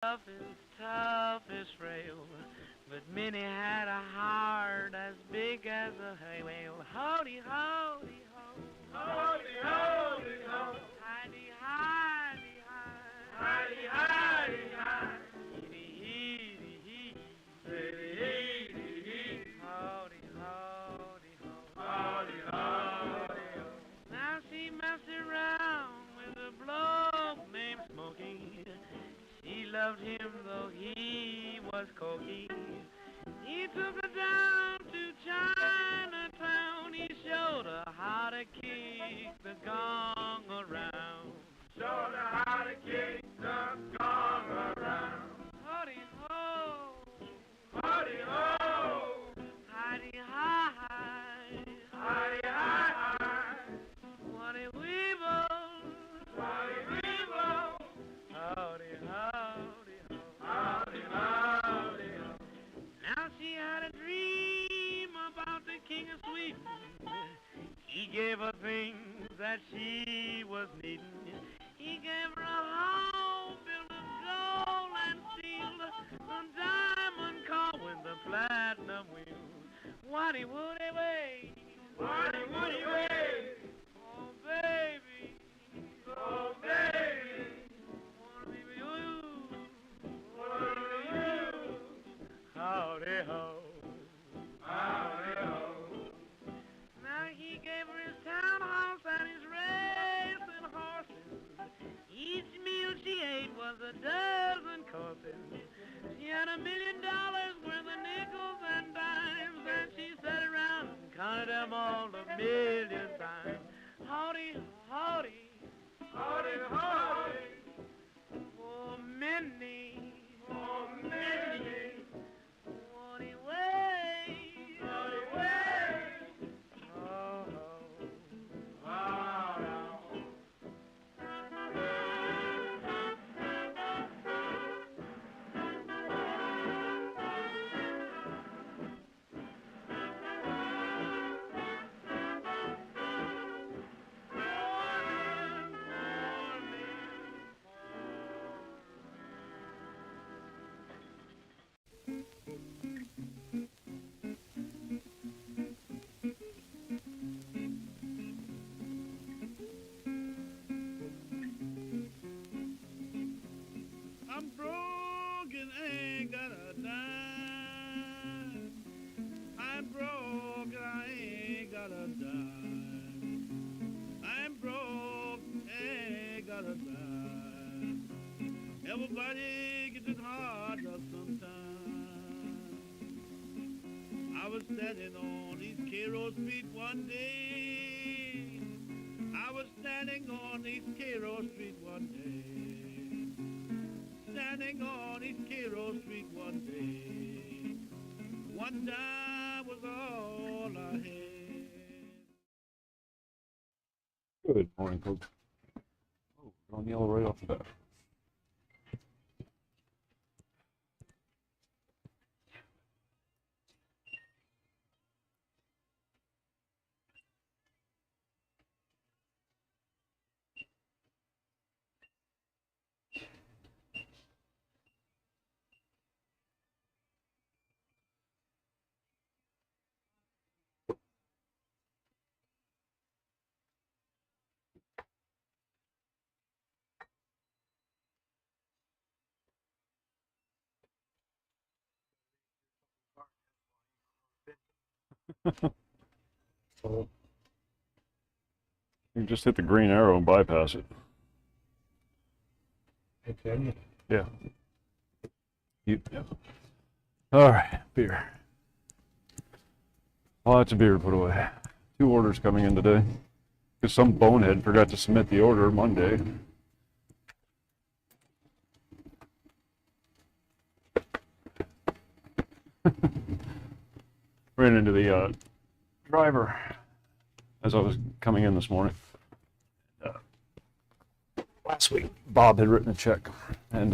Tough is tough is frail, but many had a heart as big as a hay whale. Howdy, howdy, ho. Howdy, howdy, ho. Hidey, hidey, Hidey, hi. hidey, hi. Heedy, heedy, hee. Hiddy, hiddy, hee. Howdy, howdy, ho. Howdy, howdy, ho. Now she messed around with a bloke named Smokey. She loved him though he was cocky. He took her down to Chinatown. He showed her how to kick the gong around. Showed her how to kick the gong around. Howdy ho, Howdy, ho. hidey hi, Howdy, hi, hi. Waddy weevil, Howdy, weevil. howdy howdy ho. Howdy, howdy, ho. Now she had a dream about the king of Sweden. He gave her things that she was needing. He gave her a home built of gold and steel, a diamond car with the platinum wheels. Waddy woody way, Woody, woody, way. oh baby, Oh, baby. wanna be with you. What do you? Howdy ho. Howdy, ho. Now he gave her his townhouse and his racing horses. Each meal she ate was a dozen courses. She had $1 million worth of nickels and dimes, and she sat around and counted them all a million times. Howdy, howdy, Howdy, howdy. for many, Oh, Minnie. Waddy way, Howdy, way. oh, Wow. I'm broke and ain't got a dime. I'm broke and I ain't got a dime. I'm broke and ain't got a dime. Everybody gets it hard up sometime. I was standing on East Cairo Street one day. I was standing on East Cairo Street one day. Standing on East Cairo Street one day. One dime was all I had. Good morning, folks. Oh, we're on yellow right off the bat. So you just hit the green arrow and bypass it. Okay. Yeah. Yeah. All right, beer. Lots of beer put away. 2 orders coming in today. Because some bonehead forgot to submit the order Monday. Ran into the driver as I was coming in this morning. Last week, Bob had written a check and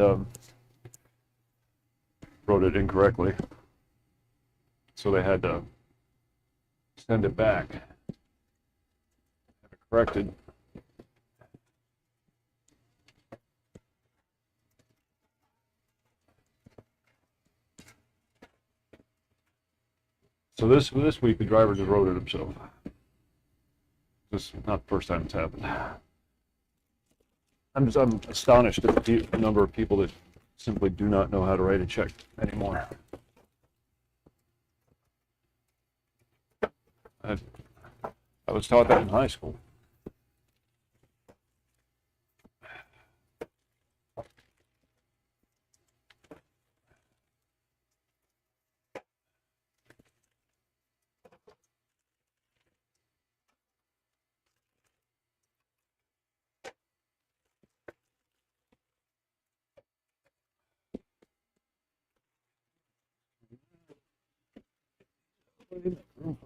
wrote it incorrectly. So they had to send it back, have it corrected. So this week the driver just wrote it himself. This is not the first time it's happened. I'm astonished at the number of people that simply do not know how to write a check anymore. I was taught that in high school.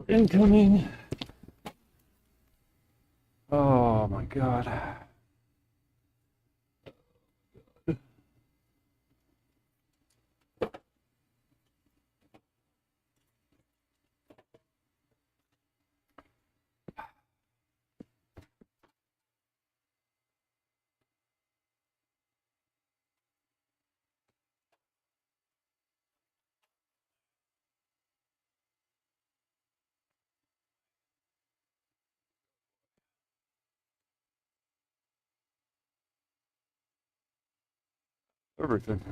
Incoming. Oh my God. Everything.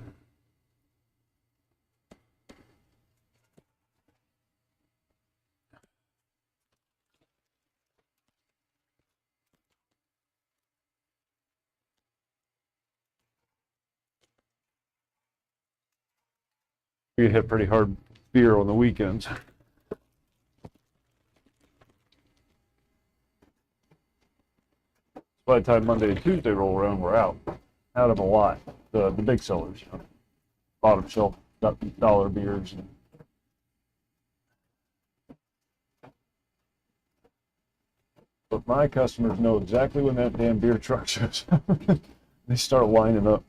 You hit pretty hard beer on the weekends. By the time Monday and Tuesday roll around, we're out of a lot. The big sellers, you know, bottom shelf dollar beers. But my customers know exactly when that damn beer truck shows up. They start lining up.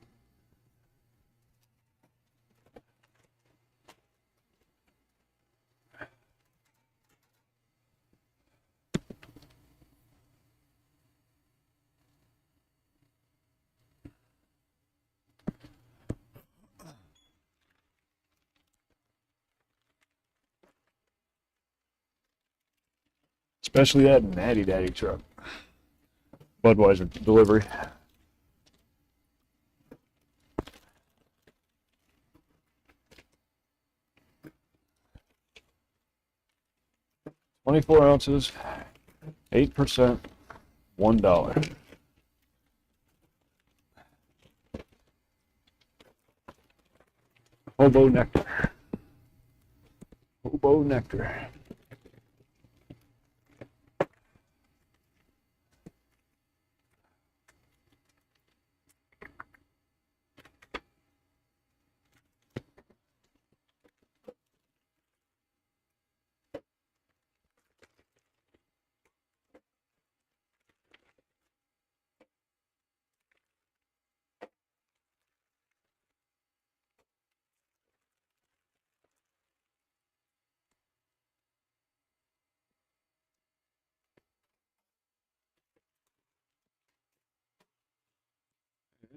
Especially that Natty Daddy truck. Budweiser delivery. $24 ounces, 8%, $1. Hobo nectar. Hobo nectar.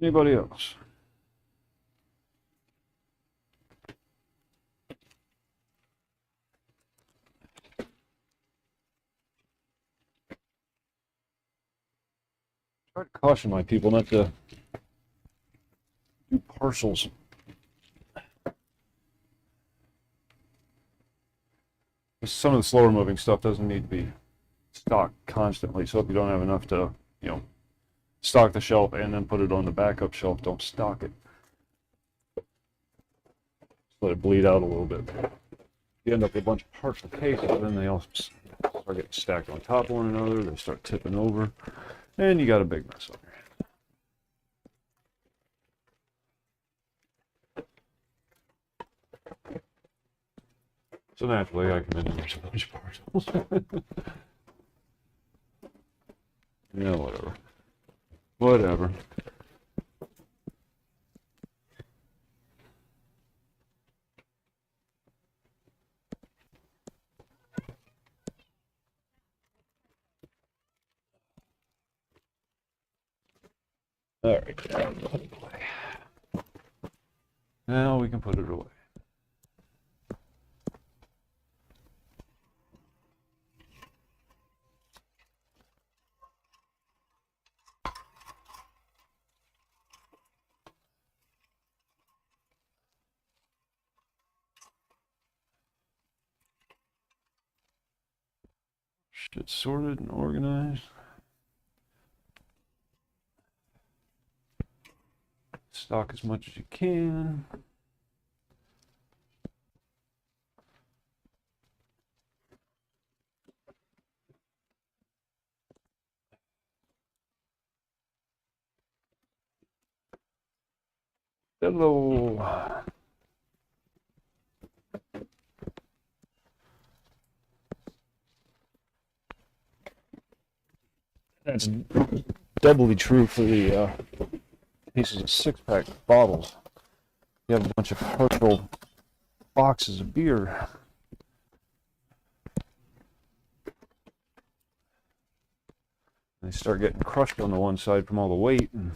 Anybody else? Try to caution my people not to do parcels. Some of the slower moving stuff doesn't need to be stocked constantly. So if you don't have enough to, you know, stock the shelf and then put it on the backup shelf, don't stock it. Just let it bleed out a little bit. You end up with a bunch of partial cases, then they all start getting stacked on top of one another. They start tipping over, and you got a big mess on your hands. So naturally, I come in and there's a bunch of parcels. Yeah, whatever. Whatever. All right, now put it away. Now we can put it away. Shit sorted and organized. Stock as much as you can. Hello. That's doubly true for the pieces of six-pack bottles. You have a bunch of partial boxes of beer. They start getting crushed on the one side from all the weight, and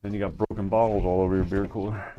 then you got broken bottles all over your beer cooler.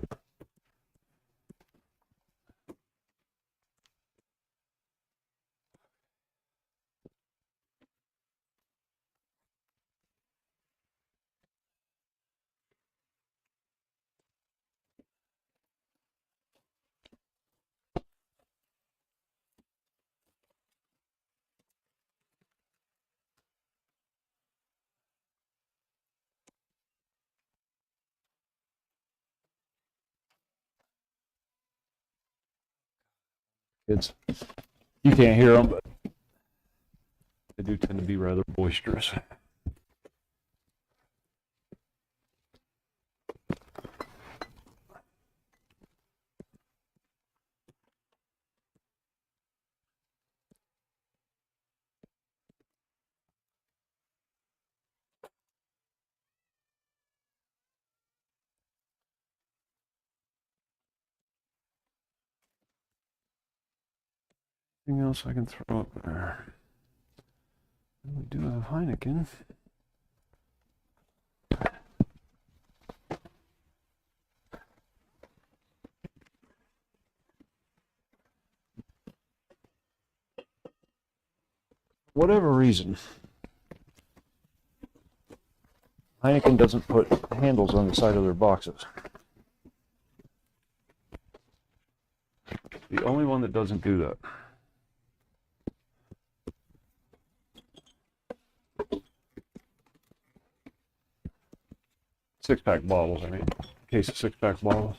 Kids, you can't hear them, but they do tend to be rather boisterous. Anything else I can throw up there? We do have Heineken. Whatever reason, Heineken doesn't put handles on the side of their boxes. The only one that doesn't do that. Six-pack bottles, I mean. Case of six-pack bottles.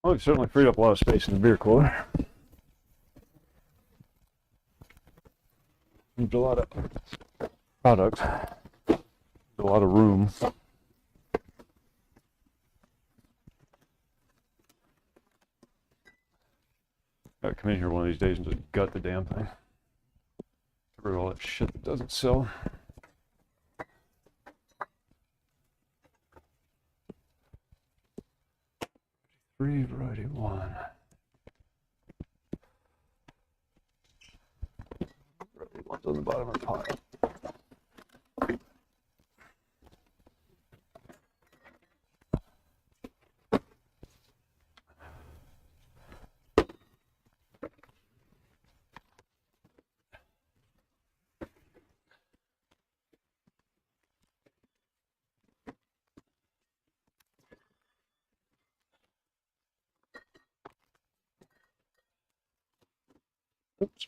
Well, it certainly freed up a lot of space in the beer cooler. Moved a lot of product, a lot of room. Gotta come in here one of these days and just gut the damn thing. Get rid of all that shit that doesn't sell. Variety one. Variety one's on the bottom of the pile. Oops.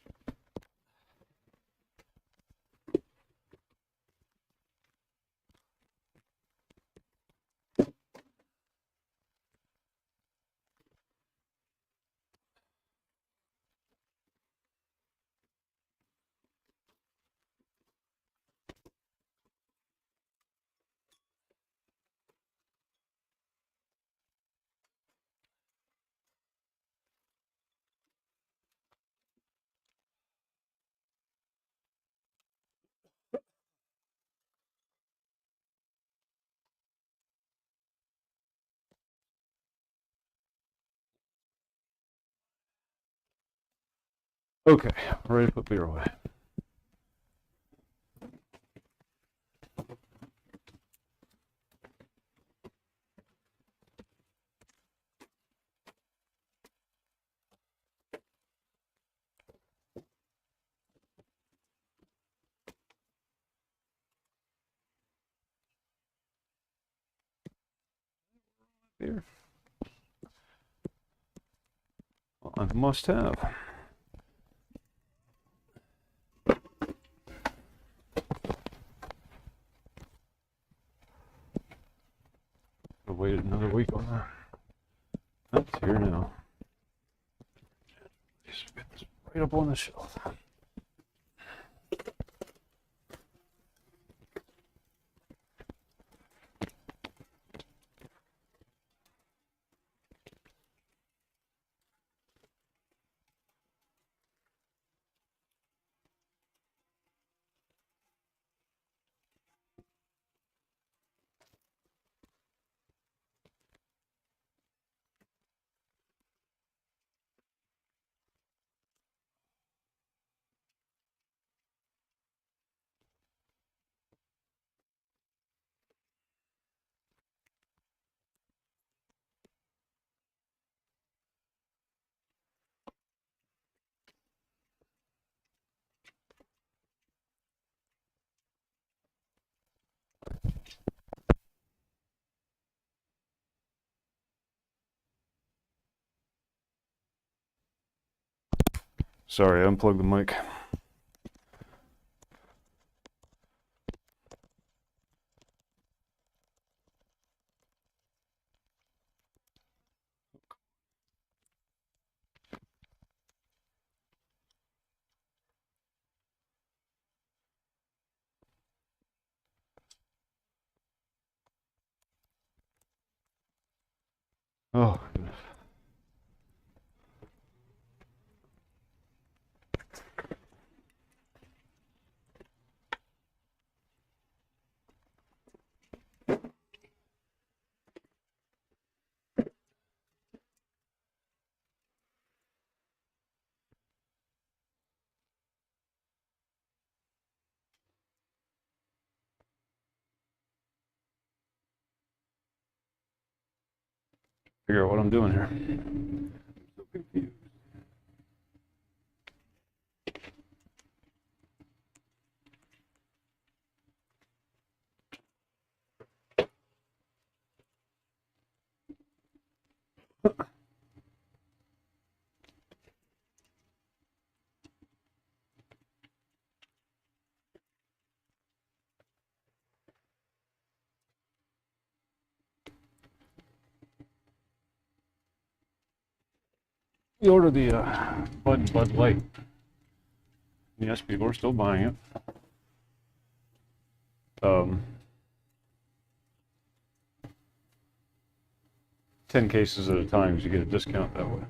Okay, ready to put beer away. Beer. A must have. I waited another week on that. That's here now. Just get this right up on the shelf. Sorry, I unplugged the mic. Oh, goodness. Figure out what I'm doing here. So confused. You ordered the Bud Light. Yes, people are still buying it. 10 cases at a time, you get a discount that way.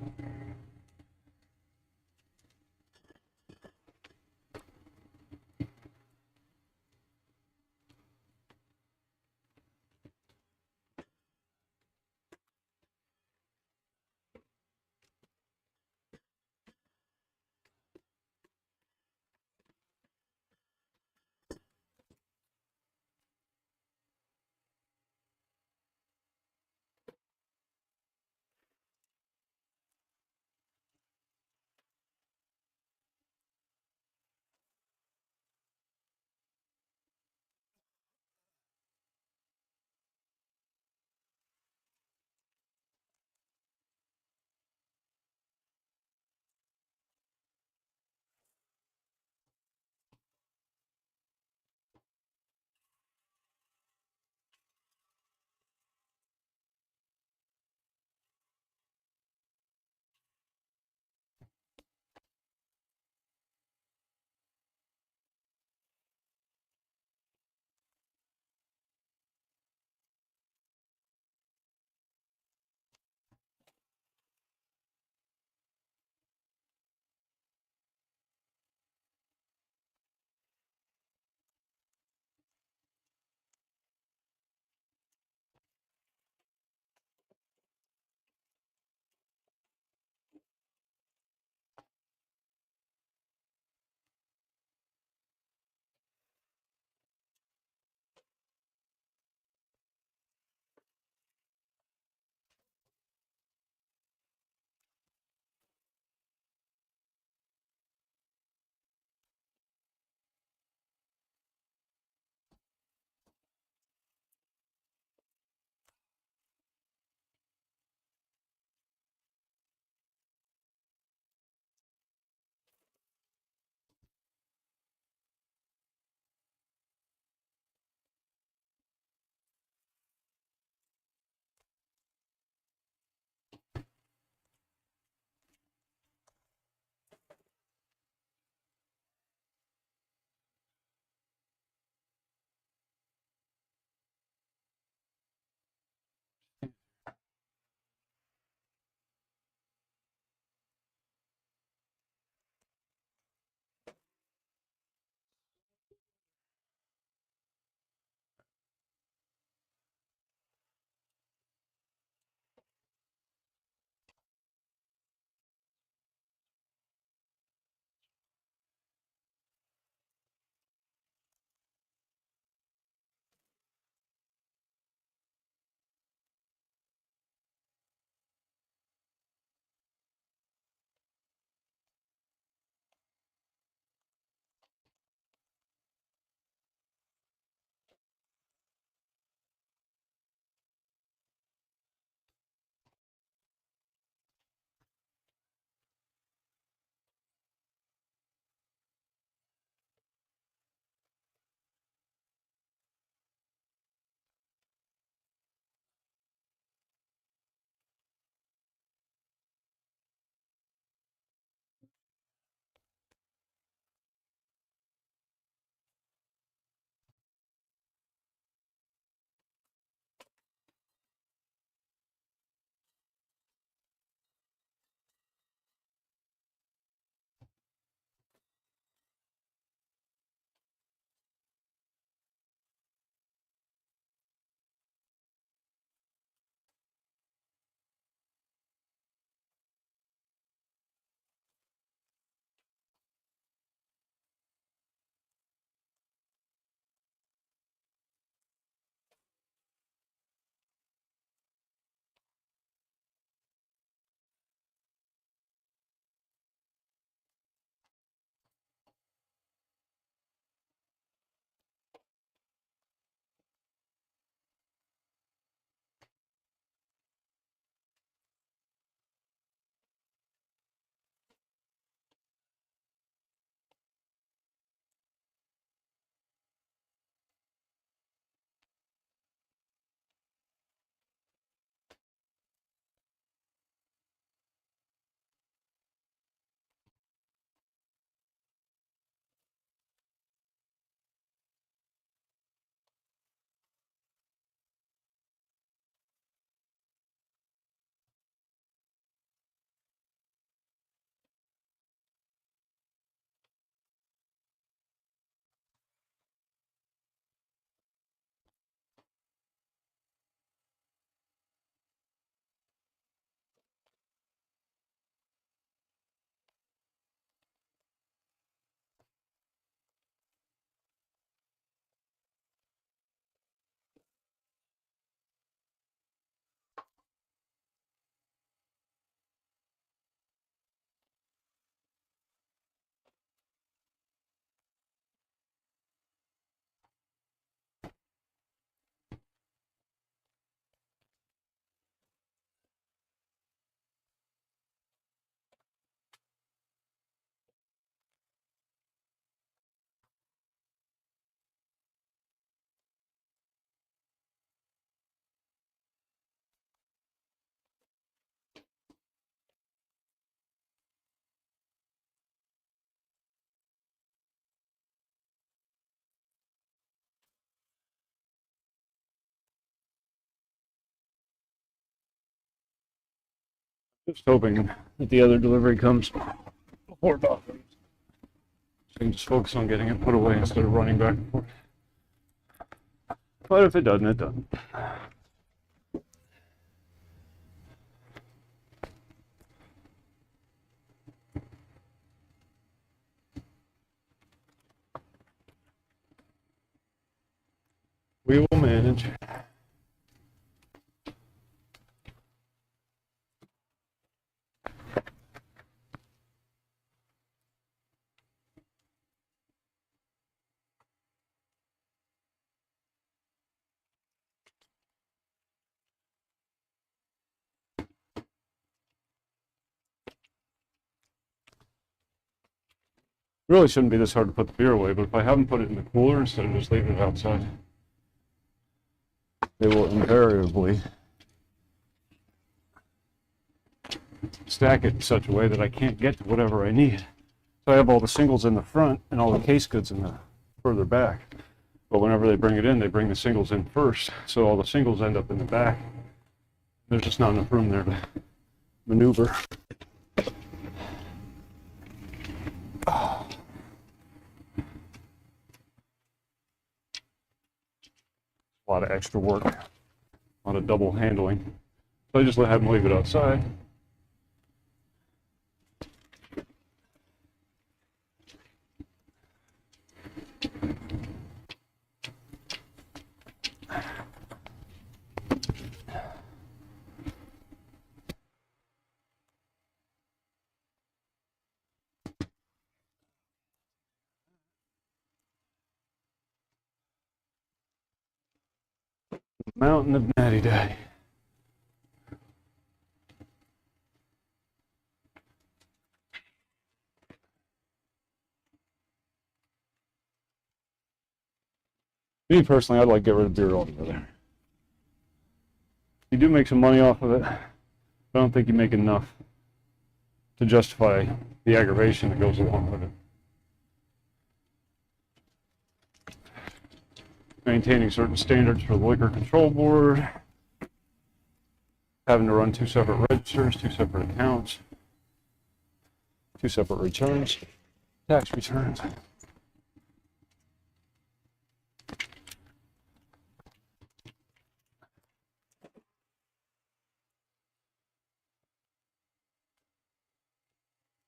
Just hoping that the other delivery comes before Bob comes. So I can just focus on getting it put away instead of running back and forth. But if it doesn't, it doesn't. We will manage. Really shouldn't be this hard to put the beer away, but if I haven't put it in the cooler instead of just leaving it outside, they will invariably stack it in such a way that I can't get to whatever I need. So I have all the singles in the front and all the case goods in the further back. But whenever they bring it in, they bring the singles in first. So all the singles end up in the back. There's just not enough room there to maneuver. A lot of extra work, a lot of double handling. So I just have them leave it outside. Mountain of Natty Daddy. Me personally, I'd like to get rid of beer altogether. You do make some money off of it, but I don't think you make enough to justify the aggravation that goes along with it. Maintaining certain standards for the Liquor Control Board, having to run 2 separate registers, 2 separate accounts, 2 separate returns, tax returns.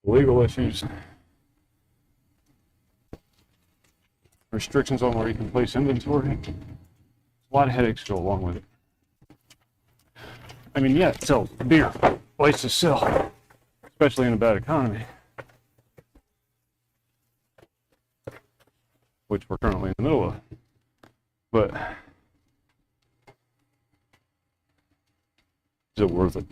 Legal issues, restrictions on where you can place inventory. A lot of headaches go along with it. I mean, yeah, it sells beer, likes to sell, especially in a bad economy, which we're currently in the middle of. But is it worth it?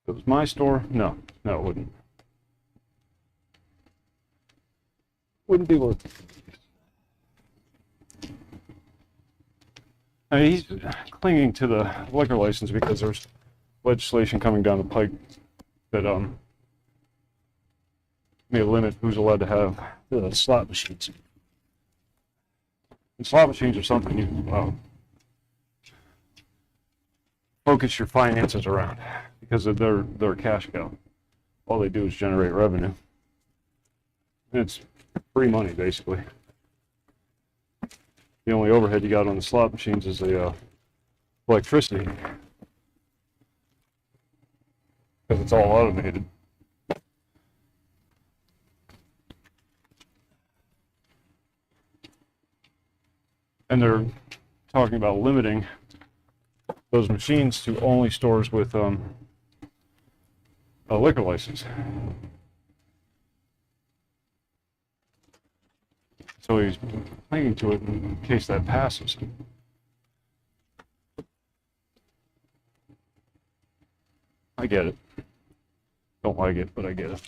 If it was my store, no, it wouldn't. Wouldn't be worth it. I mean, he's clinging to the liquor license because there's legislation coming down the pike that may limit who's allowed to have the slot machines. And slot machines are something you focus your finances around because they're a cash cow. All they do is generate revenue. And it's free money, basically. The only overhead you got on the slot machines is the electricity, because it's all automated. And they're talking about limiting those machines to only stores with a liquor license. So he's clinging to it in case that passes. I get it. Don't like it, but I get it.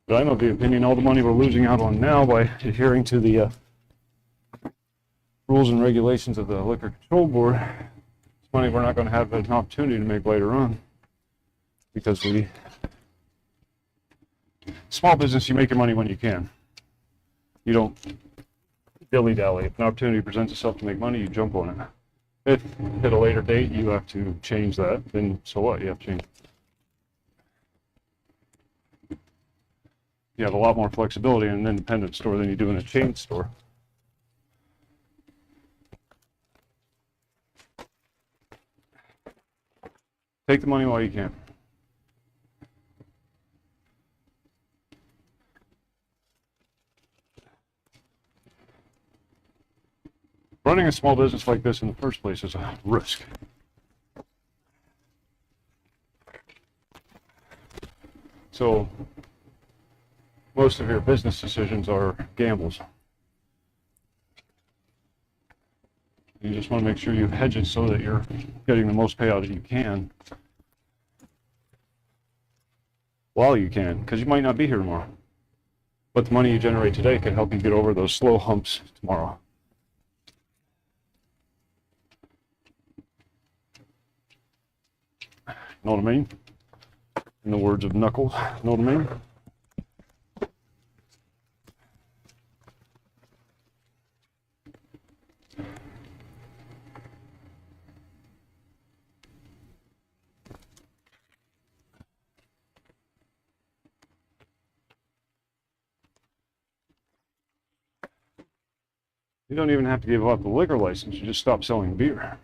But I'm of the opinion all the money we're losing out on now by adhering to the rules and regulations of the Liquor Control Board, it's money we're not going to have an opportunity to make later on because we Small business, you make your money when you can. You don't dilly-dally. If an opportunity presents itself to make money, you jump on it. If at a later date you have to change that, then so what? You have to change. You have a lot more flexibility in an independent store than you do in a chain store. Take the money while you can. Running a small business like this in the first place is a risk. So most of your business decisions are gambles. You just want to make sure you hedge it so that you're getting the most payout that you can while you can, because you might not be here tomorrow. But the money you generate today can help you get over those slow humps tomorrow. Know what I mean? In the words of Knuckles, know what I mean? You don't even have to give up the liquor license, you just stop selling beer.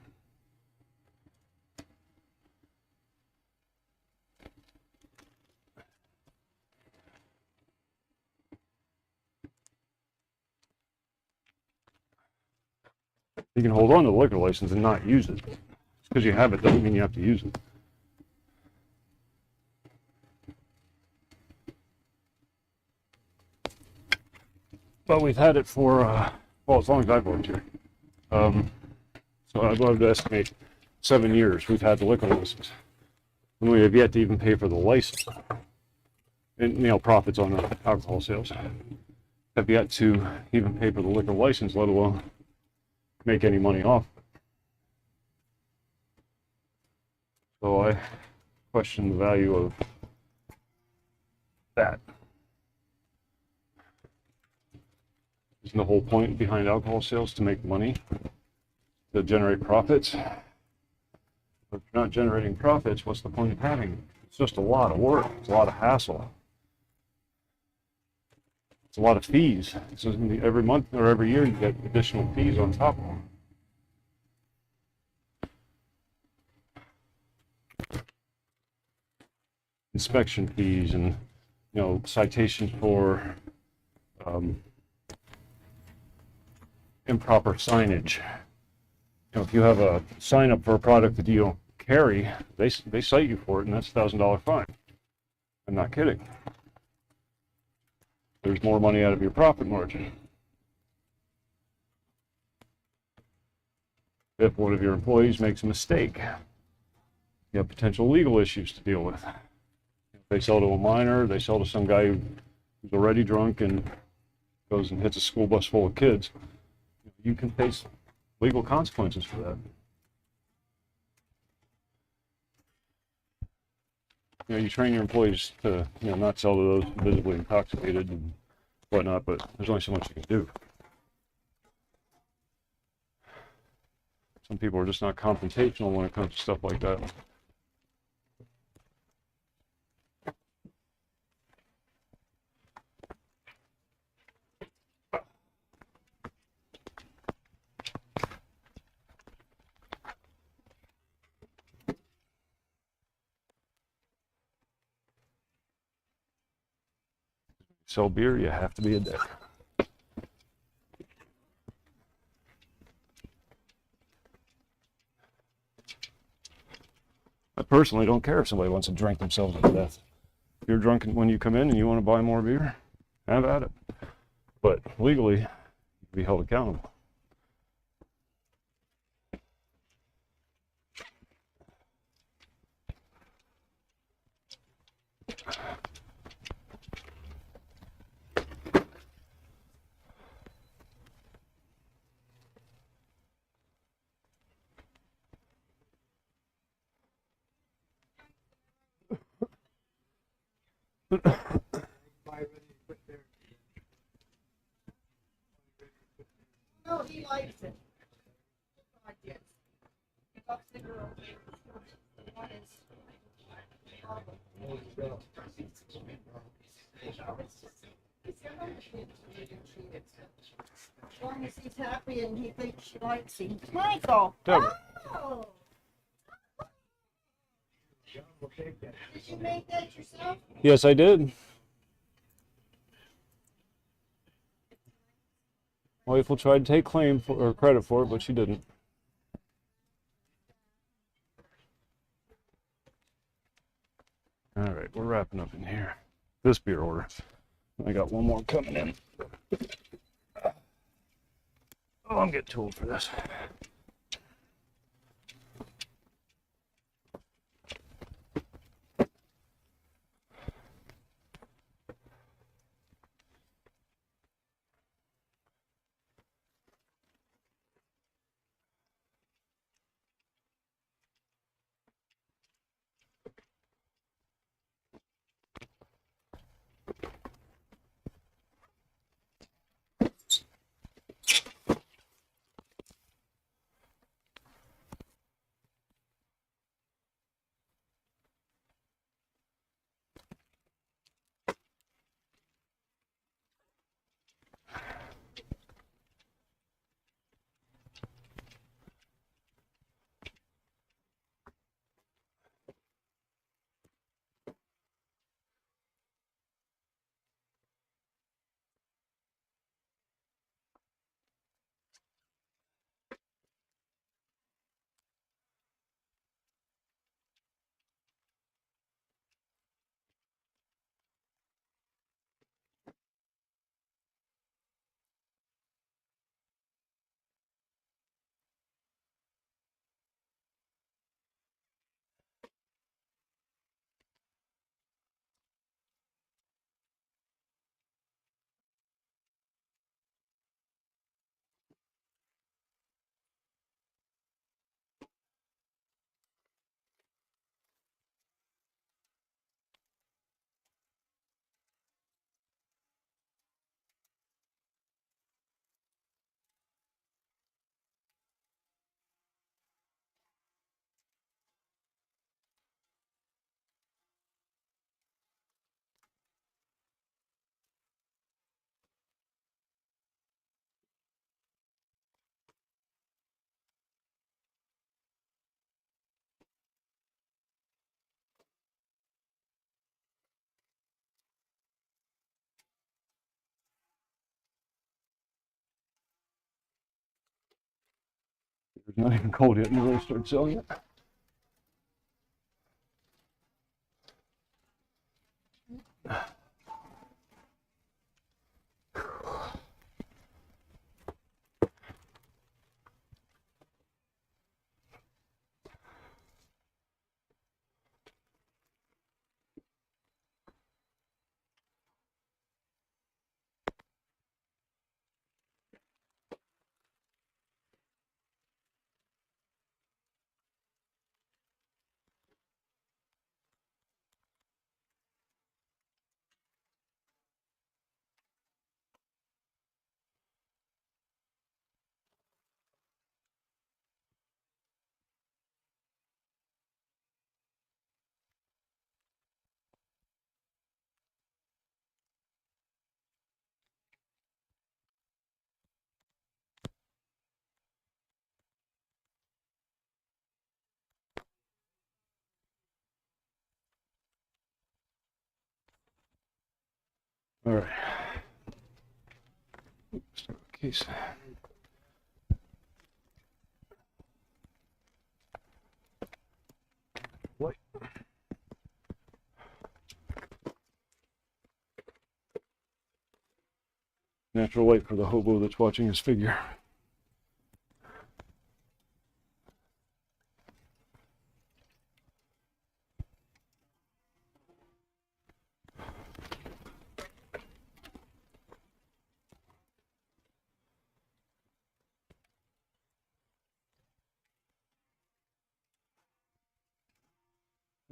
You can hold on to the liquor license and not use it. Just because you have it doesn't mean you have to use it. But we've had it for, well, as long as I've worked here. So I'd love to estimate 7 years we've had the liquor license. And we have yet to even pay for the license. And, you know, profits on the alcohol sales. Have yet to even pay for the liquor license, let alone make any money off it. So I question the value of that. Isn't the whole point behind alcohol sales to make money, to generate profits? But if you're not generating profits, what's the point of having it? It's just a lot of work. It's a lot of hassle. It's a lot of fees. So every month or every year you get additional fees on top of them. Inspection fees and, you know, citations for improper signage. You know, if you have a sign up for a product that you don't carry, they cite you for it, and that's a $1,000 fine. I'm not kidding. There's more money out of your profit margin. If one of your employees makes a mistake, you have potential legal issues to deal with. If they sell to a minor, they sell to some guy who's already drunk and goes and hits a school bus full of kids, you can face legal consequences for that. You know, you train your employees to, you know, not sell to those visibly intoxicated and whatnot, but there's only so much you can do. Some people are just not confrontational when it comes to stuff like that. Sell beer, you have to be a dick. I personally don't care if somebody wants to drink themselves to death. If you're drunk when you come in and you want to buy more beer, have at it. But legally, you can be held accountable. As long as he's happy and he thinks she likes him. Michael! Deborah. Oh! Did you make that yourself? Yes, I did. Wife will try to take claim for or credit for it, but she didn't. All right, we're wrapping up in here. This beer order. I got one more coming in. Oh, I'm getting too old for this. It's not even cold yet, and you really start selling it. All right. Start with case. Light. Natural light for the hobo that's watching his figure.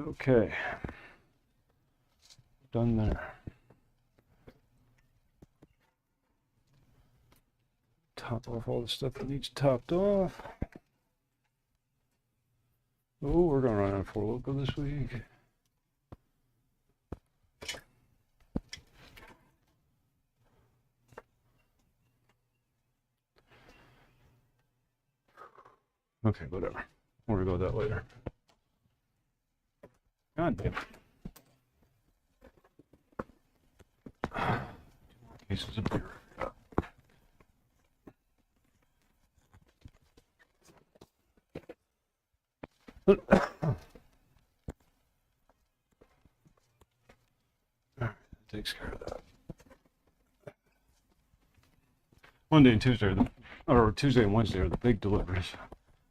Okay. Done there. Top off all the stuff that needs topped off. Oh, we're gonna run out of Four Loko this week. Okay, whatever. We'll go with that later. God damn it. Cases of beer. Takes care of that. Monday and Tuesday, or Tuesday and Wednesday are the big deliveries.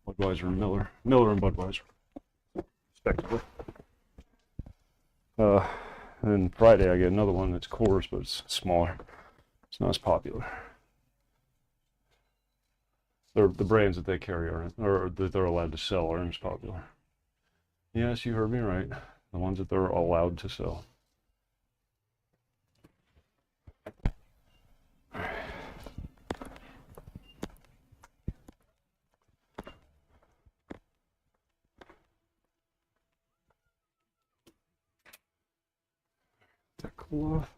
Budweiser and Miller and Budweiser, respectively. And Friday I get another one that's Coors, but it's smaller. It's not as popular. The brands that they carry aren't, or that they're allowed to sell aren't as popular. Yes, you heard me right. The ones that they're allowed to sell. That cool off.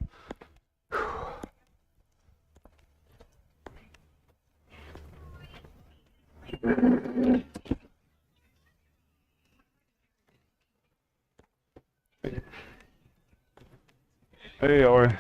Hey, how are you?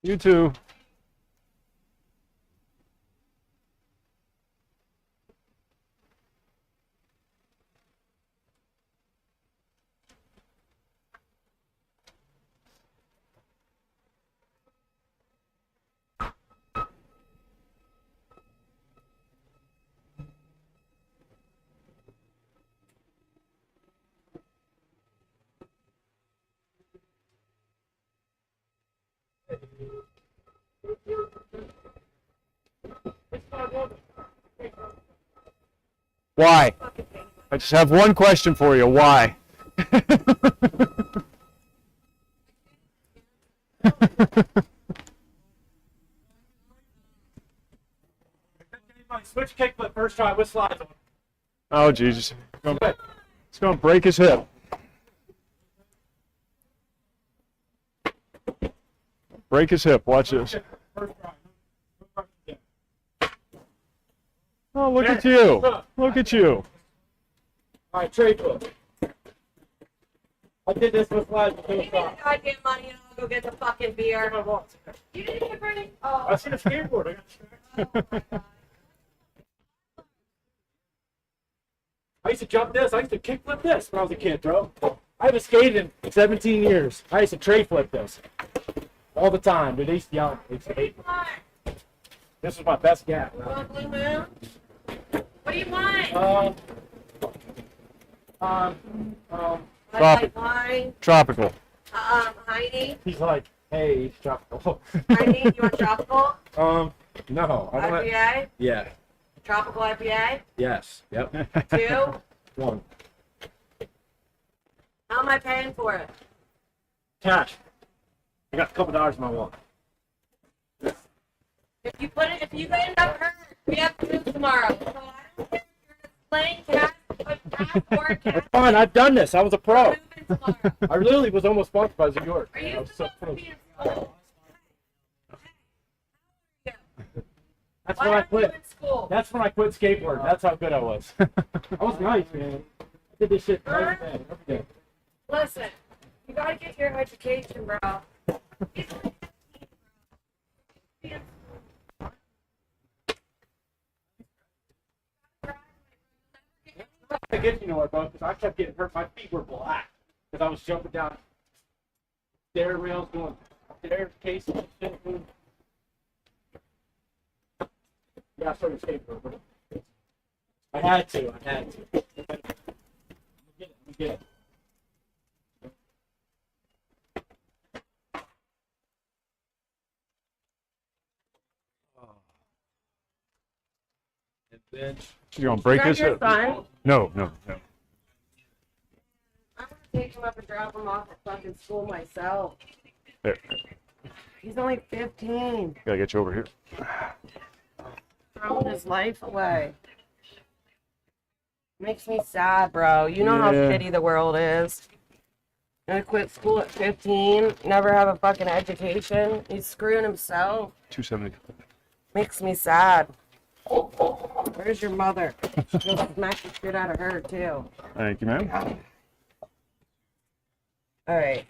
You too. Why? I just have one question for you. Why? Switch kickflip first try with slides on. Oh, Jesus. It's going to break his hip. Break his hip. Watch this. First try. Oh, look at you. Look at you. All right, trade flip. I did this with slides with Give me two the shots. goddamn money and I'll go get the fucking beer. You didn't even bring it? Oh. I see the skateboard. I got distracted. Oh my God. I used to jump this. I used to kickflip this when I was a kid, bro. I haven't skated in 17 years. I used to tray flip this all the time. Dude, they used to yell. They used to hate me. This was my best gap. You want Blue Moon? What do you want? Tropic. White wine. Tropical. Heine. He's like, hey, he's tropical. Heine, you want tropical? No. I don't. IPA? Yeah. Tropical IPA? Yes. Yep. 2? 1. How am I paying for it? Cash. I got a couple dollars in my wallet. If you end up hurt, we have to move tomorrow. So I don't care if you're playing cash, put cash or cash. That's fine. I've done this. I was a pro. Moving tomorrow. I literally was almost sponsored by New York. Are I you was so supposed to close. be in school? That's Why when I aren't you quit. in school? That's when I quit skateboarding. That's how good I was. I was nice, man. I did this shit every day. Every day. Listen, you gotta get your education, bro. I get you know what, bro? Because I kept getting hurt. My feet were black because I was jumping down stair rails, going staircases and shit. Yeah, I started skateboarding. I had to. Get it. And then You gonna break his hip? son? No, no, no. I'm gonna take him up and drop him off at fucking school myself. There. He's only 15. Gotta get you over here. Throwing his life away. Makes me sad, bro. You know how Yeah. shitty the world is. Gonna quit school at 15, never have a fucking education. He's screwing himself. 270. Makes me sad. Where's your mother? She'll smack the shit out of her, too. Thank you, ma'am. Alright.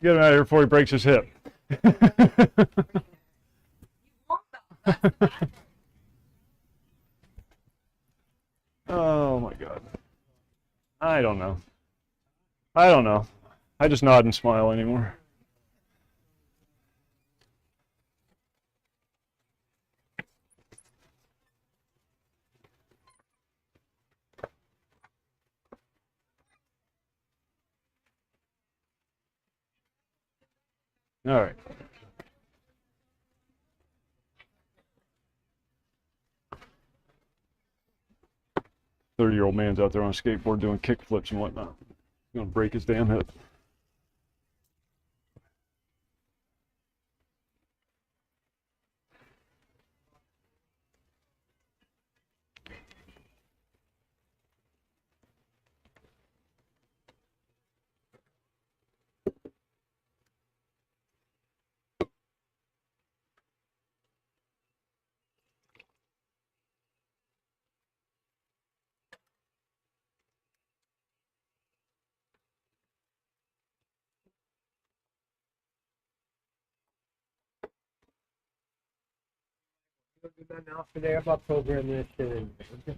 Get him out of here before he breaks his hip. Oh my God. I don't know. I just nod and smile anymore. All right. Thirty-year-old man's out there on a skateboard doing kick flips and whatnot. He's gonna break his damn hip. Now today I'm about programming this thing. How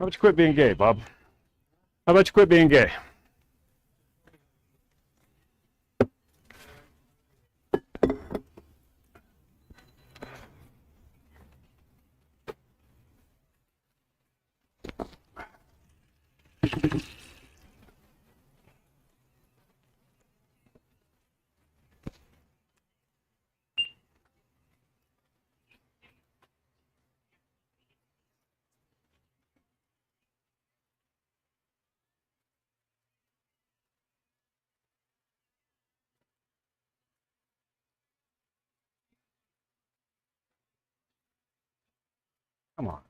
about you quit being gay, Bob? How about you quit being gay? Come on.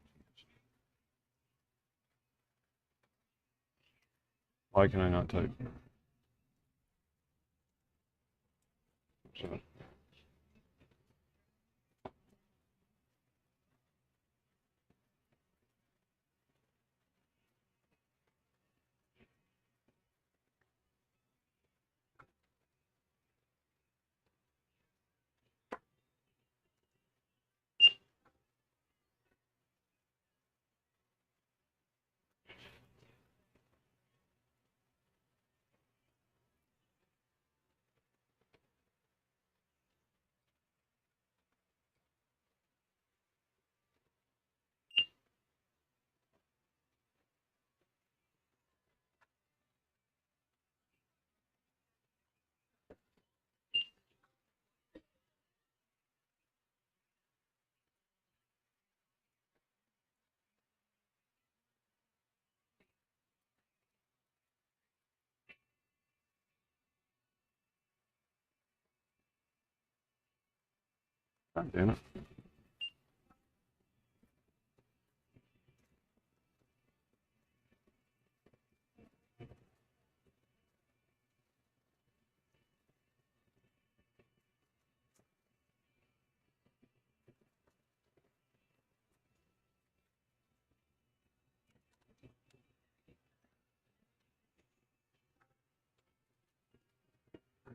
Why can I not type? So- God damn it.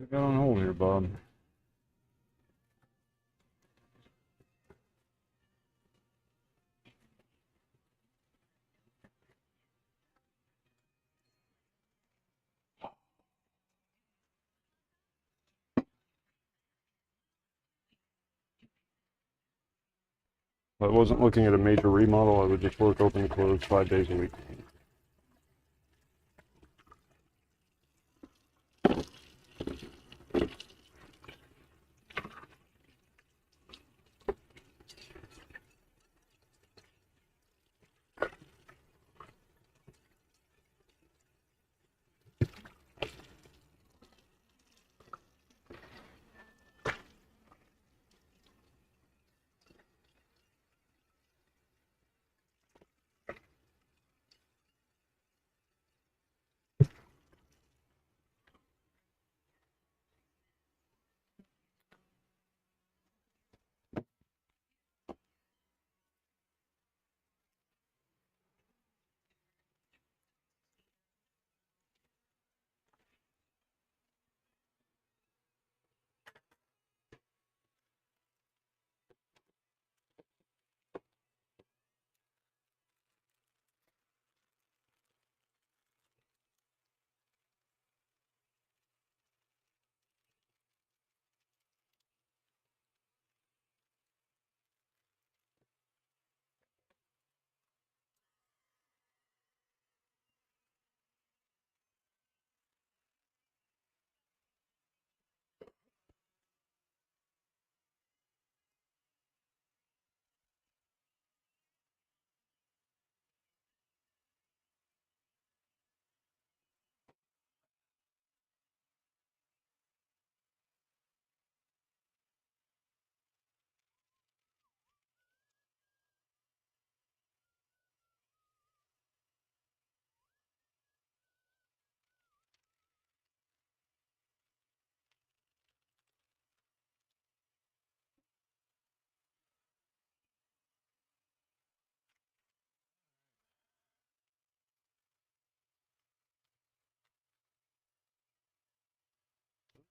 You got on hold here, Bob. If I wasn't looking at a major remodel, I would just work open and close 5 days a week.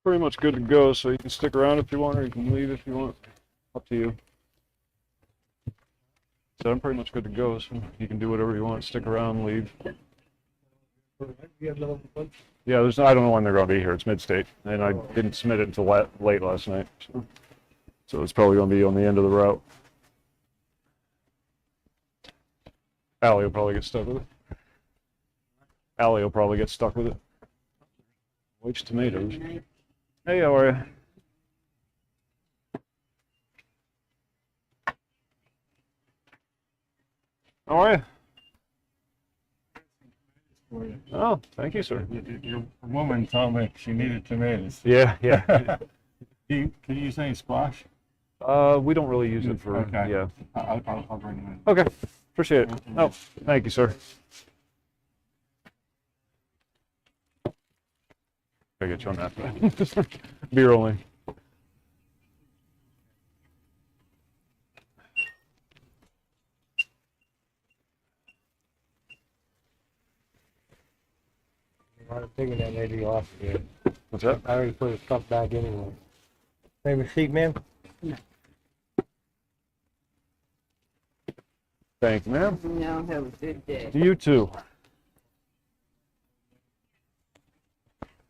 Pretty much good to go, so you can stick around if you want, or you can leave if you want. Up to you. So I'm pretty much good to go, so you can do whatever you want. Stick around, leave. Yeah, I don't know when they're going to be here. It's mid-state, and I didn't submit it until late last night. So it's probably going to be on the end of the route. Allie will probably get stuck with it. Allie will probably get stuck with it. Which tomatoes? Hey, how are you? How are you? Oh, thank you, sir. Your woman told me she needed tomatoes. Yeah, yeah. Can you use any squash? We don't really use it for, Okay. yeah. I'll bring them in. Okay, appreciate it. Oh, thank you, sir. I get you on that. Beer only. I was thinking that maybe off again. What's that? I already put the stuff back anyway. Same receipt, ma'am? Thank you, ma'am. No, have a good day. You too.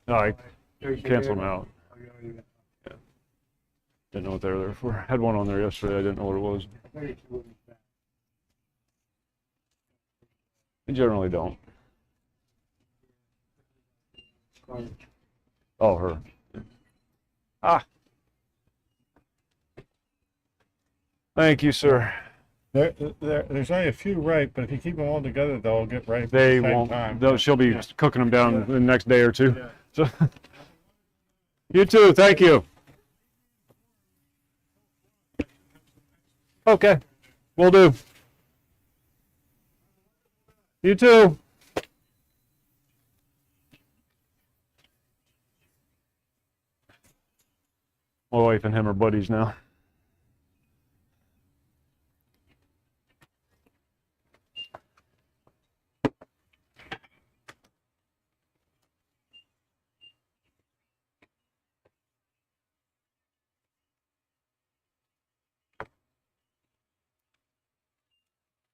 No, I canceled them out. Yeah. Didn't know what they were there for. Had one on there yesterday. I didn't know what it was. I generally don't. Oh, her. Ah. Thank you, sir. There's only a few ripe, but if you keep them all together, they'll get ripe at They the same won't. time. She'll be cooking them down the next day or two. So, you too. Thank you. Okay. Will do. You too. My wife and him are buddies now.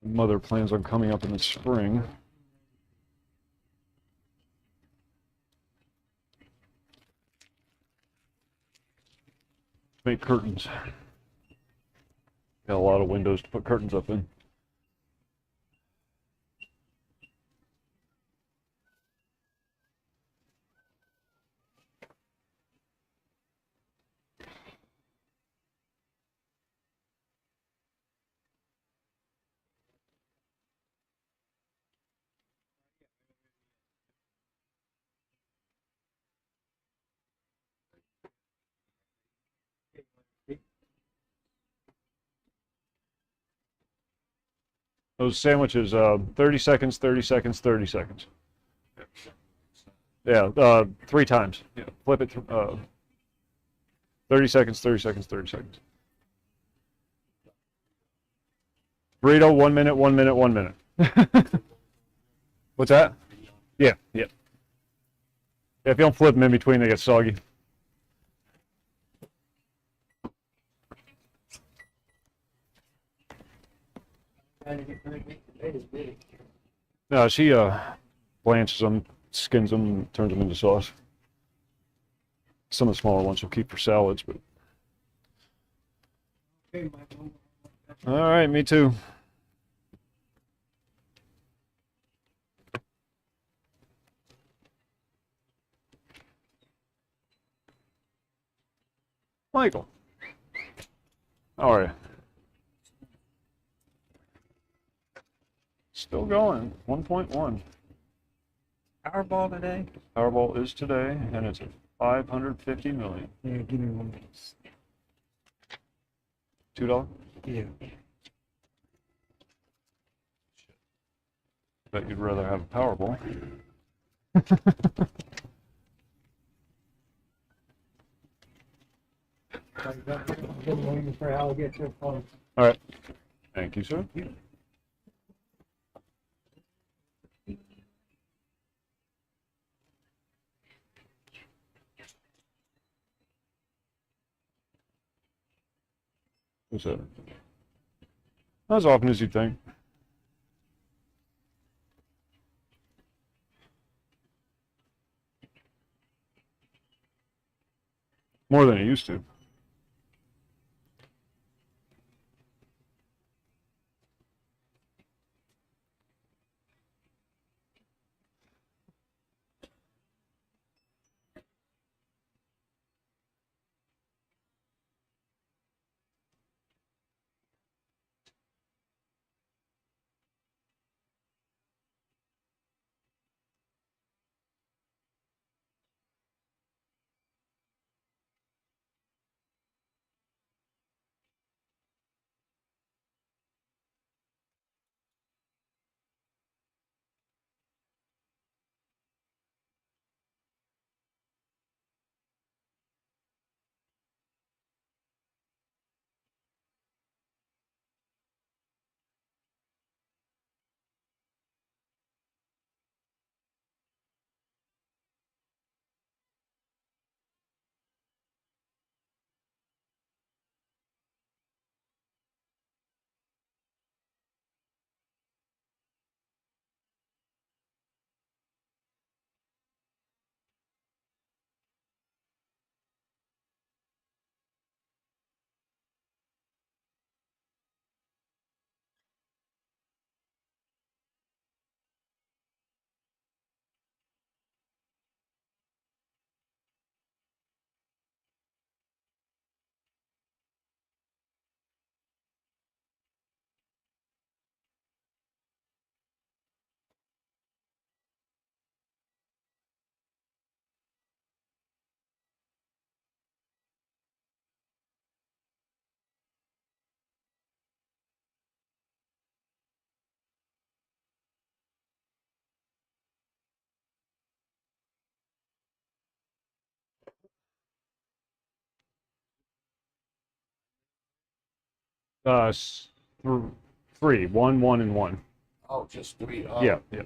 Mother plans on coming up in the spring. Make curtains. Got a lot of windows to put curtains up in. Those sandwiches, 30 seconds, 30 seconds, 30 seconds. Yeah, 3 times. Yeah, flip it. 30 seconds, 30 seconds, 30 seconds. Burrito, 1 minute, 1 minute, 1 minute. What's that? Yeah, yeah. Yeah, if you don't flip them in between, they get soggy. No, she blanches them, skins them, and turns them into sauce. Some of the smaller ones she'll keep for salads, but. All right, me too. Michael. How are you? Still going. 1.1. Powerball today? Powerball is today, and it's at 550 million. Yeah, give me one. $2? Yeah. Bet you'd rather have a Powerball. I've been waiting for Al to get your phone. All right. Thank you, sir. What's that? Not as often as you'd think. More than it used to. S- 3, 1, 1, and 1. Oh, just 3. Yeah, yeah.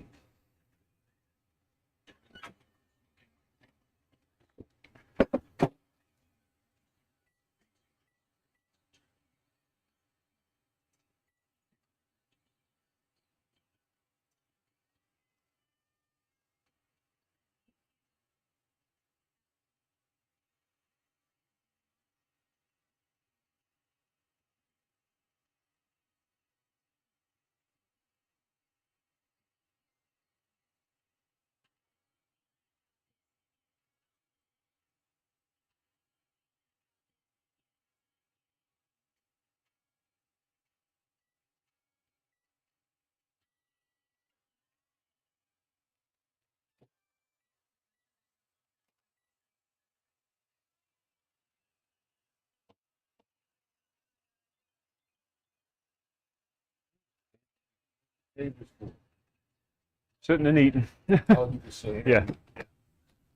Sitting and eating. Oh, you can say. Yeah.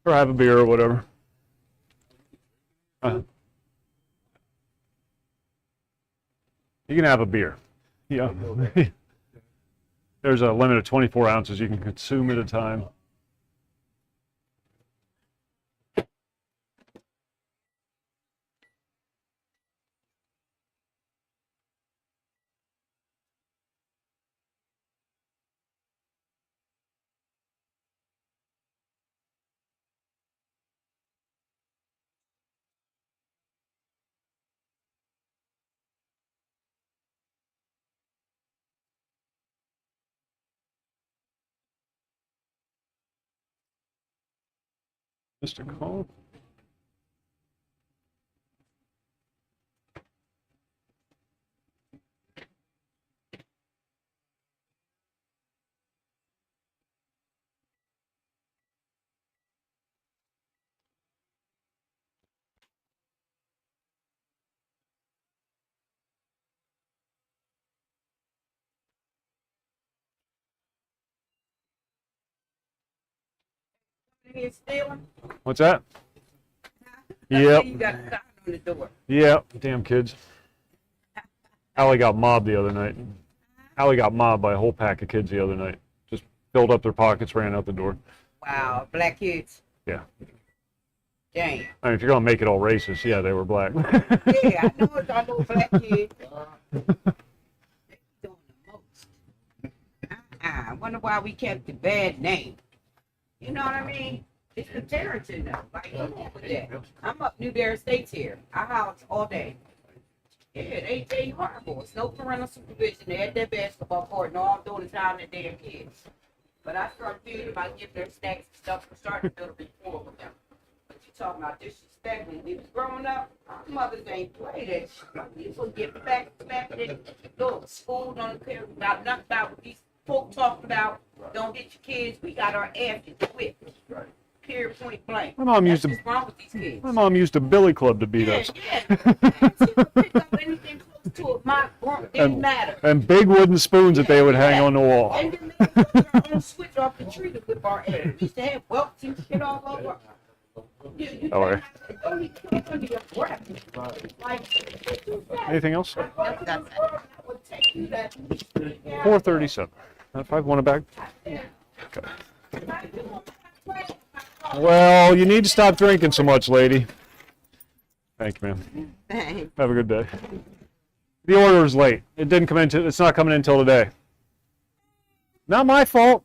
Or have a beer or whatever. You can have a beer. Yeah. There's a limit of 24 ounces you can consume at a time. Mr. Cole? He's stealing. What's that? You Yep. got a sign on the door. Yep. Damn kids. Allie got mobbed the other night. Allie got mobbed by a whole pack of kids the other night. Just filled up their pockets, ran out the door. Wow, black kids. Yeah. Damn. I mean, if you're gonna make it all racist, yeah, they were black. Yeah, I know it's all those black kids. They doing the most. I wonder why we kept the bad name. You know what I mean? It's the Tarleton though. Like, come on with that. I'm up Newberry Estates here. I house all day. Yeah, they horrible. It's no parental supervision. They at their basketball court and all I'm doing is hounding their damn kids. But I started feeding them, I give them snacks and stuff and starting to build a rapport with them. But you talking about disrespect when we was growing up, our mothers ain't play that shit. We would get back in go to school, don't care about nothing about what these folk talking about. Don't hit your kids. We got our asses whipped. Period, point blank. My mom used That's to. what's wrong with these kids. My mom used a billy club to beat us. Yeah. She would pick up anything close to it. My grunt didn't matter. And big wooden spoons that they would hang on the wall. And then they took our own switch off the tree to whip our ass. We used to have welts and shit all over. You Don't worry. only kill under your breath. Like, Anything else? that's would take you that. 437. If I want a bag. Okay. Well, you need to stop drinking so much, lady. Thank you, ma'am. Have a good day. The order is late. It didn't come in. It's not coming in until today. Not my fault.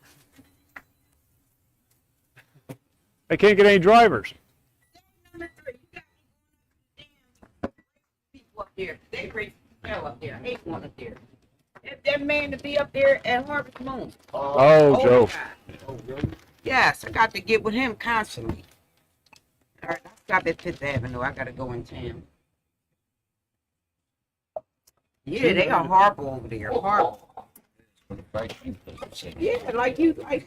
They can't get any drivers. Number 3, you got people up there. They raise hell up there. I hate one up there. That man to be up there at Harvest Moon. Oh, Joe. God. Yes, I got to get with him constantly. All right, I stop at Fifth Avenue. I gotta go in town. Yeah, they are horrible over there. Horrible. Yeah, like you ain't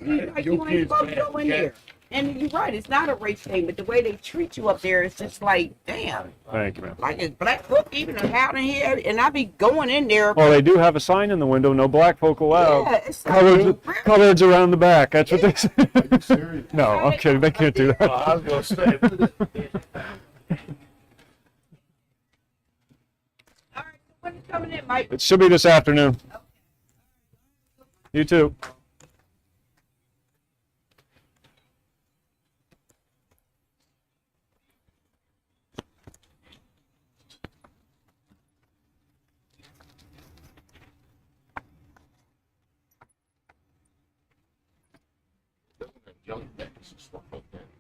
supposed to go in there. And you're right, it's not a race thing, but the way they treat you up there is just like, damn. Thank you, ma'am. Like it's black folk even out in here, and I be going in there. Well, they do have a sign in the window, no black folk allowed. Yeah, it's like, Coloreds around the back. That's what they say. No, I'm kidding. They can't do that. I was gonna say. all right, when you coming in, Mike? It should be this afternoon. You too.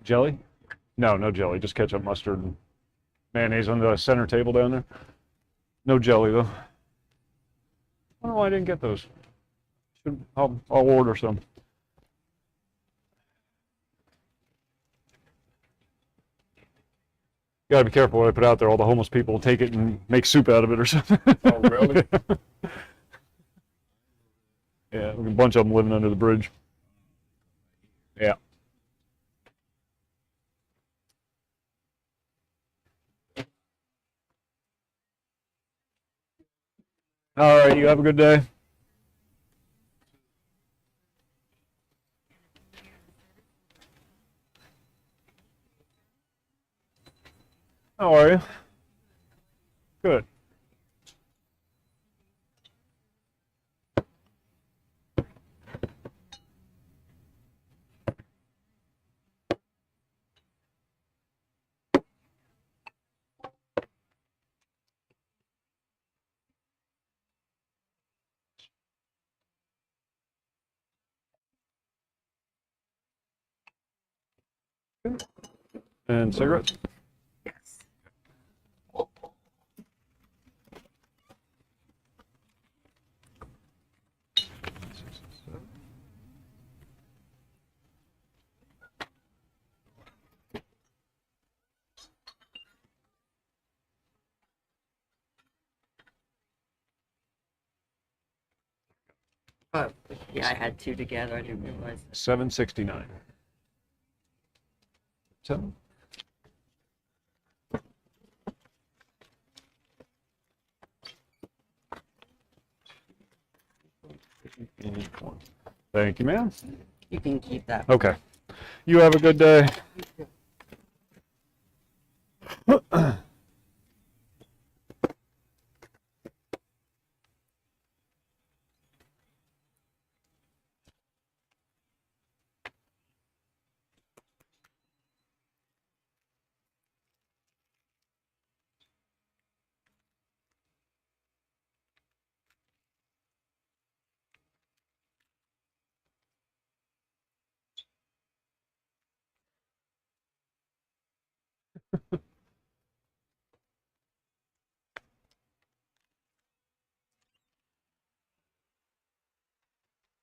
Jelly? No, no jelly. Just ketchup, mustard, and mayonnaise on the center table down there. No jelly though. I don't know why I didn't get those. I'll order some. You gotta be careful what I put out there. All the homeless people will take it and make soup out of it or something. Oh, really? Yeah, a bunch of them living under the bridge. Yeah. All right, you have a good day. How are you? Good. And cigarettes? Yes. Oh, yeah, I had two together. I didn't realize. $7.69. Seven. Thank you, ma'am. You can keep that. Okay. You have a good day.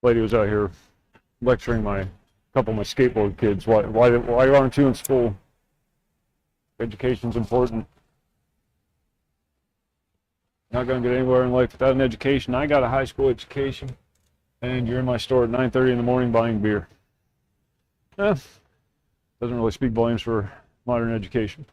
Lady was out here lecturing a couple of my skateboard kids. Why aren't you in school? Education's important. Not going to get anywhere in life without an education. I got a high school education, and you're in my store at 9:30 in the morning buying beer. Doesn't really speak volumes for modern education.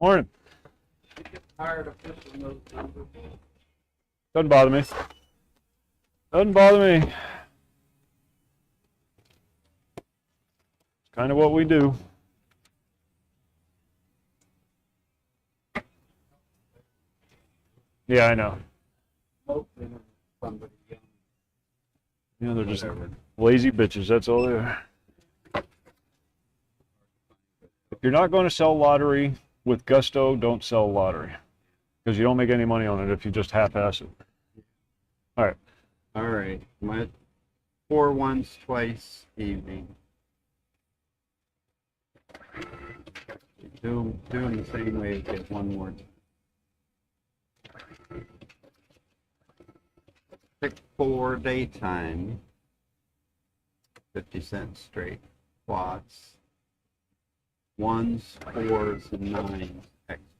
Morning. Tired of fishing those numbers. Doesn't bother me. Doesn't bother me. It's kind of what we do. Yeah, I know. Hopefully somebody young. You know, they're just lazy bitches. That's all they are. If you're not going to sell lottery with gusto, don't sell lottery. Because you don't make any money on it if you just half-ass it. All right. All right. My 4 ones twice evening. Doing the same way, get one more. Pick 4 daytime. 50 cents straight. Quads. 1s, 4s, and 9s extra.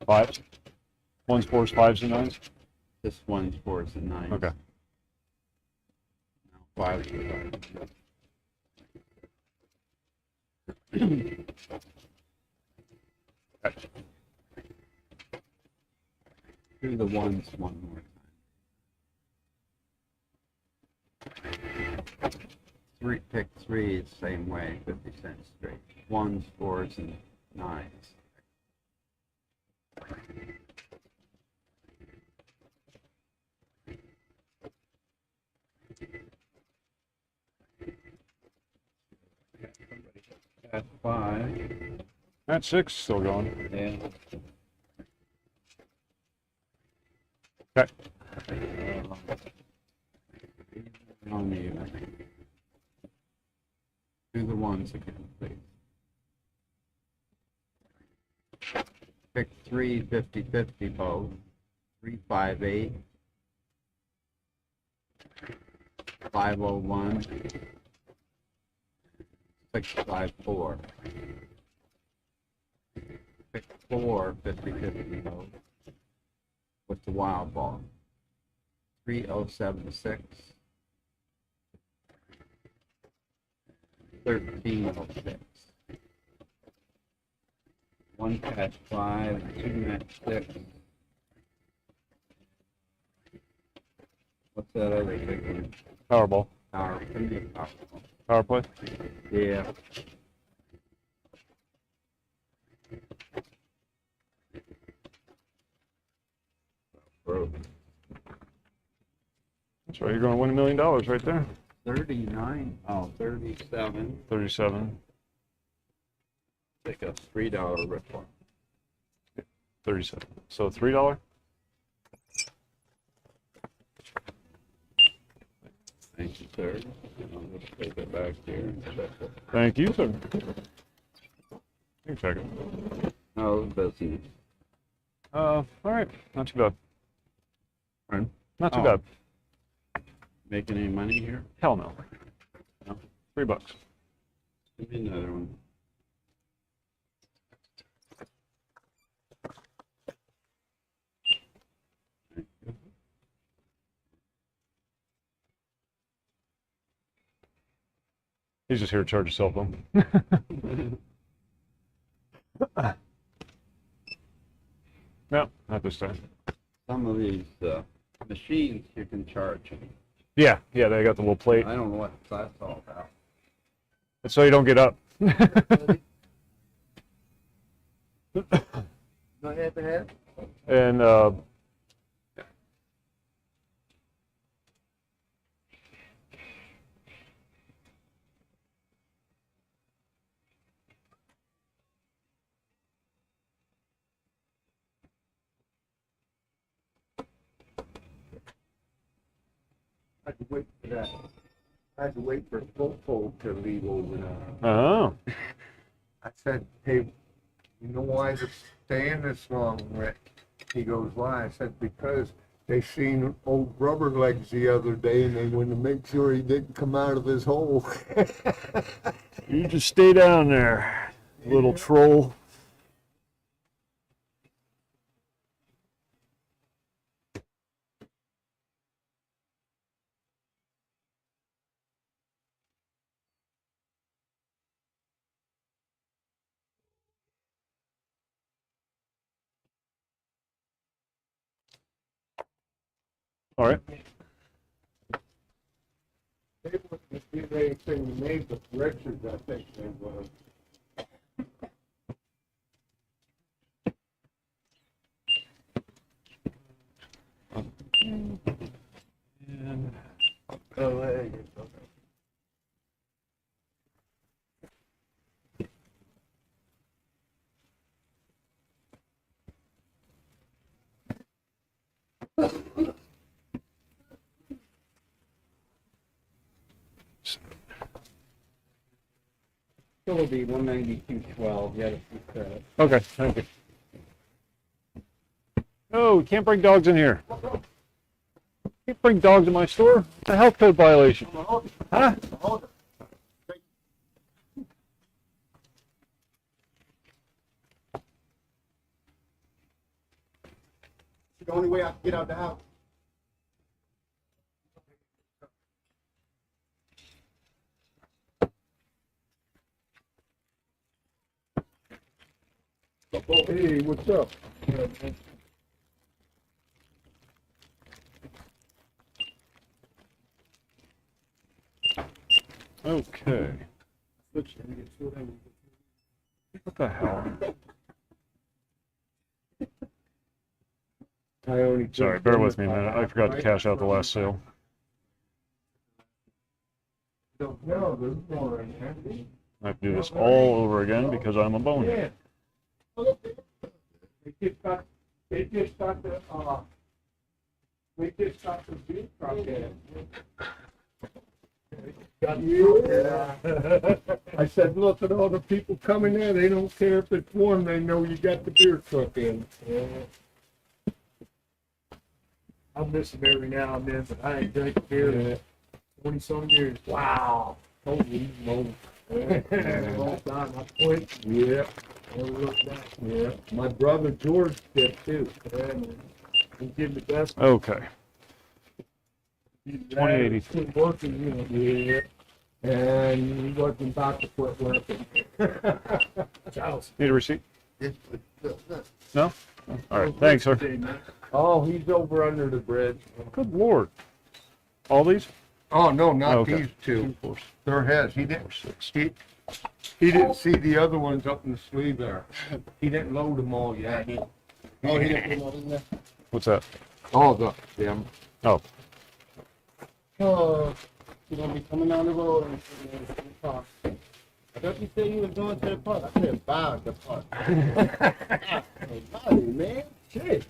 Fives? Ones, fours, fives, and nines? Just 1s, 4s, and 9s. Okay. Now 5s and 5s. Gotcha. Do the 1s one more time. Pick 3 same way, 50 cents straight. 1s, 4s, and 9s. At 5. At 6, still going. Yeah. Okay. Uneven. Do the ones again, please. Pick 3 50-50 both. 3 5 8. 501. 6 5 4. Pick 4 50-50 both. With the wild ball. 3076. 1306. 1 catch 5, 2 net 6. What's that other big one? Powerball. Power Power play. Yeah. Broke. That's right. You're going to win $1 million right there. 39. Oh, 37. 37. Take a $3 rip one. 37. So $3. Thank you, sir. I'll just take it back here and check it. Thank you, sir. You can check it. No business. All right. Not too bad. Pardon? Not too Oh. bad. Making any money here? Hell no. No. $3. Give me another one. Thank you. He's just here to charge his cell phone. No, not this time. Some of these machines you can charge. Yeah, they got the little plate. I don't know what that's all about. It's so you don't get up. Go ahead. And I had to wait for that. I had to wait for Fofo to leave over there. oh, I said, hey, you know why they're staying this long, Rick? He goes, why? I said, because they seen old rubber legs the other day and they wanted to make sure he didn't come out of his hole. you just stay down there, little troll. All right. They wouldn't give anything to me but Richard, I think they would. And Oh, there you go. Still will be 192.12. Yeah, credit. okay, thank you. Oh, you can't bring dogs in here. Can't bring dogs in my store. It's a health code violation. Huh? It's the only way I can get out of the house. Hey, what's up? Okay. What the hell? Sorry, bear with me a minute. I forgot to cash out the last sale. Don't know, there's more in there. I have to do this all over again because I'm a bonehead. They just got the, We just stopped the beef truck there. Yeah. I said, look at all the people coming there. They don't care if it's warm. They know you got the beer truck in. Yeah. I miss them every now and then, but I ain't drank beer in 20-some years. Wow. Holy moly. Long time. I quit. Yeah. Never looked back. Yeah. My brother George did too. Yeah, man. We did the best. Okay. 2080. Quit working, you know. Yeah. And he wasn't about to quit working. Charles. Need a receipt? No? All right. Thanks, sir. Oh, he's over under the bridge. Good Lord. All these? Oh, no, not Okay. these two. 4, They're his. He didn't, 6. he didn't see the other ones up in the sleeve there. He didn't load them all yet. Oh, he didn't put one in there? What's that? All them. Oh, Oh, you're gonna be coming down the road and talk. I thought you said you was going to the park. I said, bound the park. Hey, man, shit.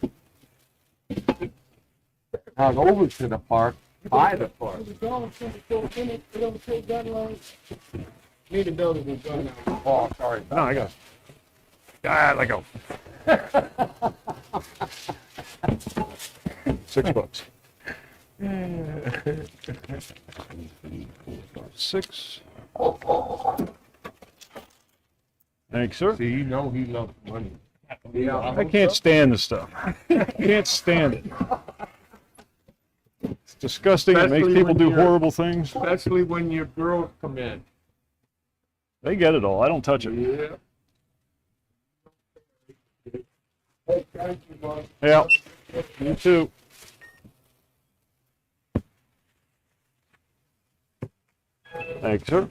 Not over to the park, by the park. We're going 24 minutes. We don't take gun loans. Need a building with gun loans. Oh, sorry. no, I got it. Ah, let go. $6. 6. Thanks, sir. See, you know he loves money. Yeah, I can't stand this stuff. Can't stand it. It's disgusting. It makes Especially people when do you're- horrible things. Especially when your girls come in. They get it all. I don't touch it. Yeah. Hey, thank you, Mike. Yeah. You too. Thanks, sir.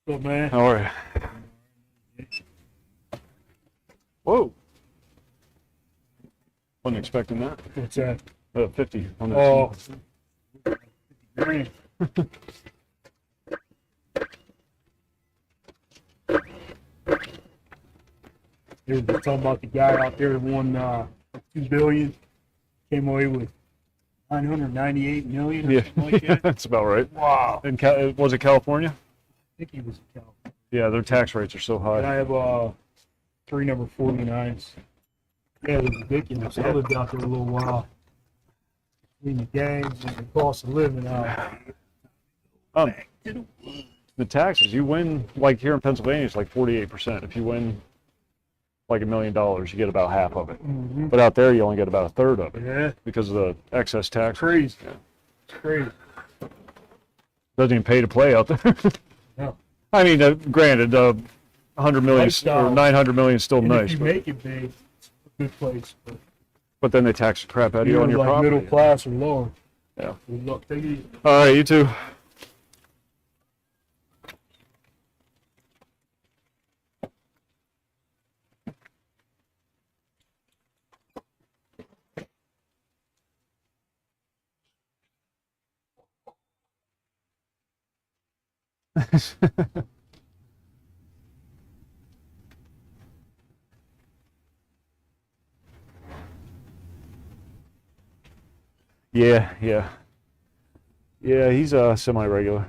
Good man. How are you? Whoa. Wasn't expecting that. What's that? 50 on that. Oh. Green. They were just talking about the guy out there that won $2 billion, came away with 998 million or Yeah, something like that. that's about right. Wow. And was it California? I think he was in California. Yeah, their tax rates are so And high. I have 3 number 49s. Yeah, they're ridiculous. I lived out there a little while. Between the gangs and the cost of living out. The taxes, you win, like here in Pennsylvania, it's like 48%. If you win like $1 million, you get about half of it. Mm-hmm. But out there, you only get about a third of it Yeah, because of the excess tax. crazy. Yeah. It's crazy. Doesn't even pay to play out there. No. I mean, granted, 100 million Lifestyle. or 900 million is still And nice, if you but, make it big, it's a good place. But then they tax the crap out of you you're on your like property. middle class or lower. Yeah. Good luck. Take it easy. All right, you too. Yeah, yeah. Yeah, he's semi-regular.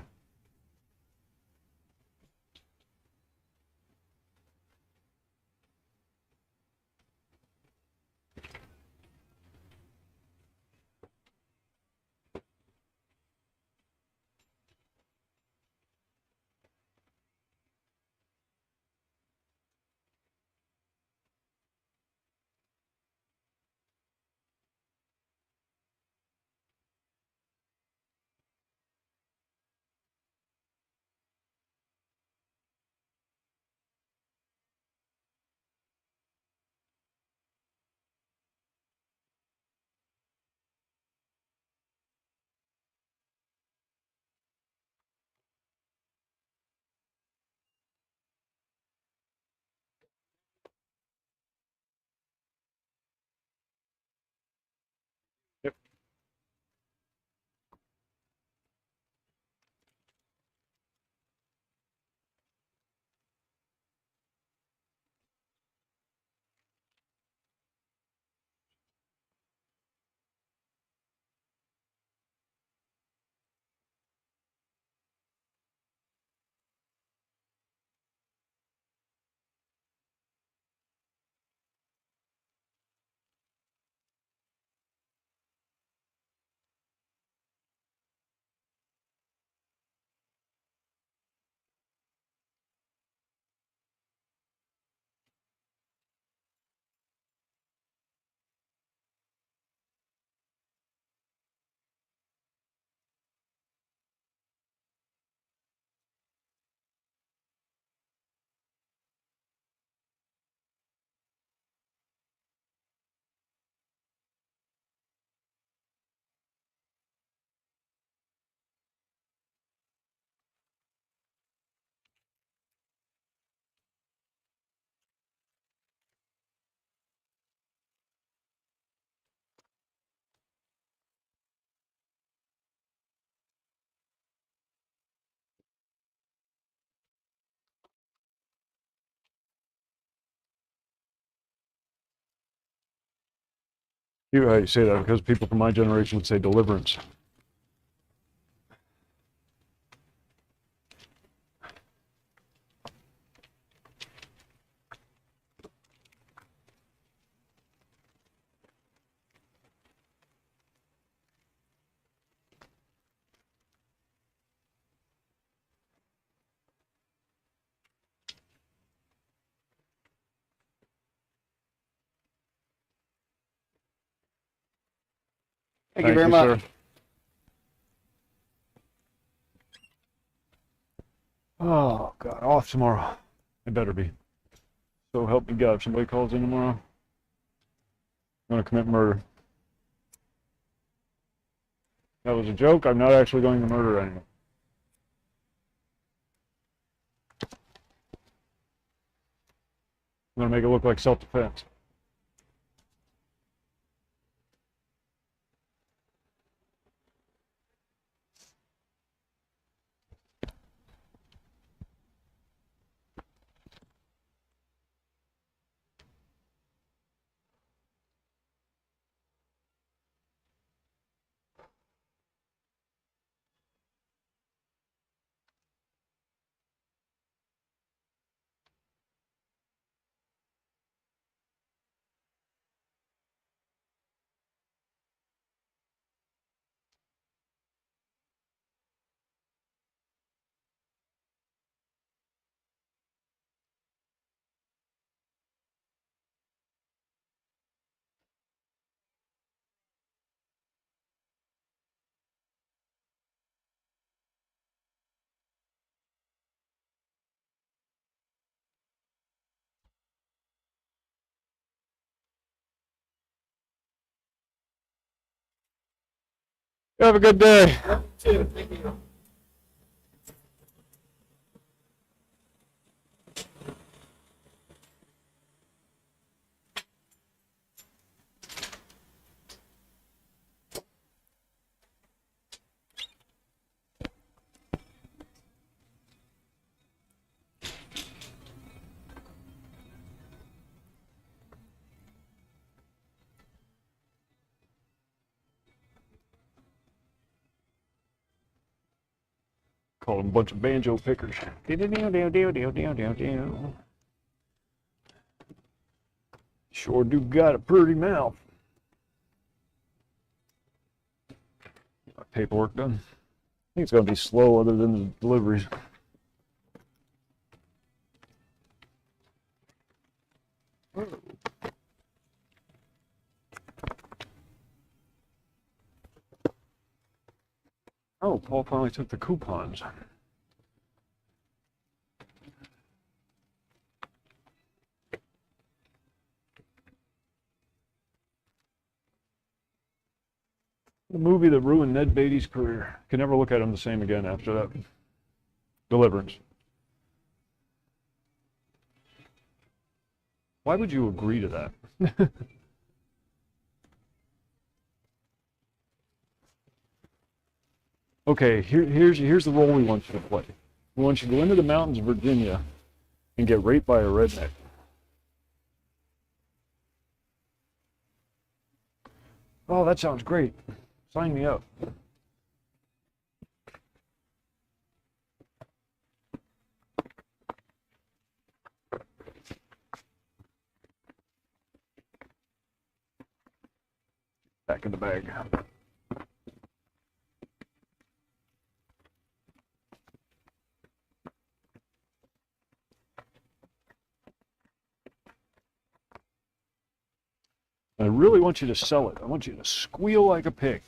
You how you say that because people from my generation would say deliverance. Thank you very much. Sir. Oh God, off tomorrow. It better be. So help me God. If somebody calls in tomorrow, I'm going to commit murder. That was a joke. I'm not actually going to murder anyone. I'm going to make it look like self-defense. Have a good day. Thank you. Call them a bunch of banjo pickers. Sure do got a pretty mouth. Got paperwork done. I think it's going to be slow other than the deliveries. Oh, Paul finally took the coupons. The movie that ruined Ned Beatty's career. Can never look at him the same again after that. Deliverance. Why would you agree to that? Okay, here's the role we want you to play. We want you to go into the mountains of Virginia and get raped by a redneck. Oh, that sounds great. Sign me up. Back in the bag. I really want you to sell it. I want you to squeal like a pig.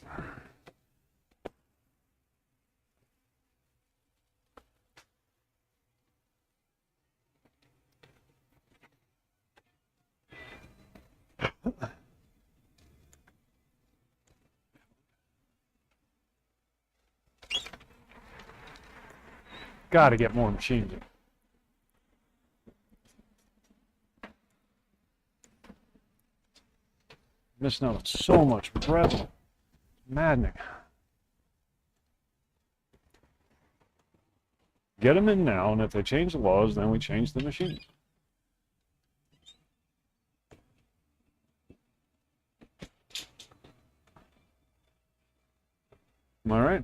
Got to get more machines in. Missing out on so much breath. Maddening. Get them in now, and if they change the laws, then we change the machine. All right.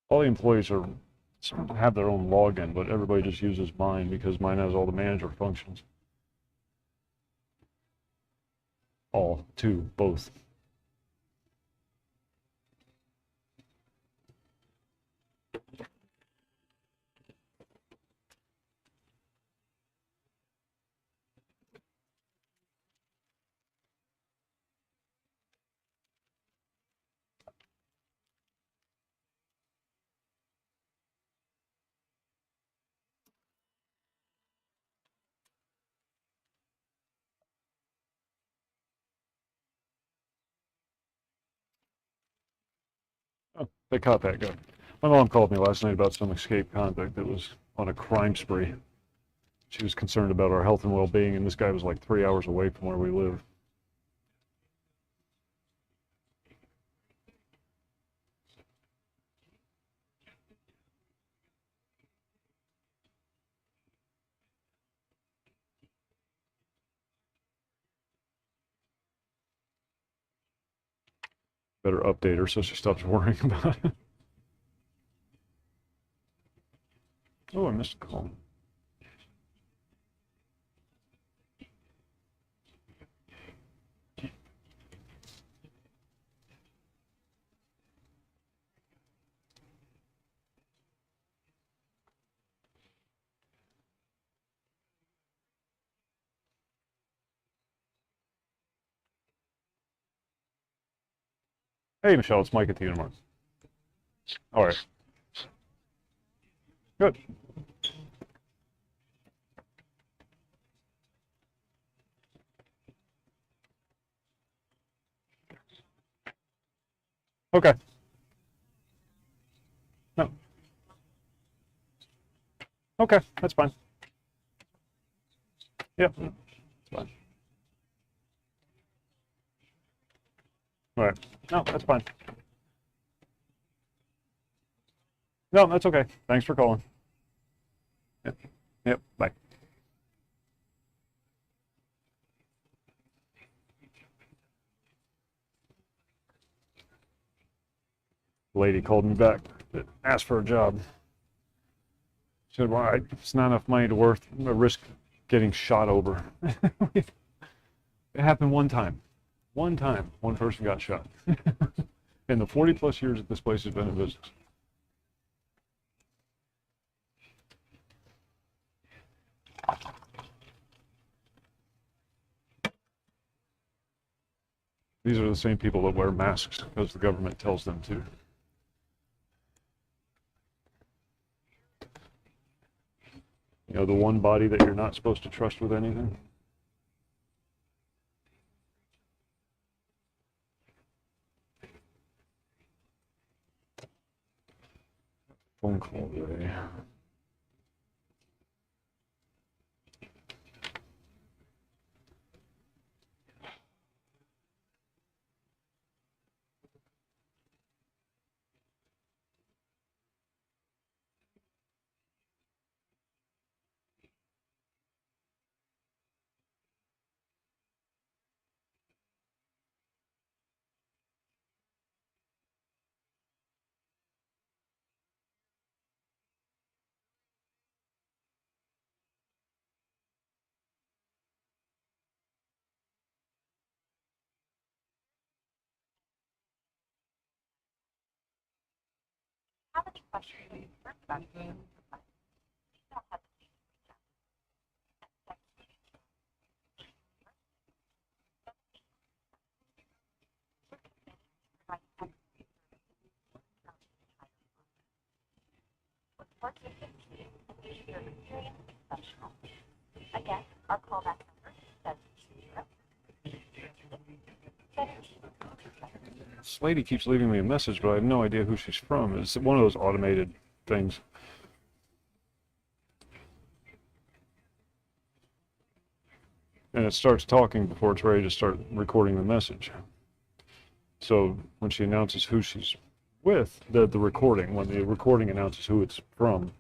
All the employees have their own login, but everybody just uses mine because mine has all the manager functions. All, two, both. Oh, they caught that guy. My mom called me last night about some escaped convict that was on a crime spree. She was concerned about our health and well-being, and this guy was like 3 hours away from where we live. Better update her so she stops worrying about it. Oh, I missed a call. Hey, Michelle, it's Mike at the Unimart. All right. Good. Okay. No. Okay, that's fine. Yep, that's fine. All right. No, that's fine. No, that's okay. Thanks for calling. Yep. Yep. Bye. Lady called me back, asked for a job. She said, well, it's not enough money to risk getting shot over. It happened one time. One time, one person got shot. In the 40 plus years that this place has been in business. These are the same people that wear masks because the government tells them to. You know, the one body that you're not supposed to trust with anything. Phone call today. How much pressure do you work on? this lady keeps leaving me a message, but I have no idea who she's from. It's one of those automated things. And it starts talking before it's ready to start recording the message. So when she announces who she's with, the recording, when the recording announces who it's from,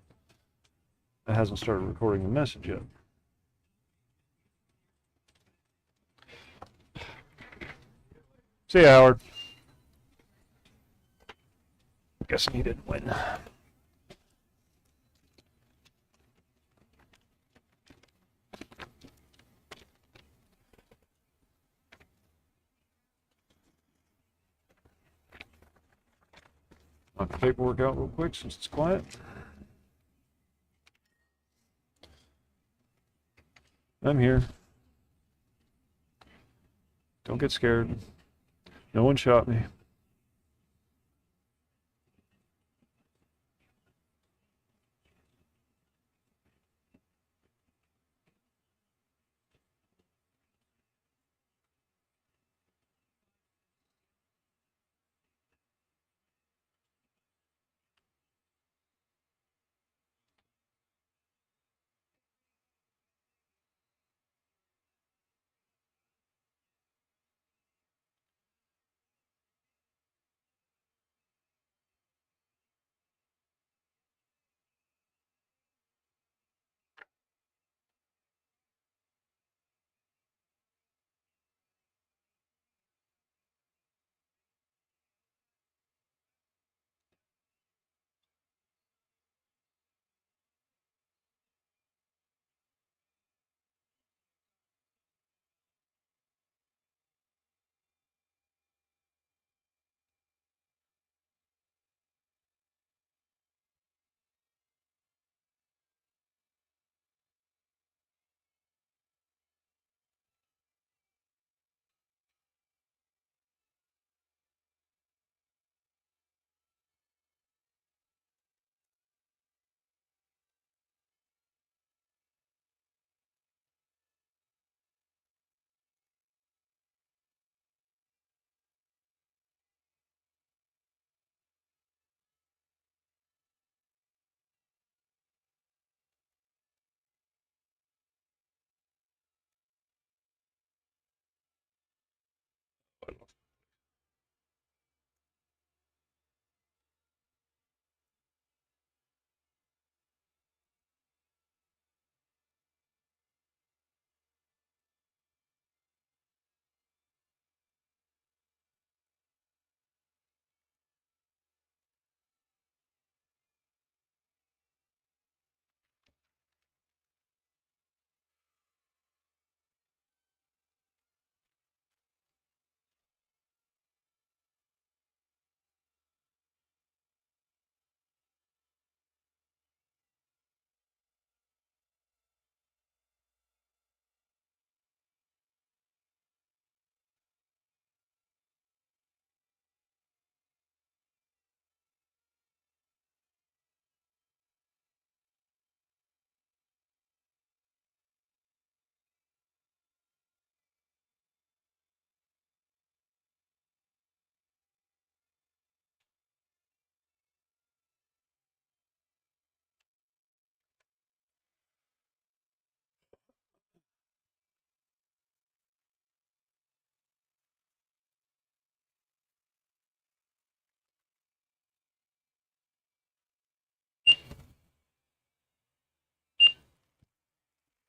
it hasn't started recording the message yet. See you, Howard. Guessing he didn't win. Knock the paperwork out real quick since it's quiet. I'm here. Don't get scared. No one shot me.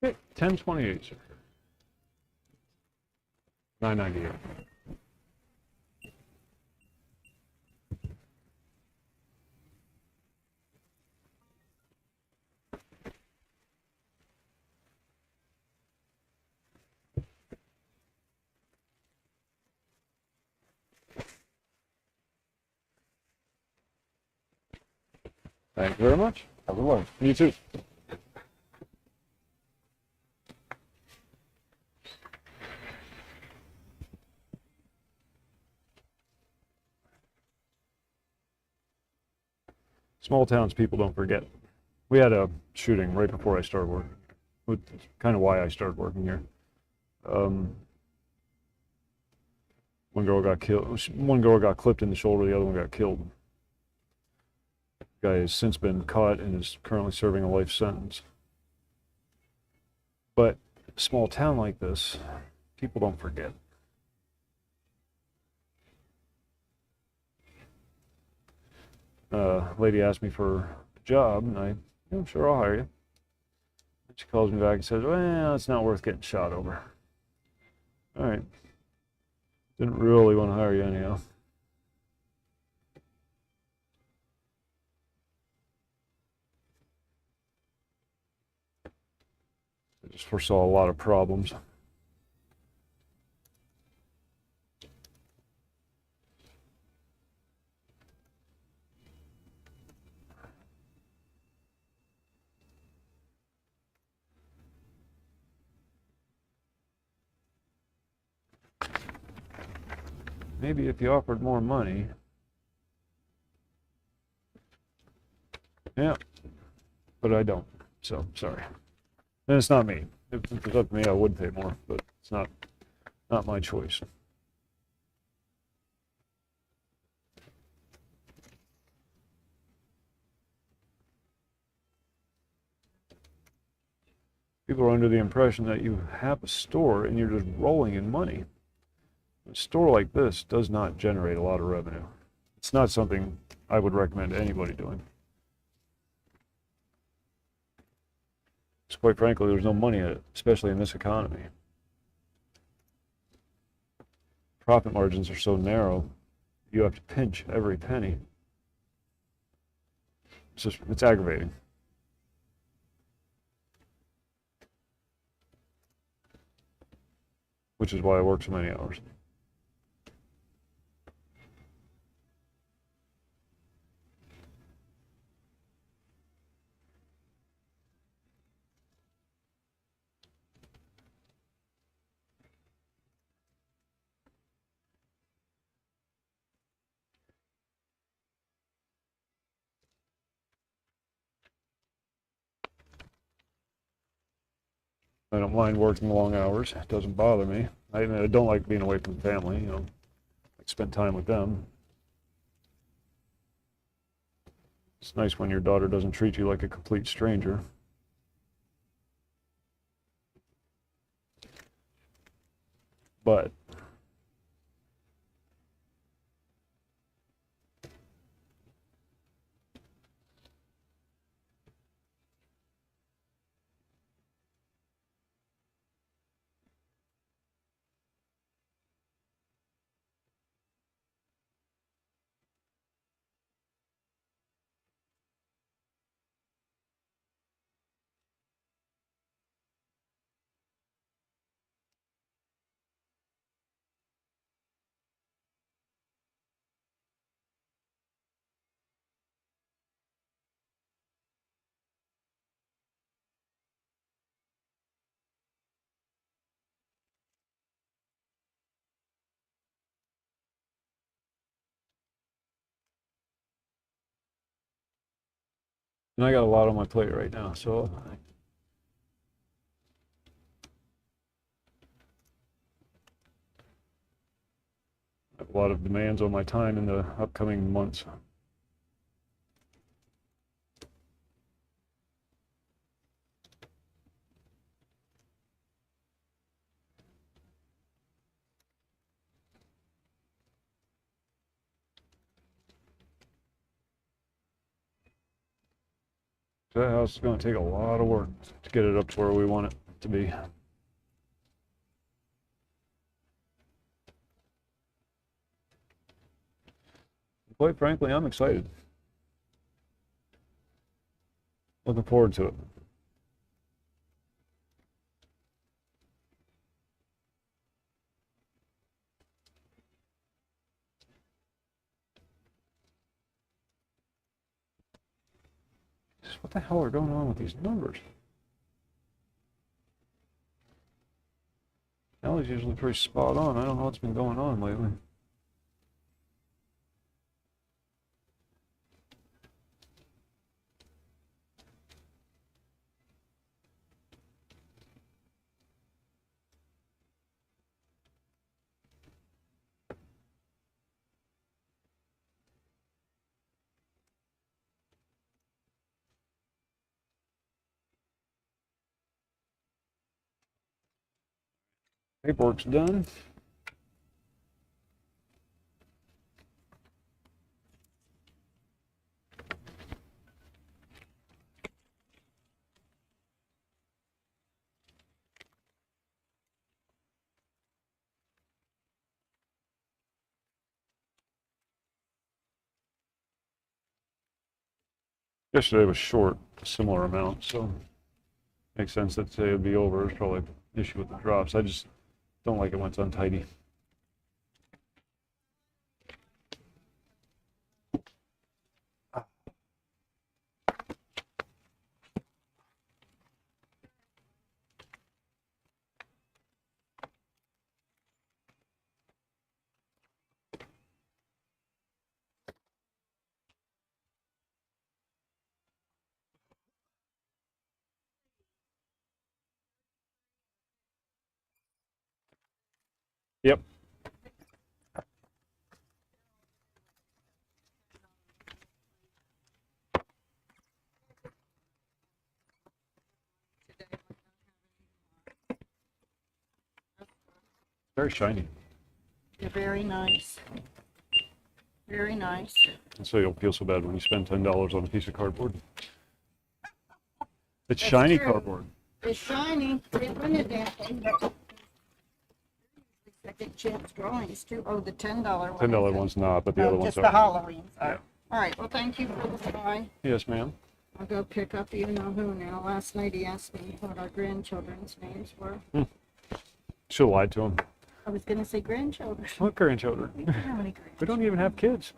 Okay, 1028, sir. 998. Thank you very much. Have a good one. You too. Small towns people don't forget. We had a shooting right before I started working. It's kind of why I started working here. One One girl got killed. One girl got clipped in the shoulder. The other one got killed. The guy has since been caught and is currently serving a life sentence. But a small town like this, people don't forget. Lady asked me for a job, and I'm sure I'll hire you. And she calls me back and says, well, it's not worth getting shot over. All right. Didn't really want to hire you anyhow. I just foresaw a lot of problems. Maybe if you offered more money. Yeah, but I don't. So, sorry. And it's not me. If it was up to me, I would pay more, but it's not my choice. People are under the impression that you have a store and you're just rolling in money. A store like this does not generate a lot of revenue. It's not something I would recommend anybody doing. Because quite frankly, there's no money in it, especially in this economy. Profit margins are so narrow, you have to pinch every penny. It's aggravating. Which is why I work so many hours. I don't mind working long hours. It doesn't bother me. I don't like being away from family, you know. I spend time with them. It's nice when your daughter doesn't treat you like a complete stranger. But and I got a lot on my plate right now, so I have a lot of demands on my time in the upcoming months. That house is going to take a lot of work to get it up to where we want it to be. Quite frankly, I'm excited. Looking forward to it. What the hell are going on with these numbers? Allie's usually pretty spot on. I don't know what's been going on lately. Paperwork's done. Yesterday was short, a similar amount, so makes sense that today would be over. It's probably an issue with the drops. I just don't like it when it's untidy. Yep. Very shiny. They're very nice. Very nice. And so you'll feel so bad when you spend $10 on a piece of cardboard. It's That's shiny true. cardboard. It's shiny. They win a damn thing, but second chance drawings too. Oh, the $10 one. $10 one's not, but the other ones just are. the Halloween. Yeah. All right. Well, thank you for the try. Yes, ma'am. I'll go pick up you know who now. Last night he asked me what our grandchildren's names were. Should have lied to him. I was going to say grandchildren. What grandchildren? We don't have any grandchildren. We don't even have kids.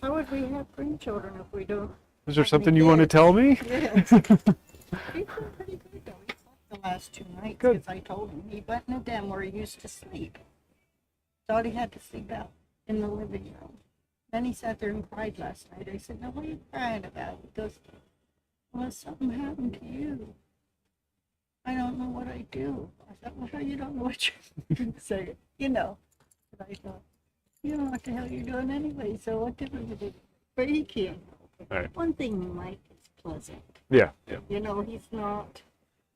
How would we have grandchildren if we don't? Is there have something any you want to kids? tell me? Yes. He's been pretty good though. He slept the last 2 nights Good. because I told him he went in a den where he used to sleep. Thought he had to sleep out in the living room. Then he sat there and cried last night. I said, "No, what are you crying about?" He goes, "Well, something happened to you. I don't know what I do." I thought, "Well, how you don't know what you're saying?" You know. But I thought, you don't know what the hell you're doing anyway, so what difference does it make? But he can't help it. Right. One thing Mike is pleasant. Yeah, yeah. You know, he's not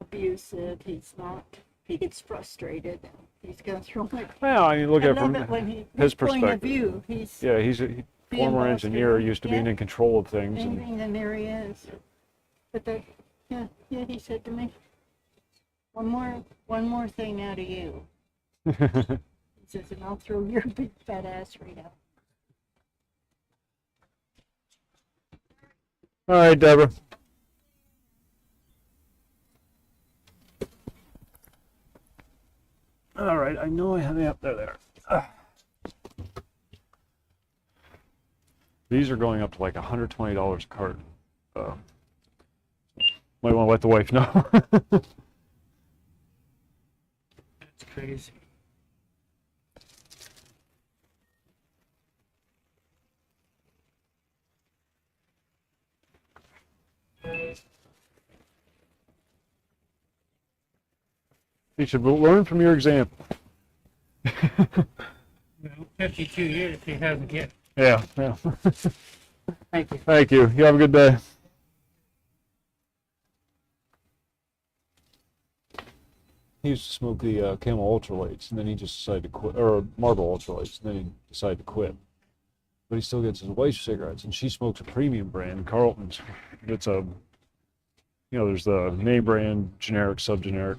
abusive. He's not. He gets frustrated. He's going through like. Well, I mean, look I at it love from it when he, his point of perspective. view. He's Yeah, he's a being former bossed engineer, around. used to Yeah. being in control of things. And anything, and there he is. But the, yeah, he said to me, one more thing out of you. He says, and I'll throw your big fat ass right out. All right, Deborah. All right, I know I have it up there. These are going up to like $120 a carton. Might want to let the wife know. That's crazy. You should learn from your example. 52 years he hasn't yet. Yeah, yeah. Thank you. Thank you. You have a good day. He used to smoke the Camel Ultralights, and then he just decided to quit, or Marlboro Ultralights, and then he decided to quit. But he still gets his wife's cigarettes, and she smokes a premium brand, Carlton's. It's a, there's the name brand, generic, sub-generic,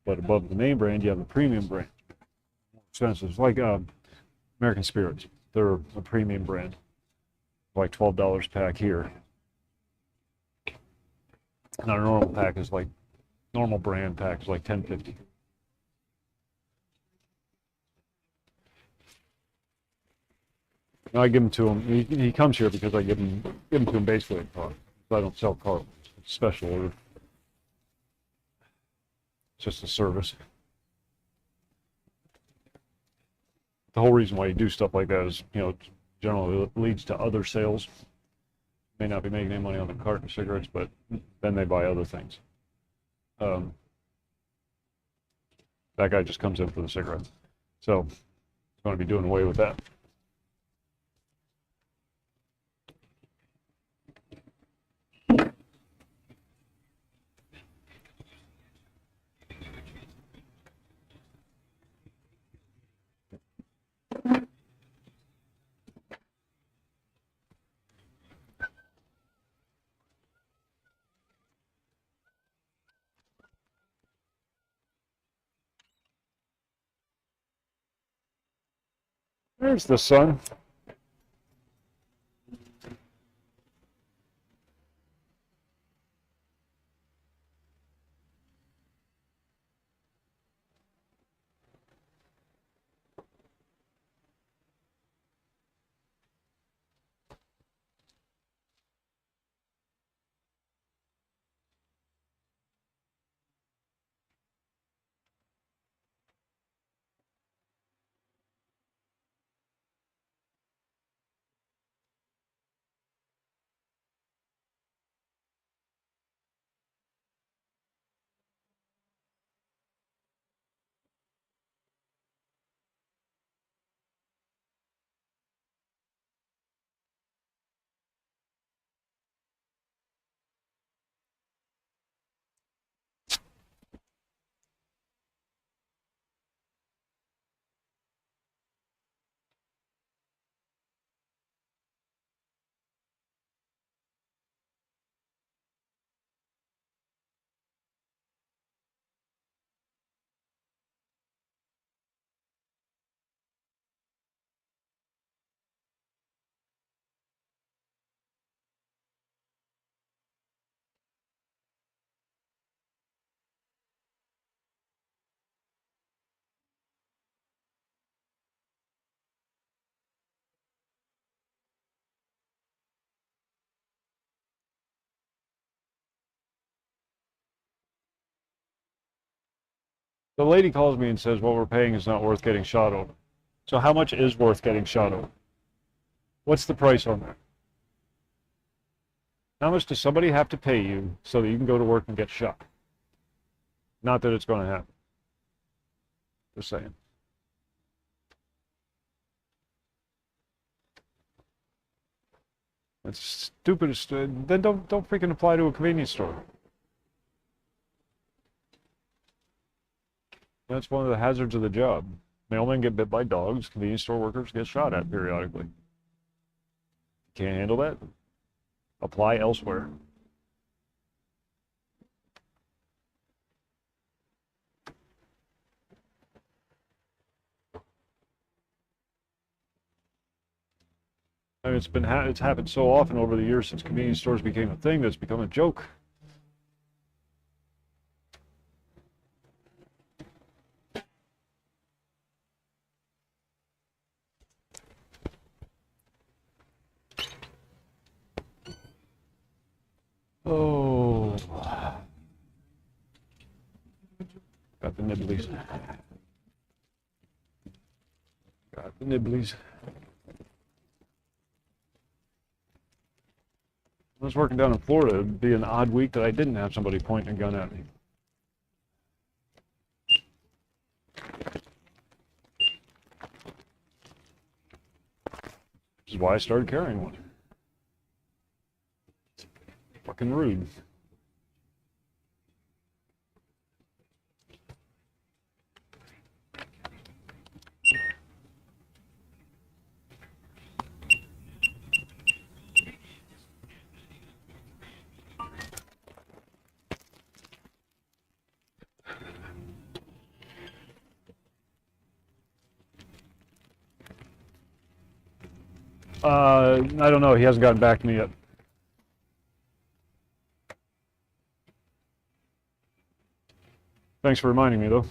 but above the name brand, you have the premium brand. More expensive. It's like American Spirits. They're a premium brand, like $12 a pack here. And our normal pack is like, normal brand pack is like $10.50. And I give them to him. He comes here because I give him to him basically a car. So I don't sell cars. It's special order. It's just a service. The whole reason why you do stuff like that is, generally it leads to other sales. May not be making any money on the carton of cigarettes, but then they buy other things. That guy just comes in for the cigarettes. So he's going to be doing away with that. There's the sun. The lady calls me and says what we're paying is not worth getting shot over. So how much is worth getting shot over? What's the price on that? How much does somebody have to pay you so that you can go to work and get shot? Not that it's going to happen. Just saying. It's stupid. Then don't freaking apply to a convenience store. That's one of the hazards of the job. Mailmen get bit by dogs. Convenience store workers get shot at periodically. Can't handle that? Apply elsewhere. I mean, it's happened so often over the years since convenience stores became a thing that's become a joke. Oh, got the nibblies. Got the nibblies. I was working down in Florida. It'd be an odd week that I didn't have somebody pointing a gun at me. Which is why I started carrying one. Fucking rude. I don't know. He hasn't gotten back to me yet. Thanks for reminding me, though.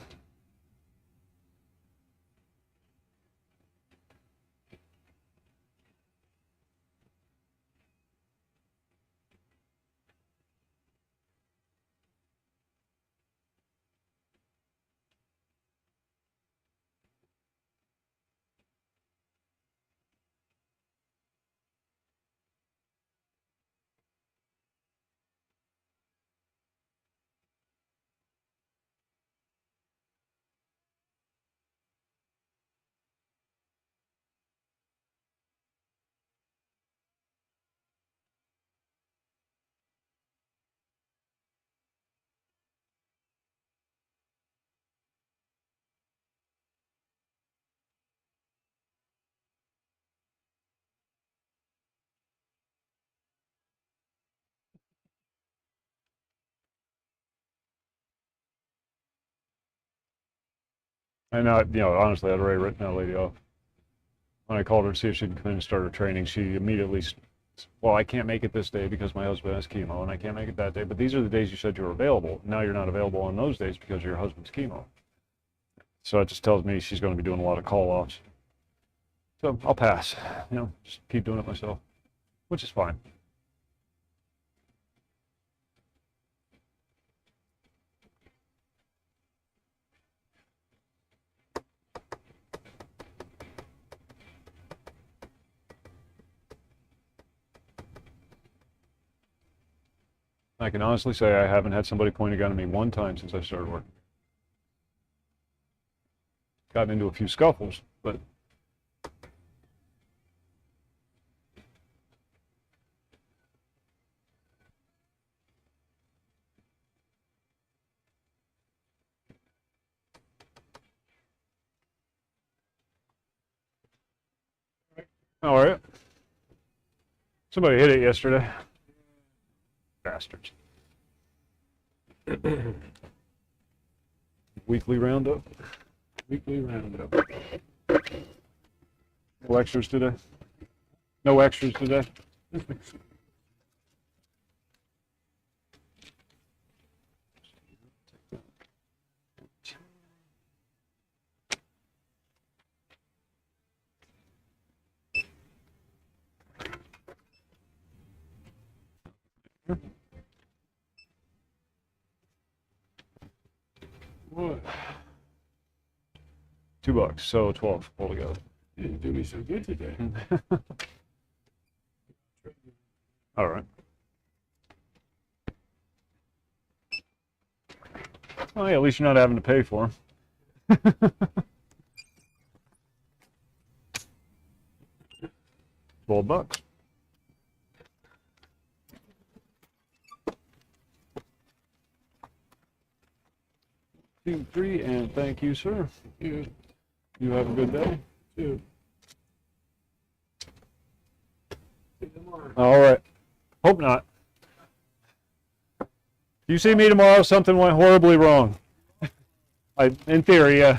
I know, honestly, I'd already written that lady off. when I called her to see if she could come in and start her training, she immediately, well, I can't make it this day because my husband has chemo, and I can't make it that day. But these are the days you said you were available. Now you're not available on those days because of your husband's chemo. So it just tells me she's going to be doing a lot of call-offs. So I'll pass. You know, just keep doing it myself, which is fine. I can honestly say I haven't had somebody point a gun at me one time since I started working. Gotten into a few scuffles, but all right. Somebody hit it yesterday. Bastards. Weekly roundup. Weekly roundup. No extras today. No extras today. What? $2, so 12 altogether. You didn't do me so good today. All right. Well, yeah, at least you're not having to pay for them. $12. 2, 3, and thank you, sir. You have a good day. Too. All right. Hope not. You see me tomorrow, something went horribly wrong. In theory, yeah.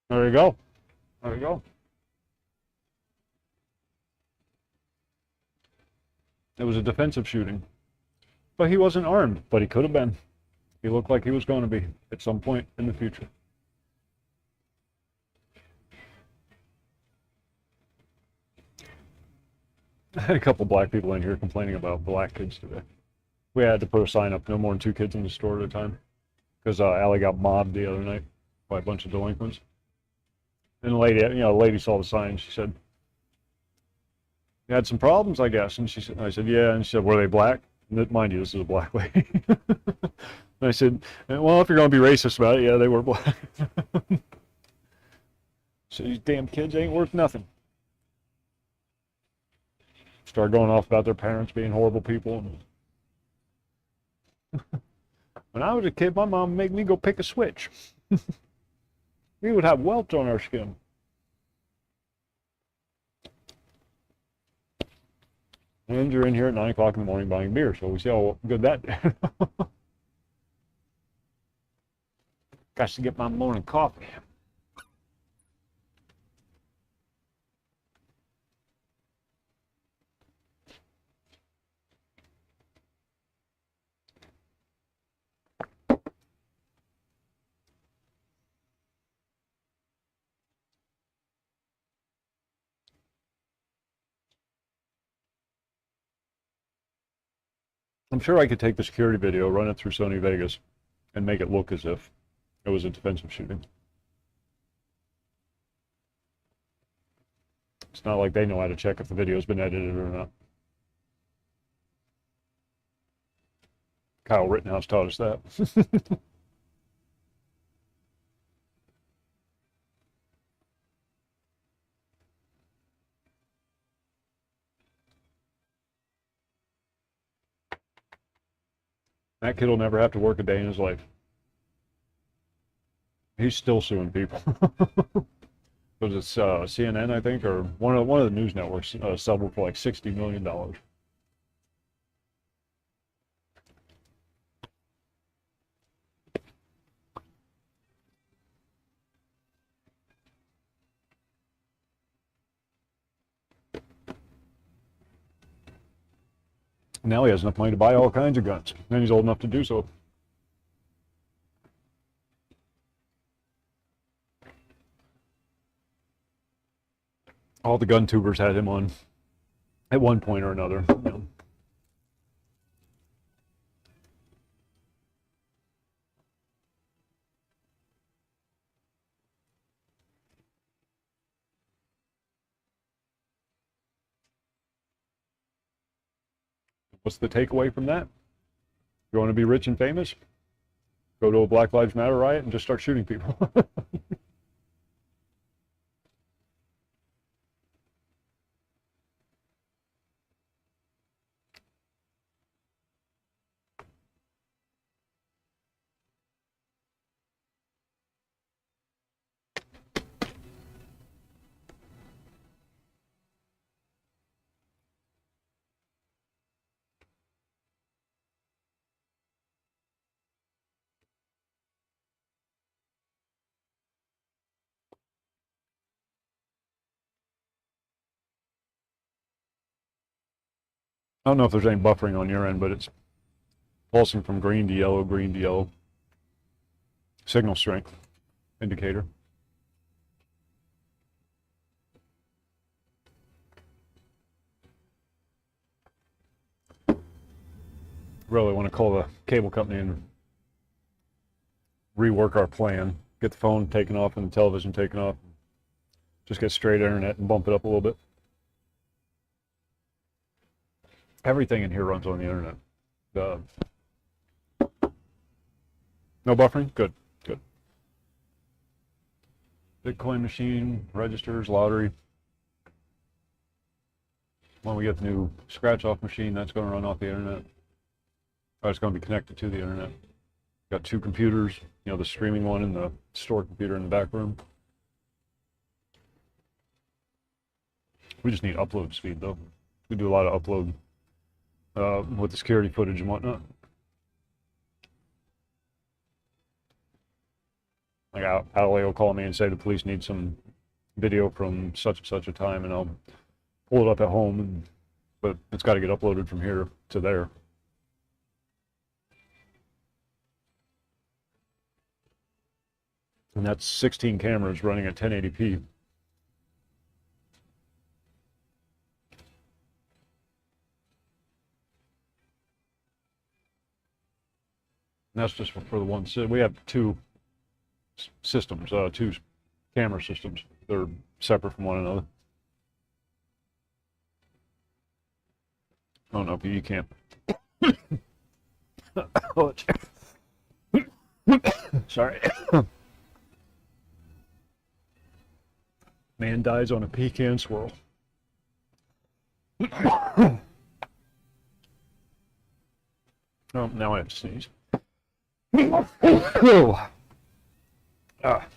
There you go. There you go. It was a defensive shooting. But he wasn't armed, but he could have been. He looked like he was going to be at some point in the future. I had a couple black people in here complaining about black kids today. We had to put a sign up, no more than 2 kids in the store at a time. Because Allie got mobbed the other night by a bunch of delinquents. And the lady saw the sign. She said, "You had some problems, I guess." And I said, "Yeah." And she said, "Were they black?" And mind you, this is a black lady. And I said, "Well, if you're going to be racist about it, yeah, they were black." So these damn kids ain't worth nothing. Start going off about their parents being horrible people. When I was a kid, my mom made me go pick a switch. We would have welts on our skin. And you're in here at 9 o'clock in the morning buying beer, so we see how good that did. Got to get my morning coffee. I'm sure I could take the security video, run it through Sony Vegas, and make it look as if it was a defensive shooting. It's not like they know how to check if the video's been edited or not. Kyle Rittenhouse taught us that. That kid will never have to work a day in his life. He's still suing people. Because it's CNN, I think, or one of the news networks settled for like $60 million. Now he has enough money to buy all kinds of guns, and he's old enough to do so. All the gun tubers had him on at one point or another. You know. What's the takeaway from that? You want to be rich and famous? Go to a Black Lives Matter riot and just start shooting people. I don't know if there's any buffering on your end, but it's pulsing from green to yellow, green to yellow. Signal strength indicator. Really want to call the cable company and rework our plan. Get the phone taken off and the television taken off. Just get straight internet and bump it up a little bit. Everything in here runs on the internet. No buffering? Good, good. Bitcoin machine, registers, lottery. When we get the new scratch-off machine, that's going to run off the internet. Or it's going to be connected to the internet. Got two computers, you know, the streaming one and the store computer in the back room. We just need upload speed, though. We do a lot of upload with the security footage and whatnot. Like Adelaide will call me and say the police need some video from such and such a time, and I'll pull it up at home, but it's got to get uploaded from here to there. And that's 16 cameras running at 1080p. And that's just for the one. We have two systems, two camera systems. They're separate from one another. Oh no, you can't. Oh, sorry. Man dies on a pecan swirl. Oh, now I have to sneeze. Ah.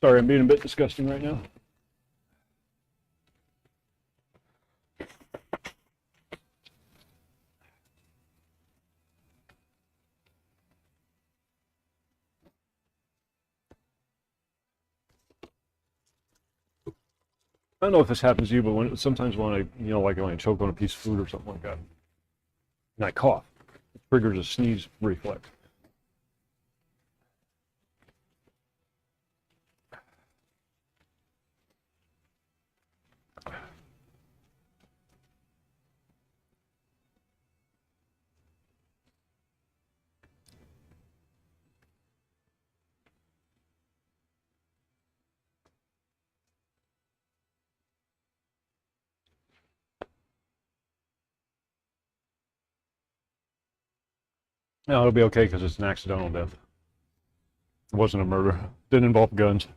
Sorry, I'm being a bit disgusting right now. I don't know if this happens to you, but sometimes when I, like when I choke on a piece of food or something like that, and I cough, it triggers a sneeze reflex. No, it'll be okay because it's an accidental death. It wasn't a murder. Didn't involve guns.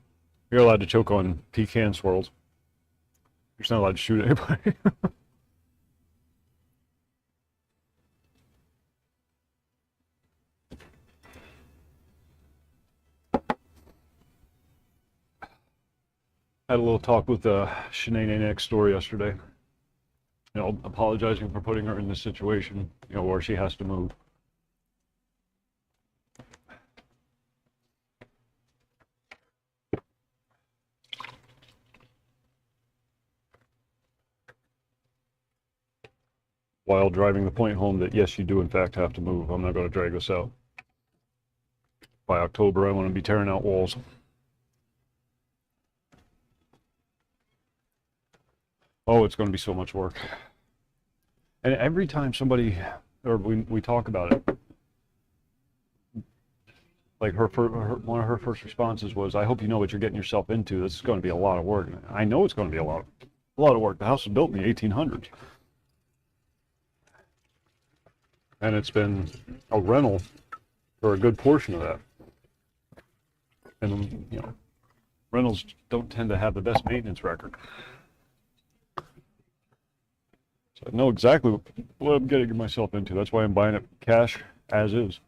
You're allowed to choke on pecan swirls. You're just not allowed to shoot anybody. Had a little talk with Shanae next door yesterday. You know, apologizing for putting her in this situation, you know, where she has to move. While driving the point home that yes, you do in fact have to move. I'm not going to drag this out. By October, I want to be tearing out walls. Oh, it's going to be so much work. And every time somebody, or we talk about it, like one of her first responses was, "I hope you know what you're getting yourself into. This is going to be a lot of work." I know it's going to be a lot of work. The house was built in the 1800s, and it's been a rental for a good portion of that. And you know, rentals don't tend to have the best maintenance record. So I know exactly what I'm getting myself into. That's why I'm buying it cash as is.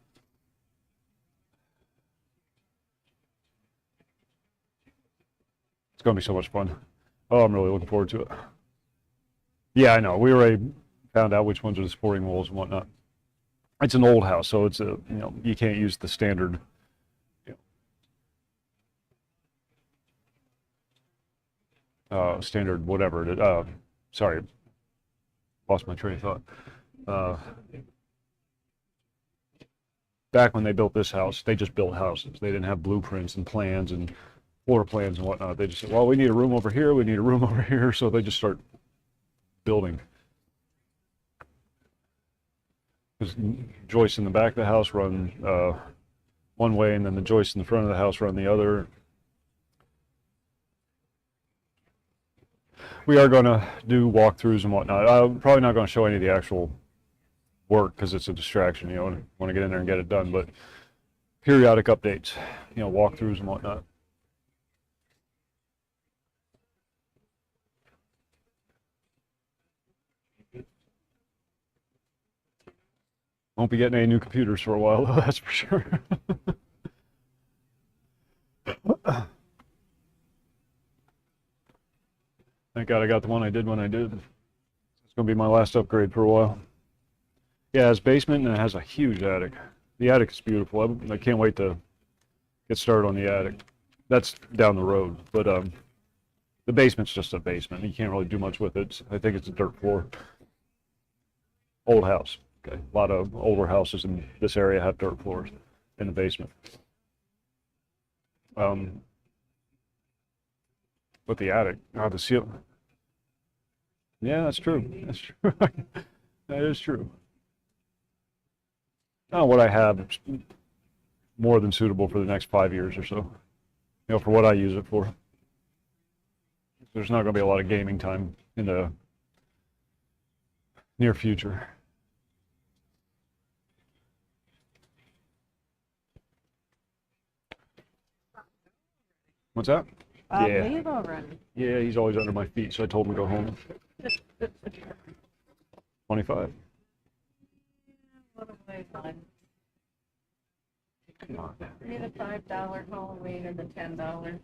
It's going to be so much fun. Oh, I'm really looking forward to it. Yeah, I know. We already found out which ones are the sporting walls and whatnot. It's an old house, so it's a, you know, you can't use the standard, standard whatever. Sorry, lost my train of thought. Back when they built this house, they just built houses. They didn't have blueprints and plans and floor plans and whatnot. They just said, well, we need a room over here, we need a room over here, so they just start building. Because joists in the back of the house run one way, and then the joists in the front of the house run the other. We are going to do walkthroughs and whatnot. I'm probably not going to show any of the actual work because it's a distraction. You know, I want to get in there and get it done. But periodic updates, you know, walkthroughs and whatnot. Won't be getting any new computers for a while, though, that's for sure. Thank God I got the one I did when I did. It's going to be my last upgrade for a while. Yeah, it's basement and it has a huge attic. The attic is beautiful. I can't wait to get started on the attic. That's down the road, but the basement's just a basement. You can't really do much with it. I think it's a dirt floor. Old house. Okay. A lot of older houses in this area have dirt floors in the basement. But the attic, the ceiling. Yeah, that's true. That's true. That is true. What I have is more than suitable for the next 5 years or so. You know, for what I use it for. There's not going to be a lot of gaming time in the near future. What's that? Yeah. Leave already. Yeah, he's always under my feet, so I told him to go home. 25. What am I on? Come on. Need a $5 Halloween and the $10.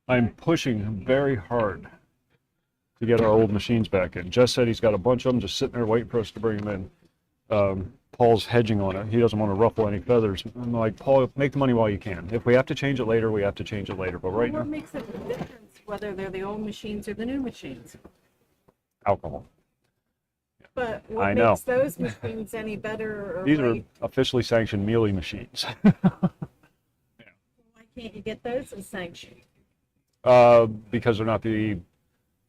I'm pushing very hard to get our old machines back in. Jess said he's got a bunch of them just sitting there waiting for us to bring them in. Paul's hedging on it. He doesn't want to ruffle any feathers. I'm like, Paul, make the money while you can. If we have to change it later, we have to change it later. But right now, what makes a difference whether they're the old machines or the new machines? alcohol. But I what know. makes those machines any better or These are right? officially sanctioned mealy machines. Why can't you get those as sanctioned? Because they're not the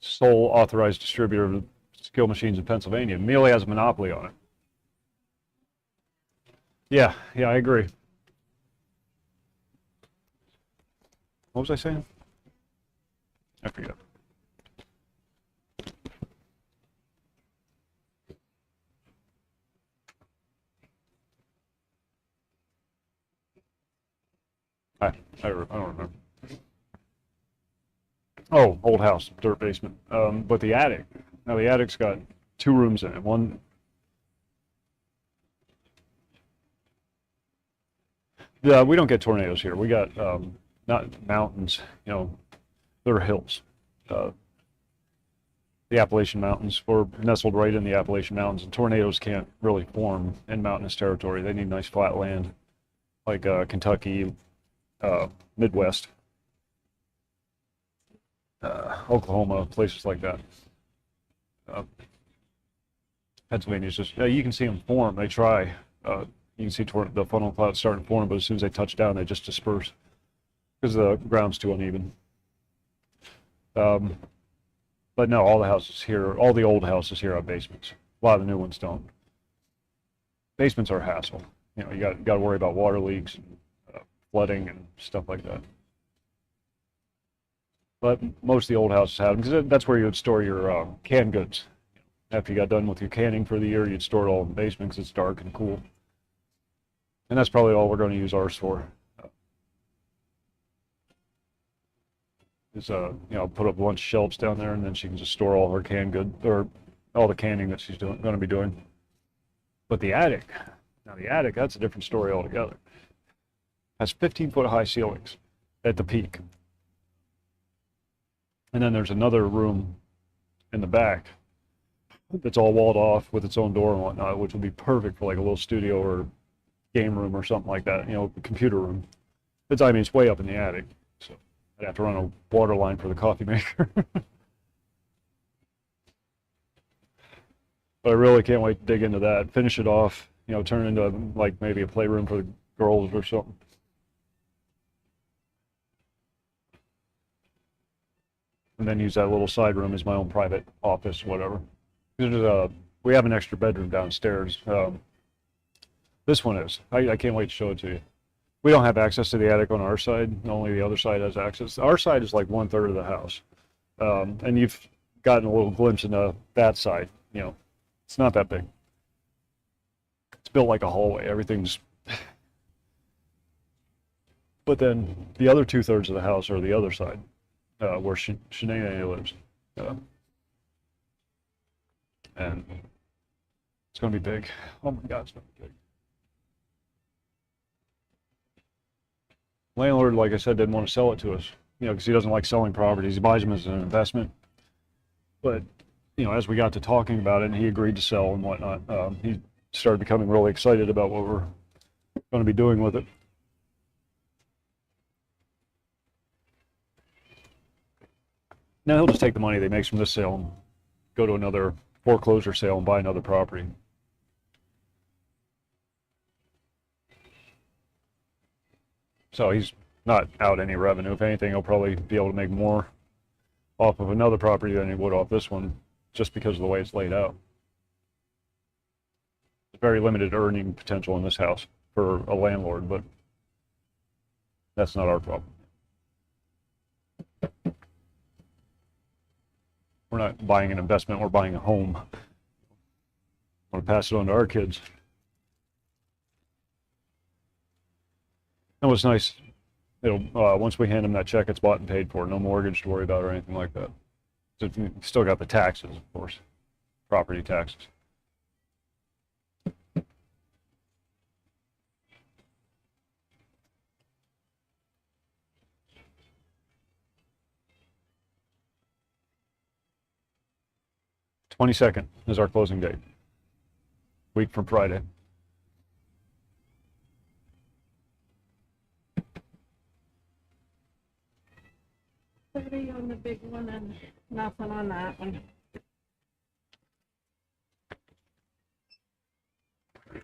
sole authorized distributor of skill machines in Pennsylvania. Mealy has a monopoly on it. Yeah, I agree. What was I saying? I forget. I don't remember. Oh, old house, dirt basement. But the attic. Now the attic's got 2 rooms in it. One. Yeah, we don't get tornadoes here. We got not mountains. You know, they're hills. The Appalachian Mountains. We're nestled right in the Appalachian Mountains, and tornadoes can't really form in mountainous territory. They need nice flat land, like Kentucky, Midwest, Oklahoma, places like that. Pennsylvania's just, you can see them form. They try. You can see the funnel clouds starting to form, but as soon as they touch down, they just disperse because the ground's too uneven. But no, all the houses here, all the old houses here have basements. A lot of the new ones don't. Basements are a hassle. You know, you got to worry about water leaks, and, flooding, and stuff like that. But most of the old houses had them because that's where you would store your canned goods. After you got done with your canning for the year, you'd store it all in the basement because it's dark and cool. And that's probably all we're going to use ours for. Is you know, put up lunch shelves down there, and then she can just store all her canned good or all the canning that she's going to be doing. But the attic, now the attic, that's a different story altogether. Has 15-foot high ceilings at the peak, and then there's another room in the back that's all walled off with its own door and whatnot, which would be perfect for like a little studio or game room or something like that. You know, computer room. I mean, it's way up in the attic, so I'd have to run a water line for the coffee maker. But I really can't wait to dig into that, finish it off, you know, turn it into like maybe a playroom for the girls or something. And then use that little side room as my own private office, whatever. We have an extra bedroom downstairs. This one is. I can't wait to show it to you. We don't have access to the attic on our side. Only the other side has access. Our side is like 1/3 of the house. And you've gotten a little glimpse into that side. You know, it's not that big. It's built like a hallway. Everything's... But then the other 2/3 of the house are the other side, where Shanae lives. And it's going to be big. Oh my God, it's going to be big. Landlord, like I said, didn't want to sell it to us, you know, because he doesn't like selling properties. He buys them as an investment. But, you know, as we got to talking about it and he agreed to sell and whatnot, he started becoming really excited about what we're going to be doing with it. Now he'll just take the money that he makes from this sale and go to another foreclosure sale and buy another property. So he's not out any revenue. If anything, he'll probably be able to make more off of another property than he would off this one, just because of the way it's laid out. There's very limited earning potential in this house for a landlord, but that's not our problem. We're not buying an investment, we're buying a home. I want to pass it on to our kids. And what's nice, once we hand them that check, it's bought and paid for. No mortgage to worry about or anything like that. So you still got the taxes, of course, property taxes. "22nd is our closing date. Week from Friday. $30 on the big one and nothing on that one. I'll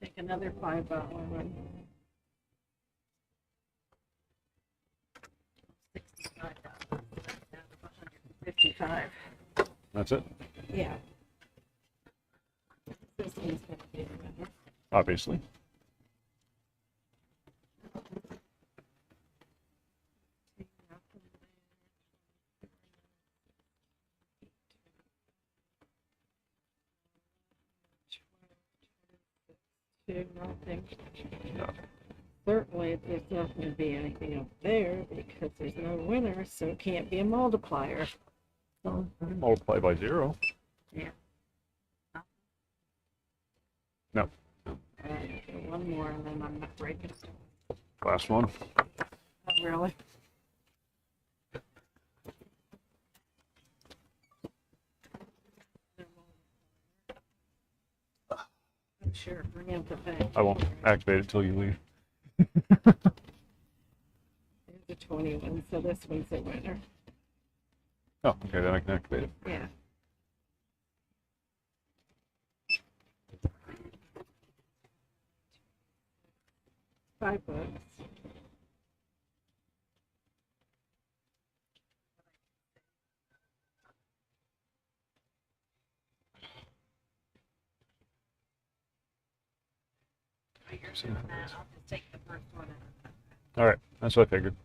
take another $5 one. 65 down to 155. That's it? Yeah. This one's gonna be better. Obviously. too, nothing. No. Certainly, there's not going to be anything up there because there's no winter, so it can't be a multiplier. So, Multiply by 0. yeah. No. One more and then I'm not breaking. Last one. Oh, really? I'm sure. Bring out the back. I won't activate it till you leave. There's a 21, so this one's a winner. Oh, okay, then I can activate it. Yeah. $5. I'll just take the first one out. All right, that's what I figured.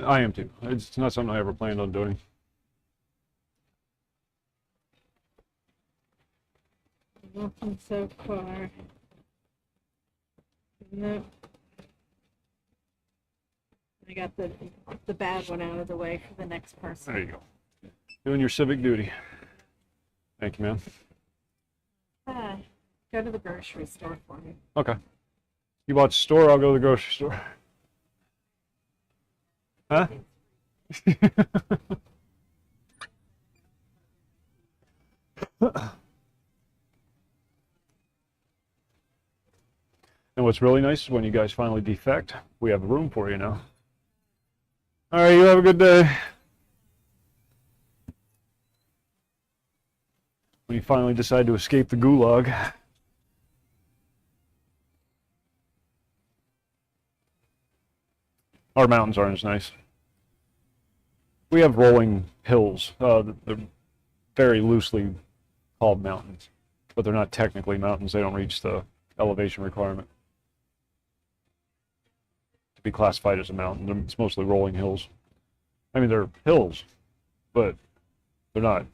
I am too. It's not something I ever planned on doing. Nothing so far. No. I got the bad one out of the way for the next person. There you go. Doing your civic duty. Thank you, man. Go to the grocery store for me. Okay. You watch the store, I'll go to the grocery store. Huh? And what's really nice is when you guys finally defect, we have a room for you now. All right, you have a good day. When you finally decide to escape the gulag. Our mountains aren't as nice. We have rolling hills. They're very loosely called mountains, but they're not technically mountains. They don't reach the elevation requirement to be classified as a mountain. It's mostly rolling hills. I mean, they're hills, but they're not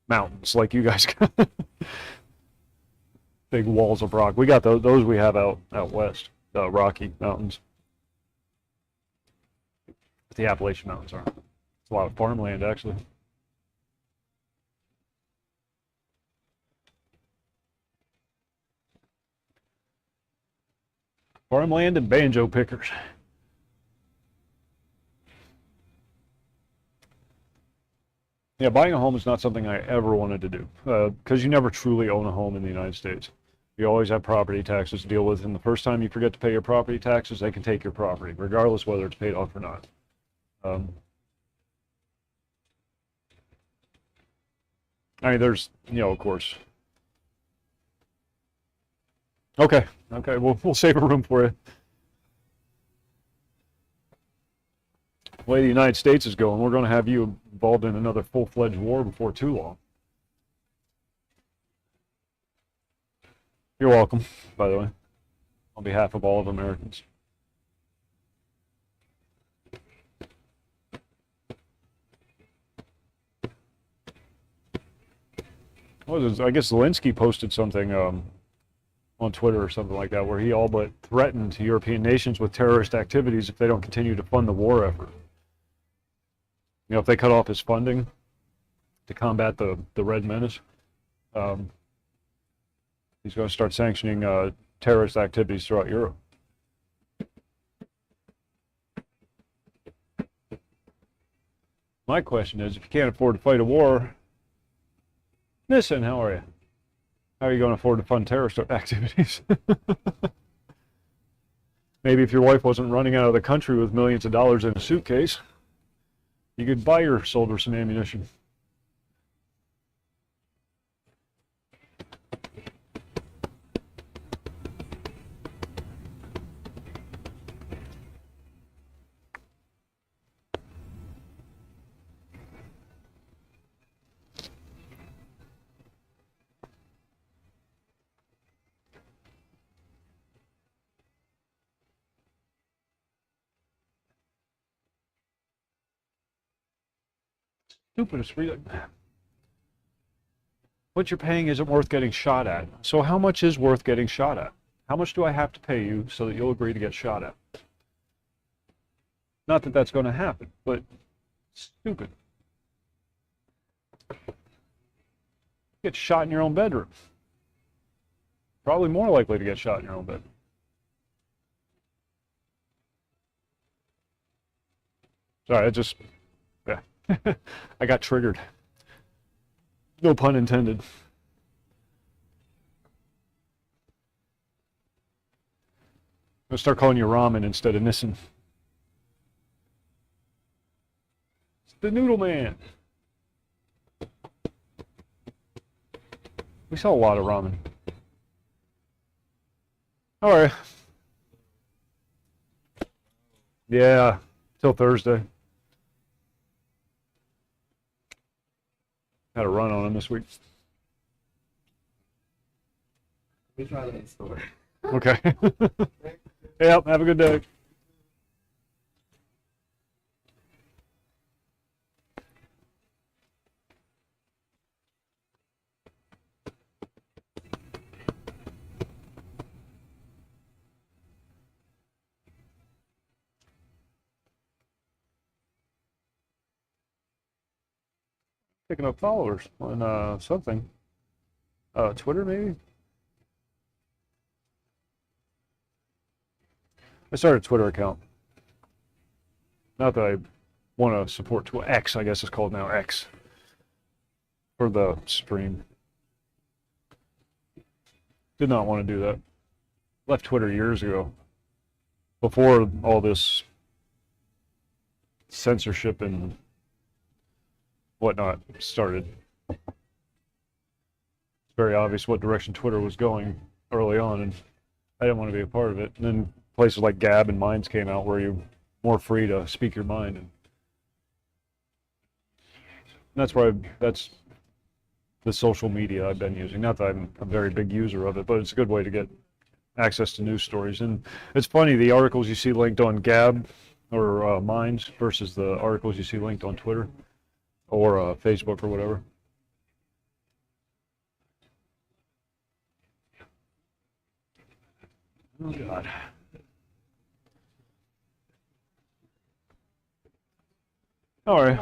mountains like you guys got. Big walls of rock. We got those we have out west, the Rocky Mountains. But the Appalachian Mountains aren't. It's a lot of farmland, actually. Farmland and banjo pickers. Yeah, buying a home is not something I ever wanted to do, because you never truly own a home in the United States. You always have property taxes to deal with, and the first time you forget to pay your property taxes, they can take your property, regardless whether it's paid off or not. I mean, there's, of course. Okay, we'll save a room for you. The way the United States is going, we're going to have you involved in another full-fledged war before too long. You're welcome, by the way, on behalf of all of Americans. I guess Zelensky posted something on Twitter or something like that, where he all but threatened European nations with terrorist activities if they don't continue to fund the war effort. If they cut off his funding to combat the Red Menace, He's going to start sanctioning terrorist activities throughout Europe. My question is, if you can't afford to fight a war, listen, how are you? How are you going to afford to fund terrorist activities? Maybe if your wife wasn't running out of the country with millions of dollars in a suitcase, you could buy your soldiers some ammunition. Stupidest reason. What you're paying isn't worth getting shot at. So how much is worth getting shot at? How much do I have to pay you so that you'll agree to get shot at? Not that that's going to happen, but stupid. Get shot in your own bedroom. Probably more likely to get shot in your own bed. Sorry, yeah. I got triggered. No pun intended. I'm gonna start calling you ramen instead of Nissan. It's the Noodle Man. We sell a lot of ramen. All right. Yeah, till Thursday. Had a run on him this week. We try that in store. Okay. Yep, have a good day. Picking up followers on something. Twitter maybe? I started a Twitter account. Not that I want to support X, I guess it's called now X. For the stream. Did not want to do that. Left Twitter years ago. Before all this censorship and whatnot started. It's very obvious what direction Twitter was going early on, and I didn't want to be a part of it. And then places like Gab and Minds came out where you're more free to speak your mind. And that's the social media I've been using. Not that I'm a very big user of it, but it's a good way to get access to news stories. And it's funny, the articles you see linked on Gab or Minds versus the articles you see linked on Twitter or Facebook or whatever. Oh, God. All right.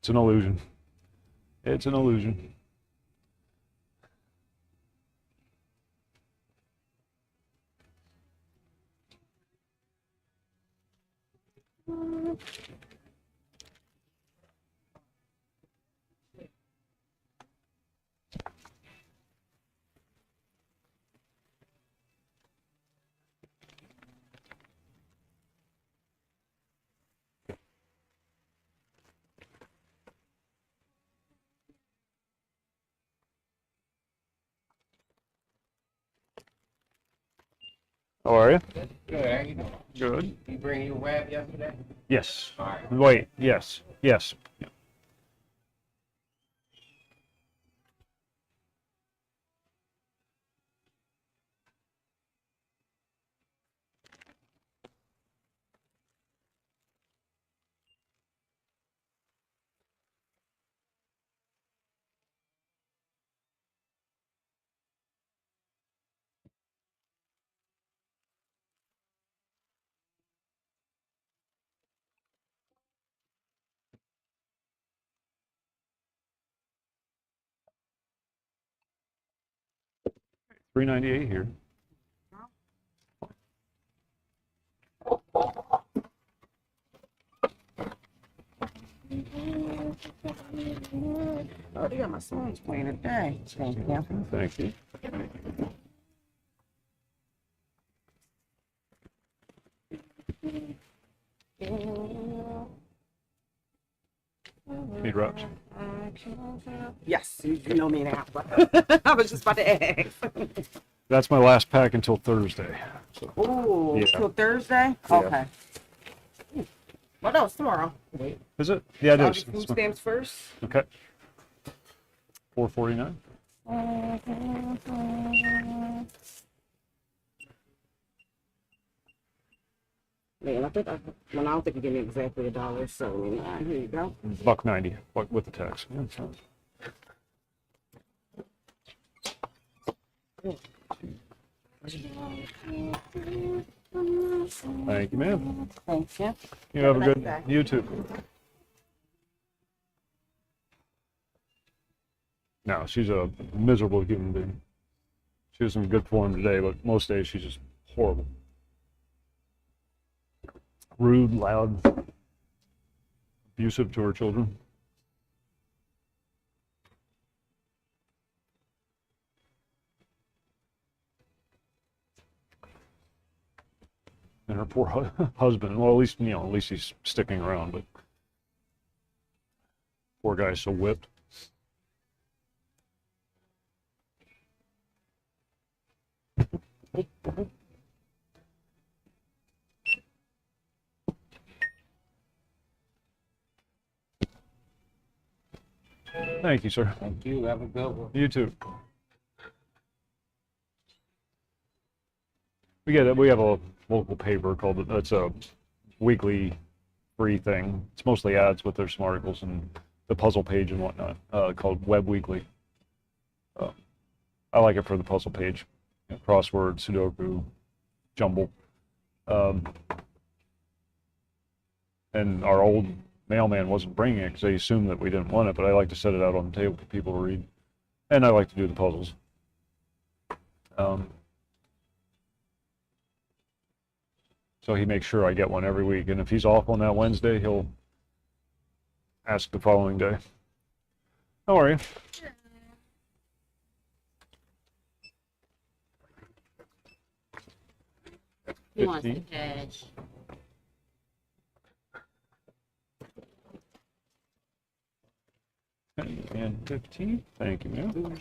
It's an illusion. It's an illusion. How are you? Good, how you doing? Good. You bring your web yesterday? Yes. All right. Wait, yes. Yes. Yeah. $3.98 here. Oh, they got my songs playing today. Thank you. Thank you. Need wraps? Yes, you know me now, but I was just about to ask. That's my last pack until Thursday. So, Ooh, yeah. till Thursday? Yeah. Okay. Well, no, it's tomorrow. Is it? Yeah, it I'll is. do food stamps first. Okay. $4.49. Man, I don't think you give me exactly $1, so here you go. $1.90 with the tax. Yeah, sounds- Thank you, ma'am. Thank you. You have a Have a good, nice day. you too. No, she's a miserable human being. She was in good form today, but most days she's just horrible. Rude, loud, abusive to her children. And her poor husband, well, at least, you know, at least he's sticking around, but poor guy's so whipped. Thank you, sir. Thank you. Have a good one. You too. We have a local paper called, it's a weekly free thing. It's mostly ads, but there's some articles and the puzzle page and whatnot, called Web Weekly. I like it for the puzzle page. You know, crossword, Sudoku, jumble. And our old mailman wasn't bringing it because they assumed that we didn't want it, but I like to set it out on the table for people to read. And I like to do the puzzles. So he makes sure I get one every week. And if he's off on that Wednesday, he'll ask the following day. How are you? He wants the 15. cash. And 15. Thank you, ma'am.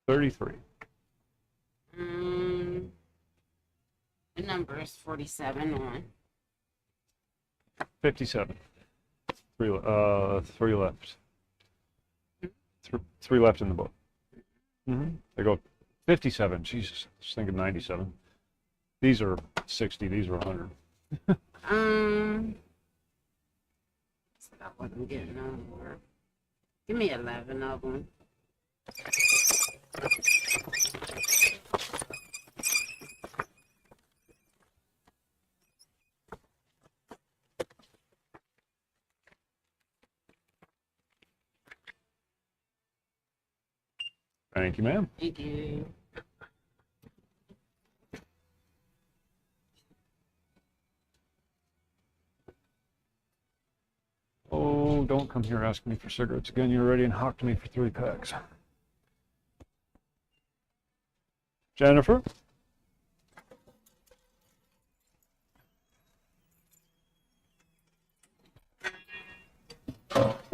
$33. The number is 47 on. 57. Three left. Three left in the book. They go 57. Jesus, I was thinking 97. These are 60. These are 100. That's about what I'm getting over. Give me 11 of them. Thank you, ma'am. Thank you. Oh, don't come here asking me for cigarettes again. You're ready and hocked me for 3 packs. Jennifer?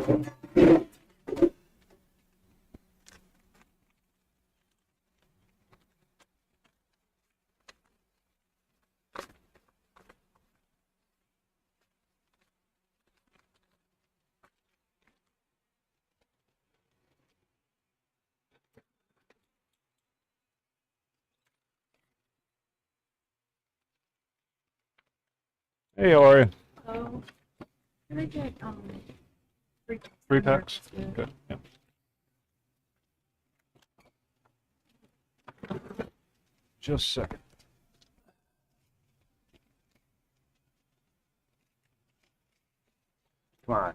Hey, how are you? Oh, can I get, three? 3 packs? Good, yeah. Just a second. Come on.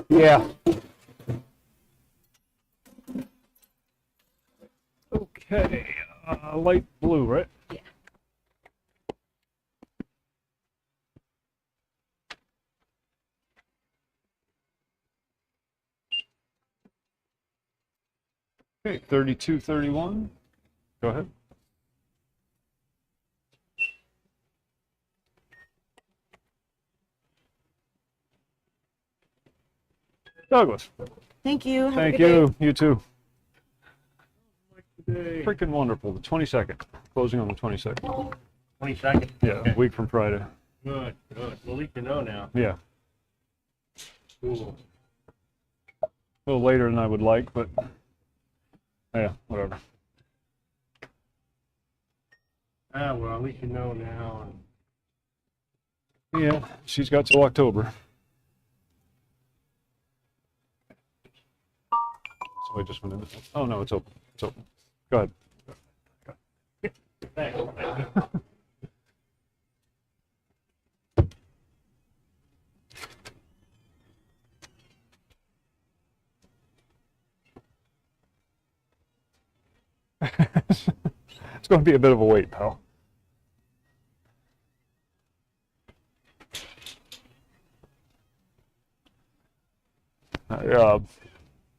Yeah. Okay, light blue, right? Yeah. Okay, 3231. Go ahead. Douglas. Thank you. Have a Thank good day. you. You too. Freaking wonderful. The 22nd. Closing on the 22nd. 22nd? Yeah, Okay. a week from Friday. Good, good. Well, at least you know now. Yeah. Cool. A little later than I would like, but yeah, whatever. Ah, well, at least you know now. Yeah, she's got till October. So I just went in. Oh no, it's open. It's open. Go ahead. Thanks. It's going to be a bit of a wait, pal. I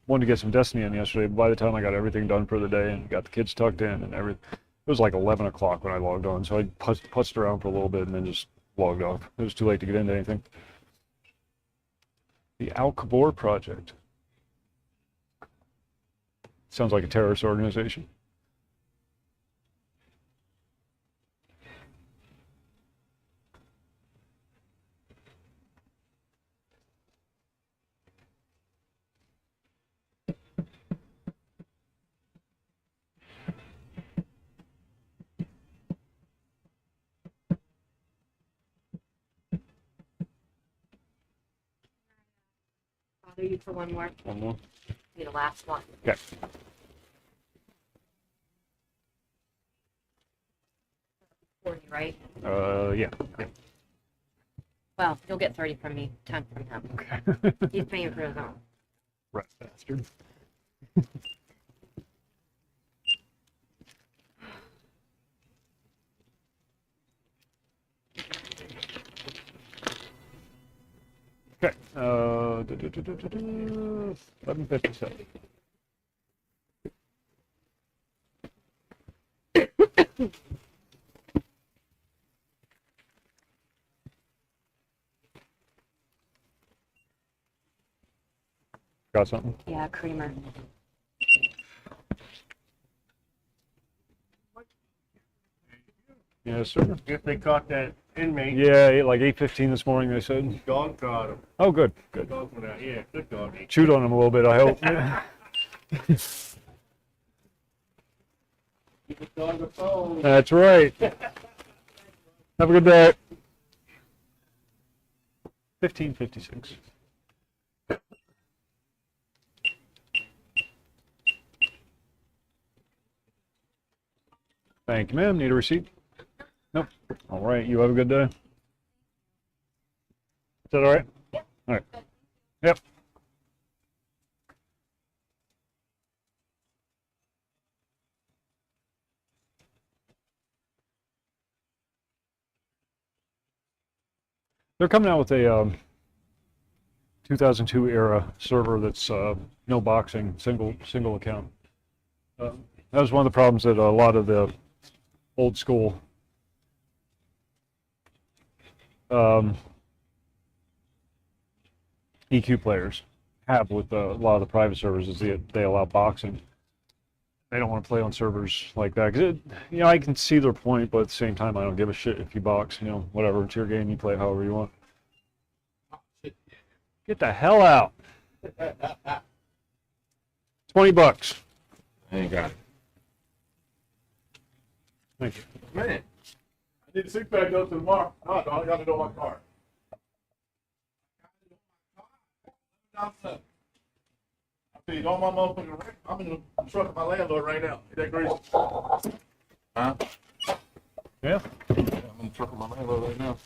wanted to get some Destiny in yesterday, but by the time I got everything done for the day and got the kids tucked in and everything, it was like 11 o'clock when I logged on. So I putzed around for a little bit and then just logged off. It was too late to get into anything. The Al Kabor Project. Sounds like a terrorist organization. Bother you for one more? One more. Be the last one. Okay. 40, right? Yeah. Well, you'll get 30 from me, 10 from him. Okay. He's paying for his own. Rat bastard. Okay. 11:57. Got something? Yeah, creamer. Yes, sir. If they caught that inmate, Yeah, like 8:15 this morning, they said. dog caught him. Oh, good, good. Dog went out. Yeah, good dog. Chewed on him a little bit, I hope. Keep the dog on the phone. That's right. Have a good day. 15:56. Thank you, ma'am. Need a receipt? Nope. All right. You have a good day. Is that all right? Yep. All right. Yep. They're coming out with a 2002 era server that's no boxing, single account. That was one of the problems that a lot of the old school EQ players have with a lot of the private servers is they allow boxing. They don't want to play on servers like that. 'Cause I can see their point, but at the same time, I don't give a shit if you box. Whatever, it's your game. You play however you want. Get the hell out. $20. I ain't got it. Thank you. Man, I need a six-pack go to tomorrow. No, I got to know my car. I feed all my motherfucking rent. I'm in the truck of my landlord right now. Is that crazy? Huh? Yeah. I'm in the truck of my landlord right now.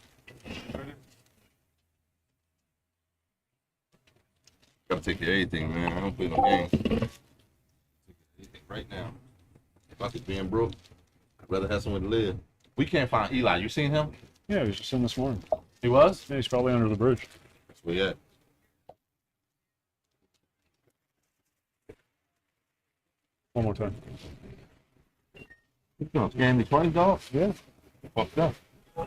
Gotta take care of everything, man. I don't play no games. Take care of everything right now. If I could being broke, I'd rather have somewhere to live. We can't find Eli. You seen him? Yeah, he was just in this morning. He was? Yeah, he's probably under the bridge. That's where he at. One more time. You gonna scam me twice, dog? Yeah. Fucked up.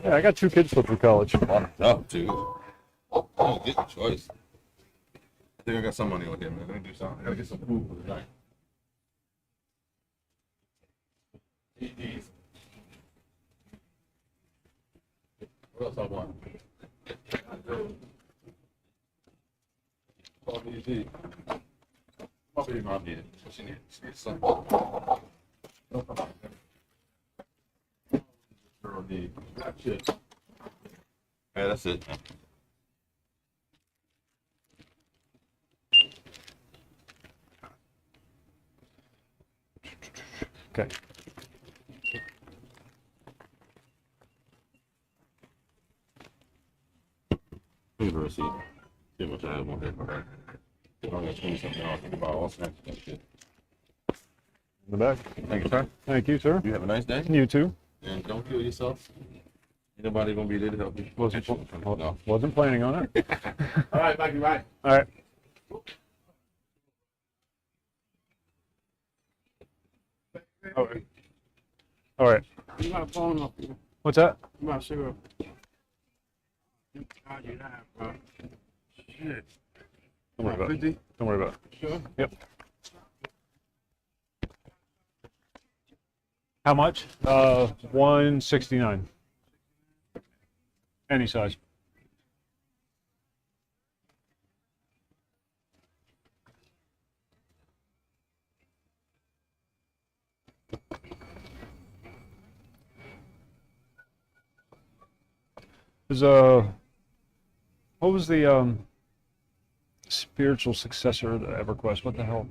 Yeah, I got 2 kids still through college. Fucked up, dude. I don't get the choice. I think I got some money on here, man. Let me do something. I gotta get some food for the night. Eat these. What else I want? What do you need? My baby mom needed. What she needed? She needs something. Girl need. That's it. Yeah, that's it. Okay. Here's the receipt. See how much I have on here. I got 20-something dollars to buy all snacks and shit. In the back. Thank you, sir. Thank you, sir. You have a nice day. You too. And don't kill yourself. Ain't nobody gonna be there to help you. Wasn't planning on it. All right, Mikey, right. All right. All right. All right. You got a phone up here. What's that? You got a cigarette. How you that, bro? Shit. Don't worry about it. Don't worry about it. Sure. Yep. How much? 169. Any size. Is what was the spiritual successor to EverQuest? What the hell?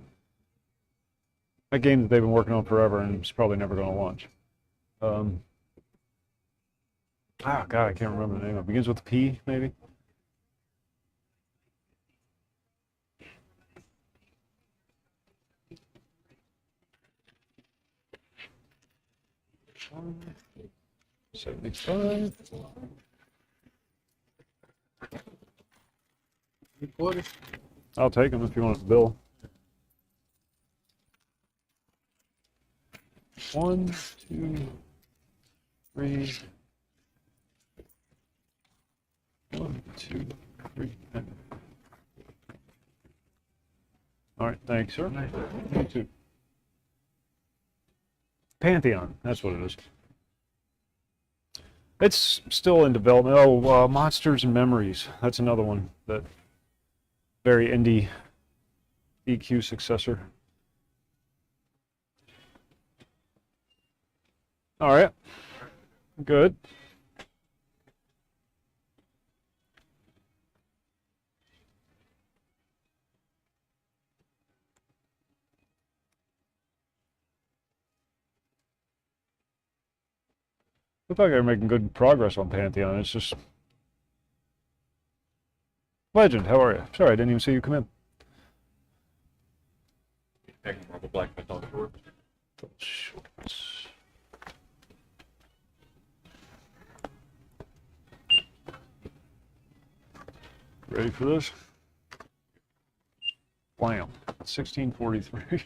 That game that they've been working on forever and it's probably never going to launch. God, I can't remember the name. It begins with P, maybe. $75. I'll take them if you want a bill. 1, 2, 3. 1, 2, 3. All right, thanks, sir. You too. Pantheon, that's what it is. It's still in development. Oh, Monsters and Memories. That's another one that very indie EQ successor. All right, good. Look like they're making good progress on Pantheon. It's just Legend. How are you? Sorry, I didn't even see you come in. Black on the board. Ready for this? Blam. 1643.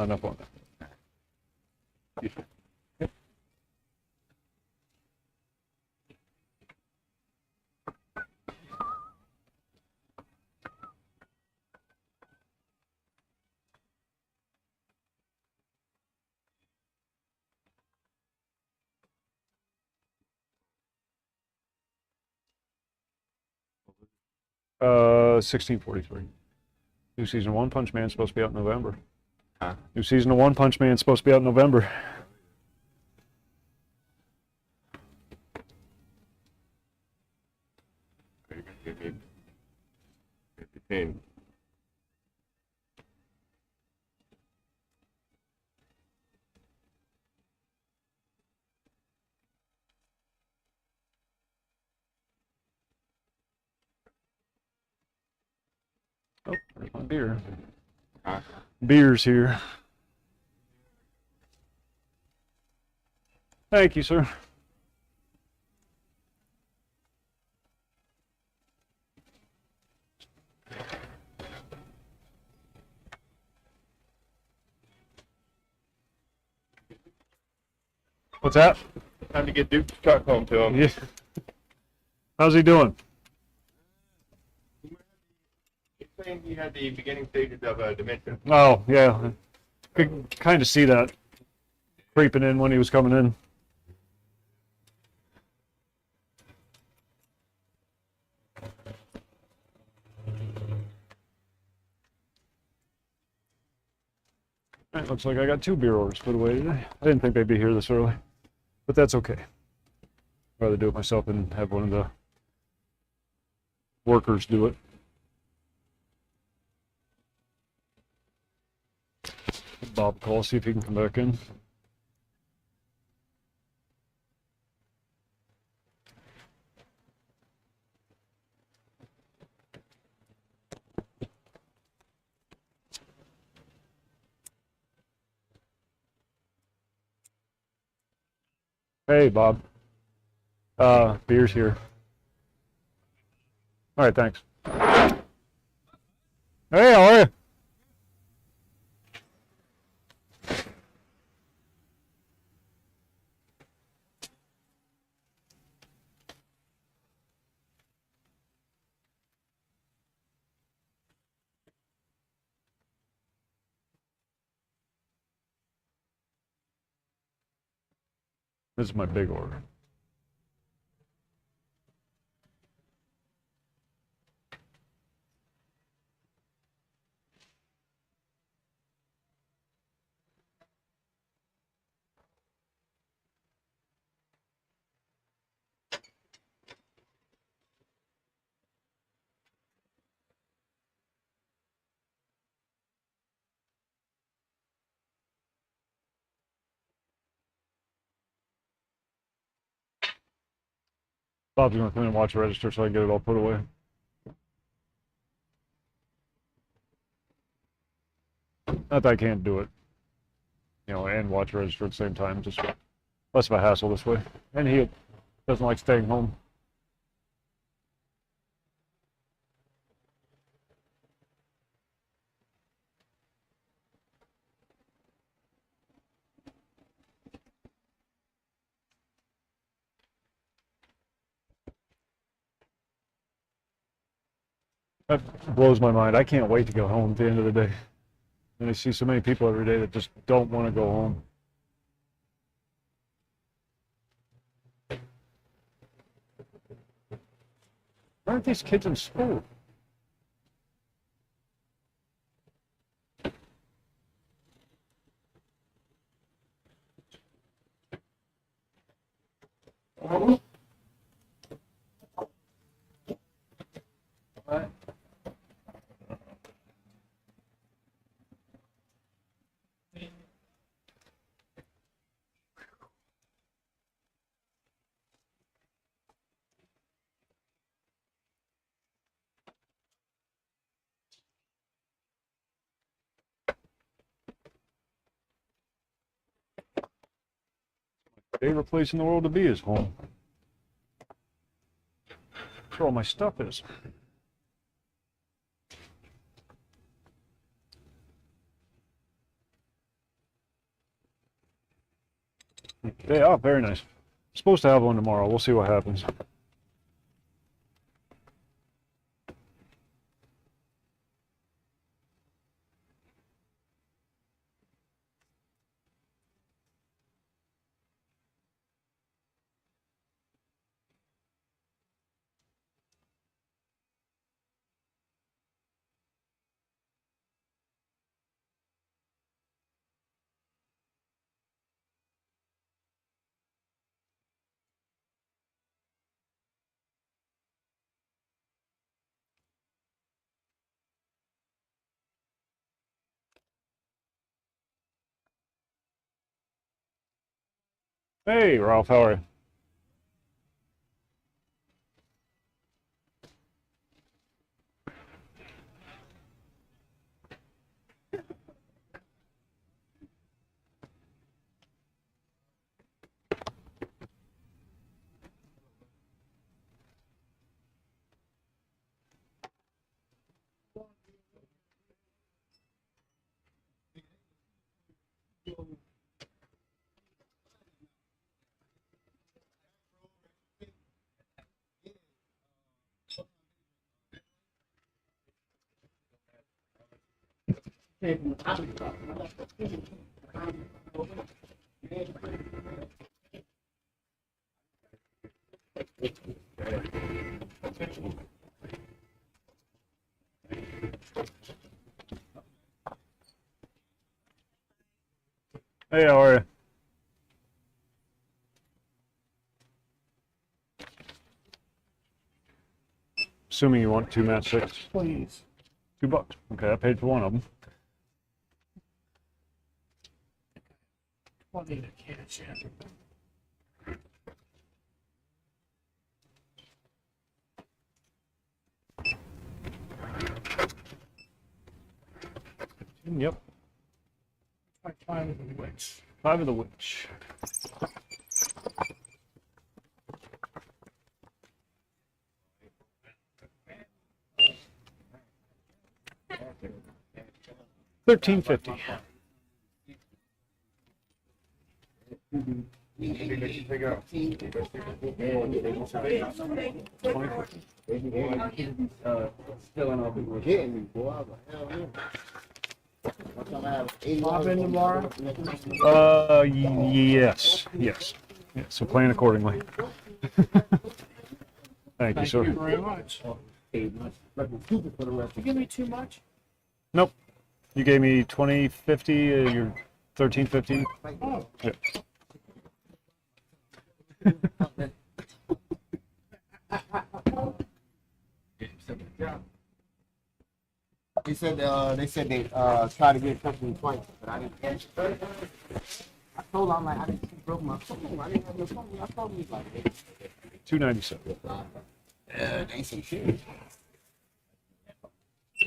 enough on that. Yep. Uh, 1643. New season of One Punch Man supposed to be out in November. Huh? New season of One Punch Man supposed to be out in November. Are you gonna give me 15? Oh, there's my beer. Huh? Beer's here. Thank you, sir. What's that? Time to get Duke's truck home to him. Yeah. How's he doing? He's saying he had the beginning stages of dementia. Oh, yeah. Could kind of see that creeping in when he was coming in. Alright, looks like I got 2 beer orders put away today. I didn't think they'd be here this early, but that's okay. I'd rather do it myself than have one of the workers do it. Bob call, see if he can come back in. Hey, Bob. Beer's here. All right, thanks. Hey, how are you? This is my big order. Bob's gonna come in and watch the register so I can get it all put away. Not that I can't do it, and watch the register at the same time. Just less of a hassle this way. And he doesn't like staying home. That blows my mind. I can't wait to go home at the end of the day. And I see so many people every day that just don't want to go home. Why aren't these kids in school? Favorite place in the world to be is home. That's where all my stuff is. Yeah, very nice. Supposed to have one tomorrow. We'll see what happens. Hey, Ralph, how are you? Hey, how are you? Assuming you want 2 match 6. Please. $2. Okay, I paid for one of them. 20 to catch in. Yep. Like 5 of the witch. 5 of the witch. $13.50. Still in over here. Getting me, boy. Hell yeah. Bob in tomorrow? Yes. Yes. Yeah, so plan accordingly. Thank you, sir. Thank you very much. You give me too much? Nope. You gave me 20.50. You're 13.50. Oh. Yeah. They said they tried to get something twice, but I didn't catch it. I told them, I'm like, I didn't broke my phone. I didn't have no phone. I told them like $2.97. yeah, they ain't say shit.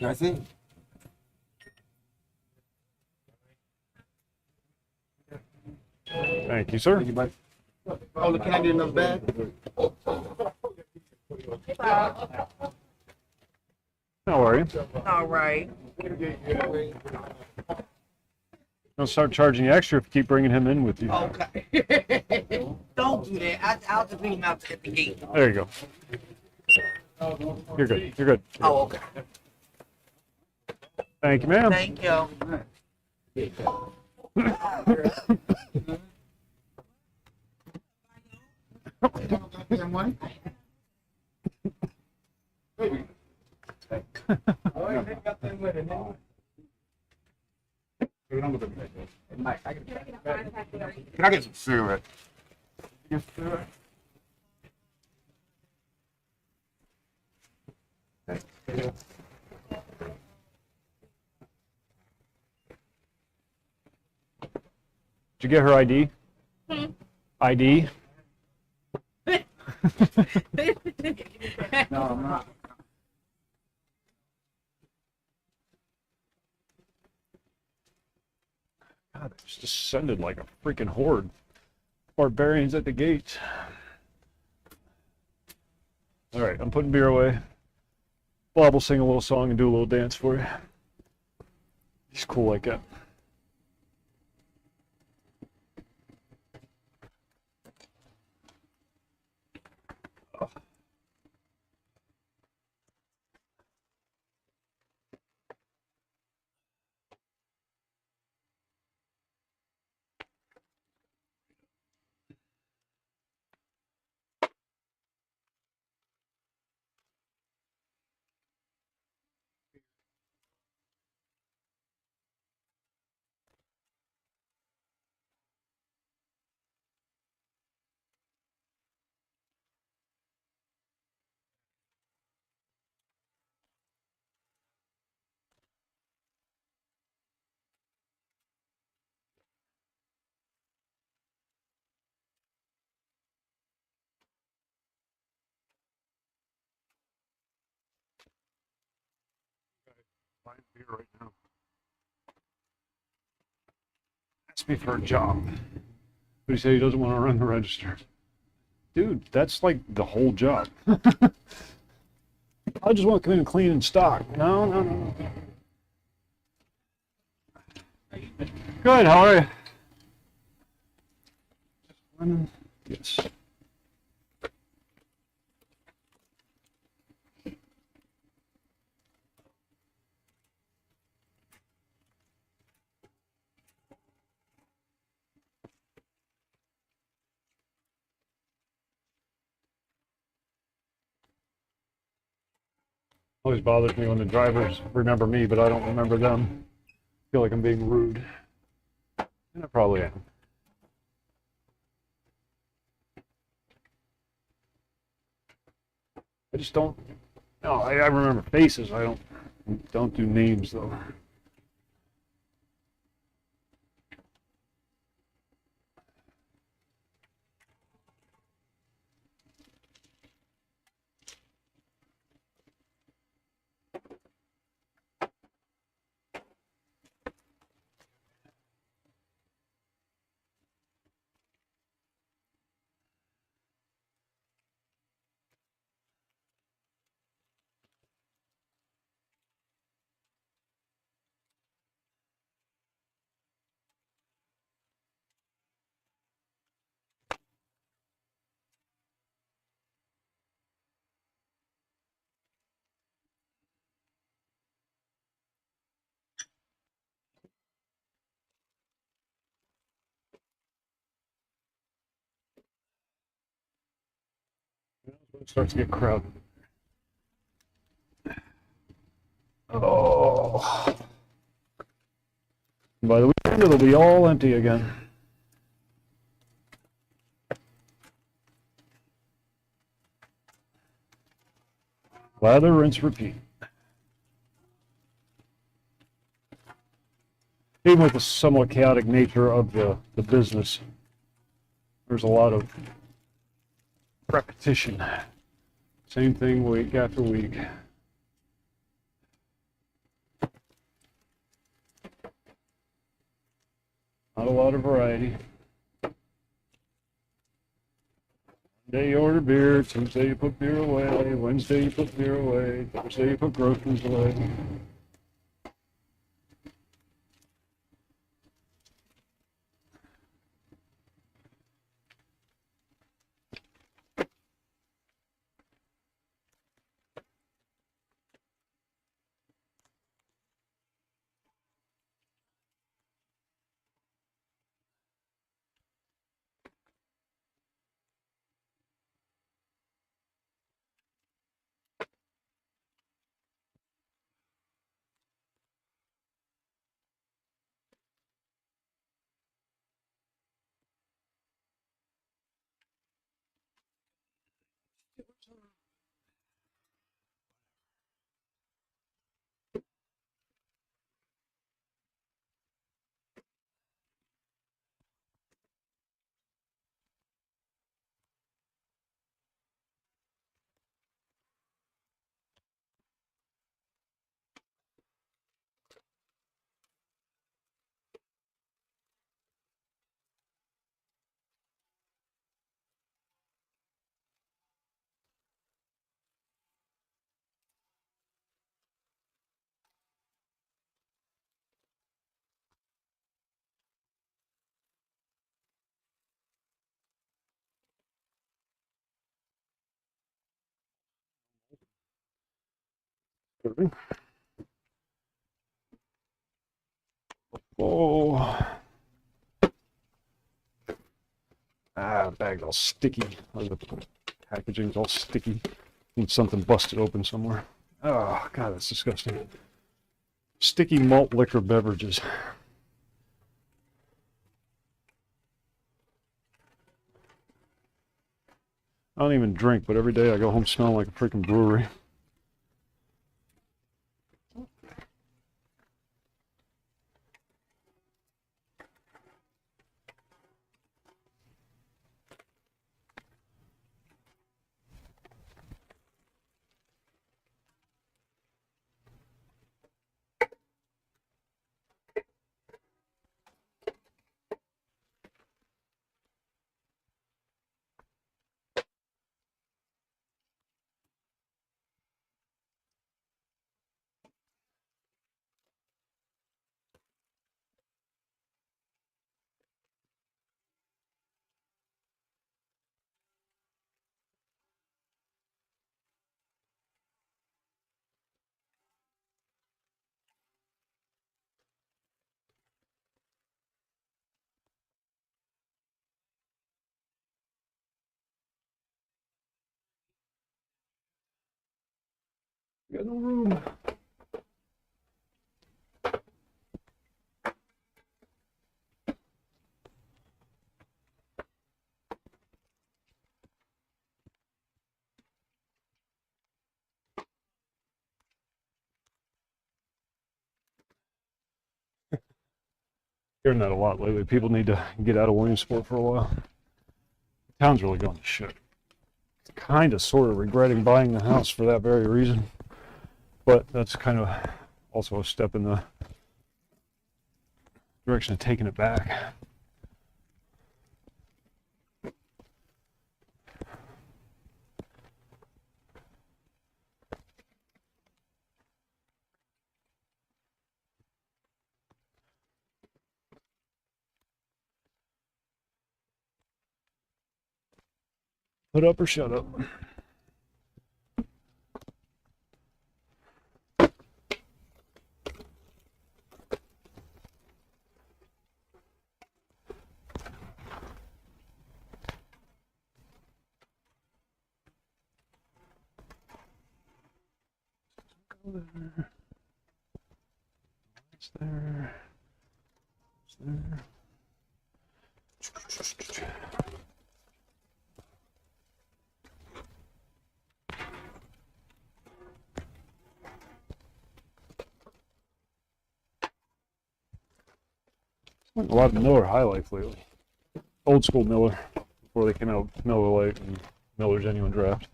That's it. Thank you, sir. Thank you, buddy. Oh, look, can I get another bag? How are you? All right. I'll start charging you extra if you keep bringing him in with you. Okay. Don't do that. I'll just leave him out at the gate. There you go. You're good. You're good. Oh, okay. Thank you, ma'am. Thank you. Can I get some cigarette? Did you get her ID? ID? No, I'm not. God, it's descended like a freaking horde. Barbarians at the gate. All right, I'm putting beer away. Bob will sing a little song and do a little dance for you. He's cool like that. buying beer right now. Asked me for a job. But he said he doesn't want to run the register. Dude, that's like the whole job. I just want to come in and clean and stock. No, no, no, no. Good, how are you? Yes. Always bothers me when the drivers remember me, but I don't remember them. I feel like I'm being rude. And I probably am. I just don't. No, I remember faces. I don't do names though. It starts to get crowded. Oh. And by the weekend, it'll be all empty again. Lather, rinse, repeat. Even with the somewhat chaotic nature of the business, there's a lot of repetition. Same thing week after week. Not a lot of variety. One day you order beer, Tuesday you put beer away, Wednesday you put beer away, Thursday you put groceries away. Oh. Ah, the bag's all sticky. Or the packaging's all sticky. Need something busted open somewhere. Oh, God, that's disgusting. Sticky malt liquor beverages. I don't even drink, but every day I go home smelling like a freaking brewery. Got no room. Hearing that a lot lately. People need to get out of Williamsport for a while. Town's really going to shit. Kind of, sort of regretting buying the house for that very reason. But that's kind of also a step in the direction of taking it back. Put up or shut up. There. It's there. It's there. A lot of Miller High Life lately. Old school Miller, before they came out with Miller Lite and Miller Genuine Draft.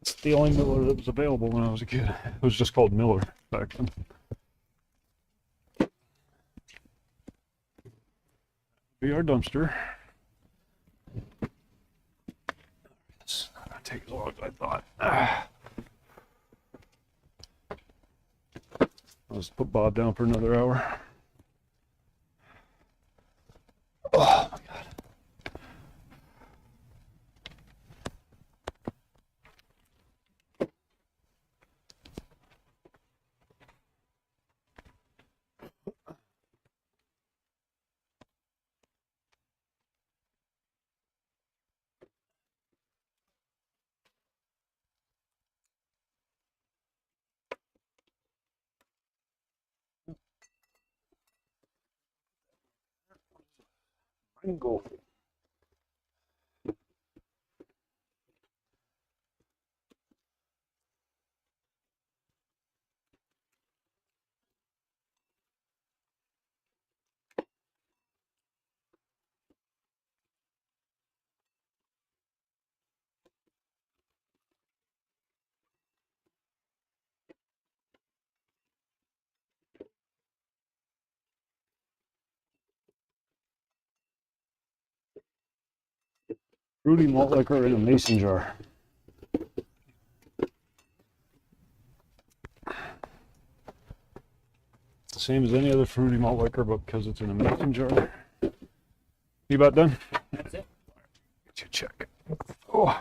It's the only Miller that was available when I was a kid. It was just called Miller back then. Be our dumpster. It's not gonna take as long as I thought. I'll just put Bob down for another hour. Oh my God. Go. Fruity malt liquor in a mason jar. Same as any other fruity malt liquor, but because it's in a mason jar. You about done? That's it. Get you a check. Oh.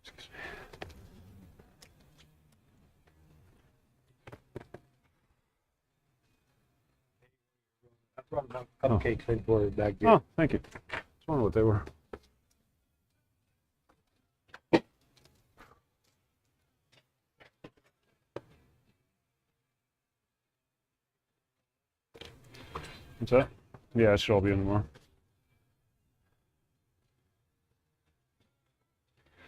Excuse me. I brought enough cupcakes in for you back there. Oh, thank you. I was wondering what they were. What's that? Yeah, it should all be in tomorrow.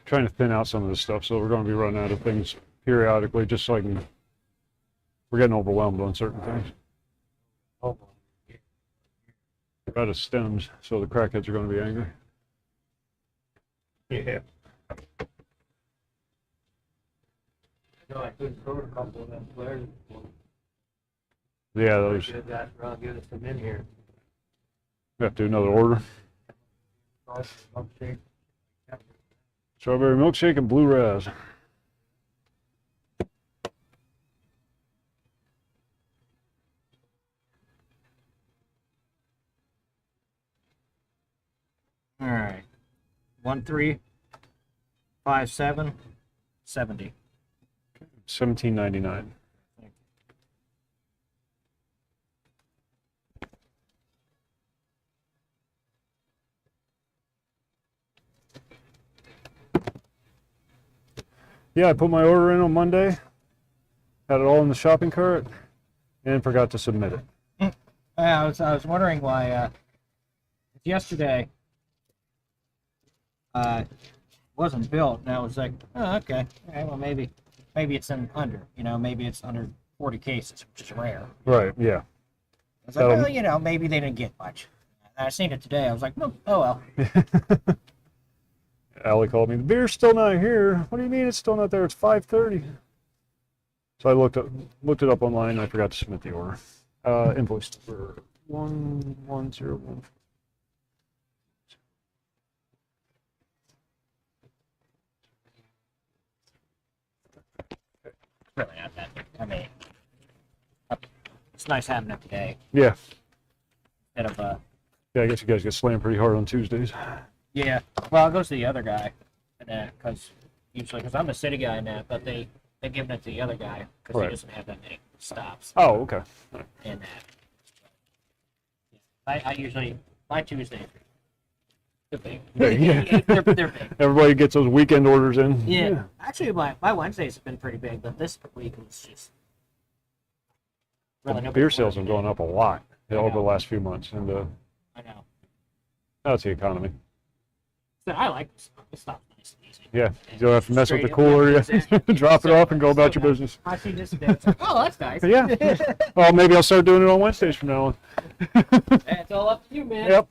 Trying to thin out some of this stuff, so we're going to be running out of things periodically, just so I can. We're getting overwhelmed on certain things. Oh, We're out of stems, so the crackheads are going to be angry. yeah. No, I couldn't throw a couple of them flares. Yeah, those. I'll get us some in here. We have to do another order. Milkshake. Strawberry milkshake and blue raz. All right. 135770. $17.99. Yeah, I put my order in on Monday, had it all in the shopping cart, and forgot to submit it. I was wondering why yesterday wasn't built, and I was like, oh, okay, all right, well maybe it's maybe it's under 40 cases, which is rare. Right, yeah. I was like, well, maybe they didn't get much. And I seen it today. I was like, oh well. Allie called me. The beer's still not here. What do you mean it's still not there? It's 5:30. So I looked it up online, and I forgot to submit the order. Invoice number 1101. Really not that. I mean, it's nice having it today. Yeah. Instead of Yeah, I guess you guys get slammed pretty hard on Tuesdays. Yeah. Well, it goes to the other guy, and then because I'm the city guy in that, but they're giving it to the other guy because Right. he doesn't have that many stops. Oh, okay. Right. In that. I usually my Tuesdays. They're big. Yeah. they're big. Everybody gets those weekend orders in. Yeah. Actually, my Wednesdays have been pretty big, but this week was just. Really Beer sales have gone up a lot over the know. last few months, and I know. that's the economy. So I like this stuff. Nice and easy. Yeah, you don't have to mess with the Straight- cooler. yeah, Yeah. exactly. Drop it So- off and go about so your business. I see this today. It's like, oh, that's nice. Yeah. Well, maybe I'll start doing it on Wednesdays from now on. It's all up to you, man. Yep.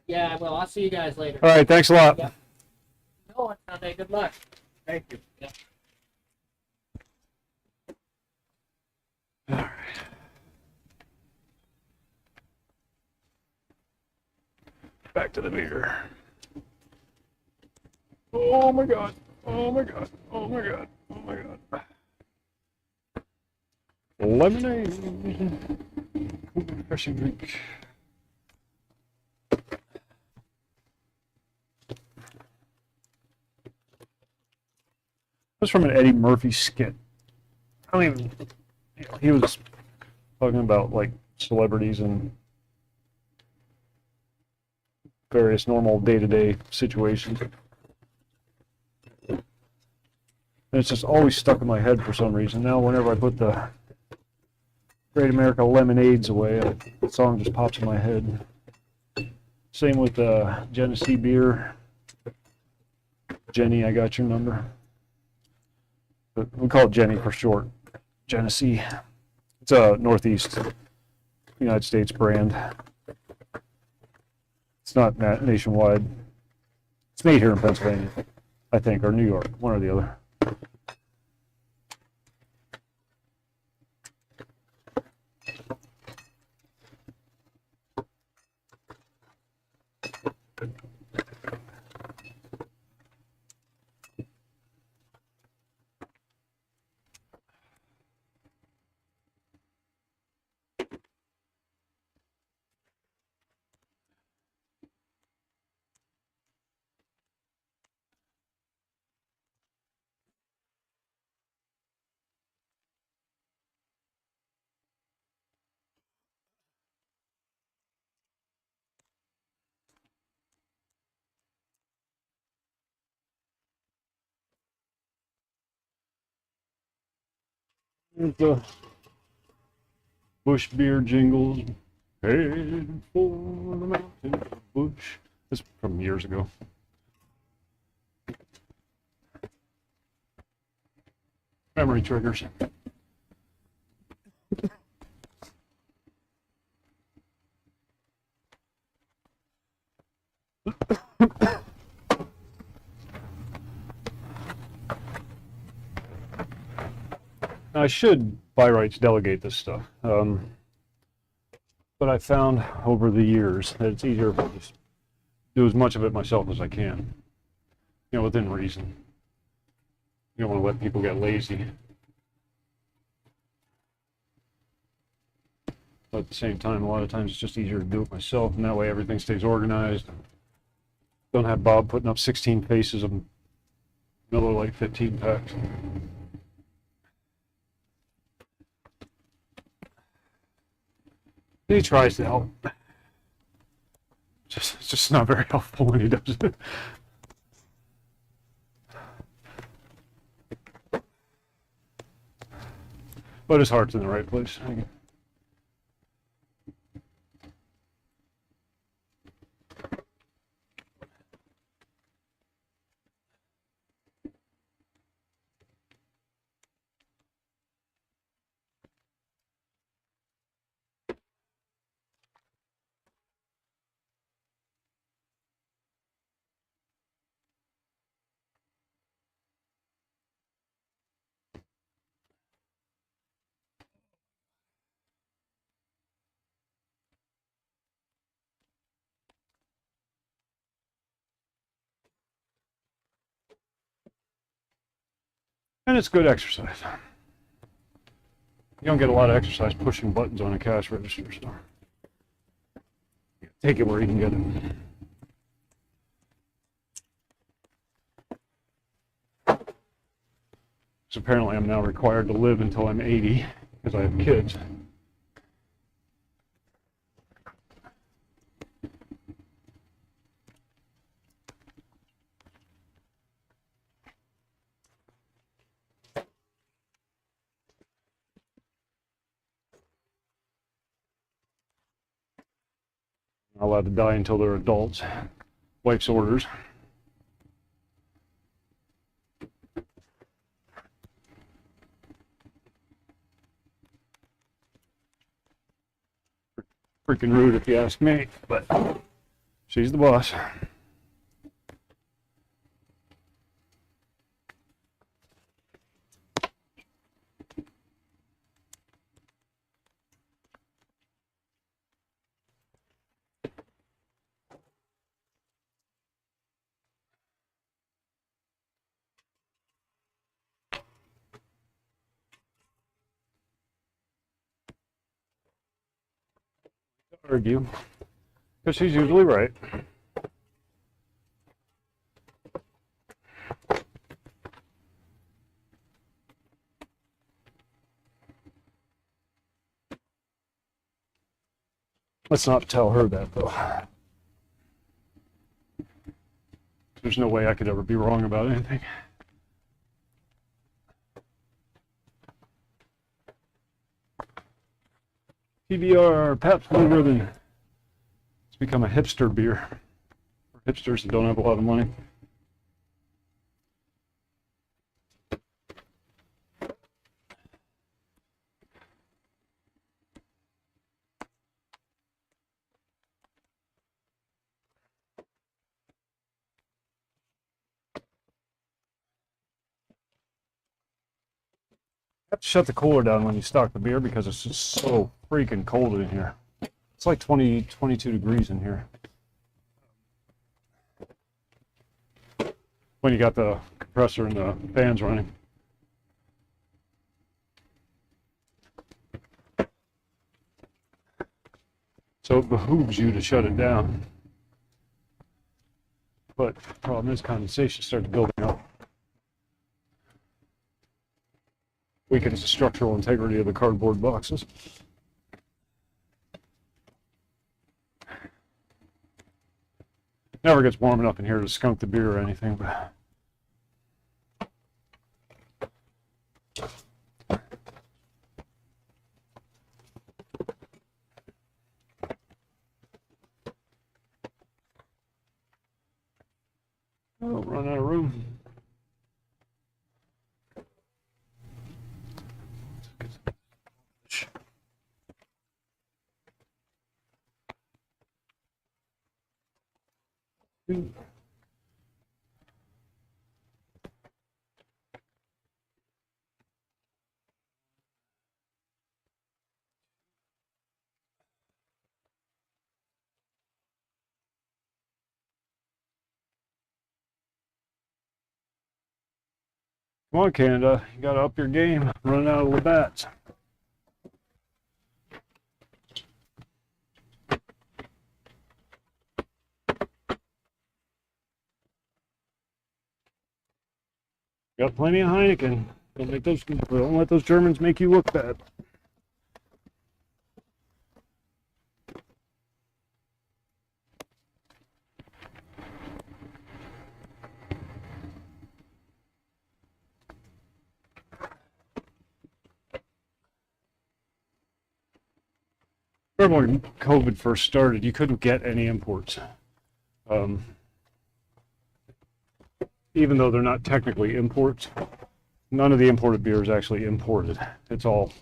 Yeah, well, I'll see you guys later. All right. Thanks a lot. Yep. No, Sunday. Good luck. Thank you. Yep. All right. Back to the beer. Oh my God. Oh my God. Oh my God. Oh my God. Lemonade. Cool, refreshing drink. That's from an Eddie Murphy skit. I don't even. He was talking about like celebrities and various normal day-to-day situations. And it's just always stuck in my head for some reason. Now, whenever I put the Great America Lemonades away, the song just pops in my head. Same with Genesee beer. Jenny, I got your number. But we call it Jenny for short. Genesee. It's a Northeast United States brand. It's not nationwide. It's made here in Pennsylvania, I think, or New York, one or the other. There's the Bush beer jingles. Heading for the mountain of Bush. This is from years ago. Memory triggers. I should by rights delegate this stuff, but I found over the years that it's easier if I just do as much of it myself as I can, within reason. You don't want to let people get lazy. But at the same time, a lot of times it's just easier to do it myself, and that way everything stays organized. Don't have Bob putting up 16 faces of Miller Lite 15 packs. He tries to help. It's just not very helpful when he does it. But his heart's in the right place. And it's good exercise. You don't get a lot of exercise pushing buttons on a cash register, so take it where you can get it. So apparently I'm now required to live until I'm 80 because I have kids. Not allowed to die until they're adults. Wife's orders. Freaking rude if you ask me, but she's the boss. Argue, because she's usually right. Let's not tell her that, though. There's no way I could ever be wrong about anything. PBR, Pabst Blue Ribbon. It's become a hipster beer for hipsters that don't have a lot of money. Have to shut the cooler down when you stock the beer because it's just so freaking cold in here. It's like 20, 22 degrees in here. When you got the compressor and the fans running. So it behooves you to shut it down. But the problem is condensation starts building up. Weakens the structural integrity of the cardboard boxes. Never gets warm enough in here to skunk the beer or anything, but oh, run out of room. Come on, Canada, you gotta up your game. Running out of Labatt's. Got plenty of Heineken. Don't let those Germans make you look bad. Remember when COVID first started, you couldn't get any imports. Even though they're not technically imports, none of the imported beer is actually imported. It's all,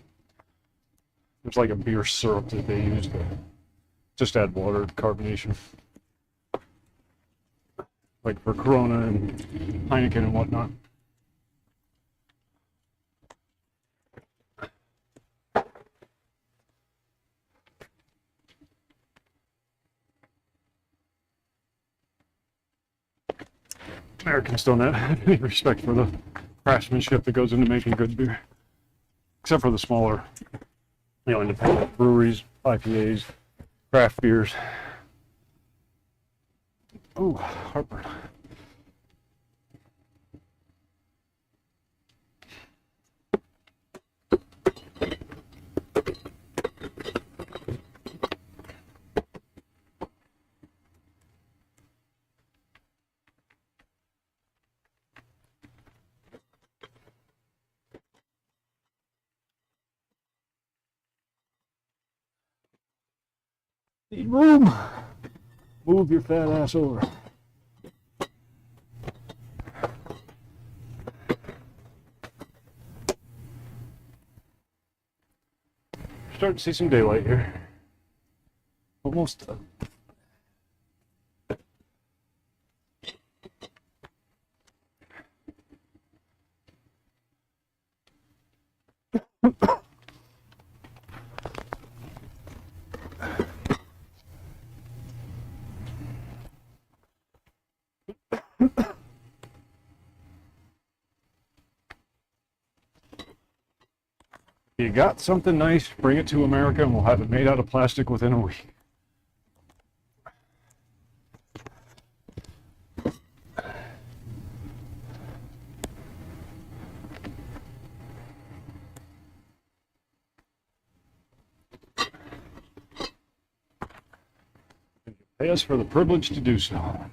it's like a beer syrup that they use to just add water, carbonation. Like for Corona and Heineken and whatnot. Americans don't have any respect for the craftsmanship that goes into making good beer. Except for the smaller, independent breweries, IPAs, craft beers. Ooh, heartburn. Need room. Move your fat ass over. Starting to see some daylight here. Almost done. You got something nice, bring it to America and we'll have it made out of plastic within a week. Pay us for the privilege to do so.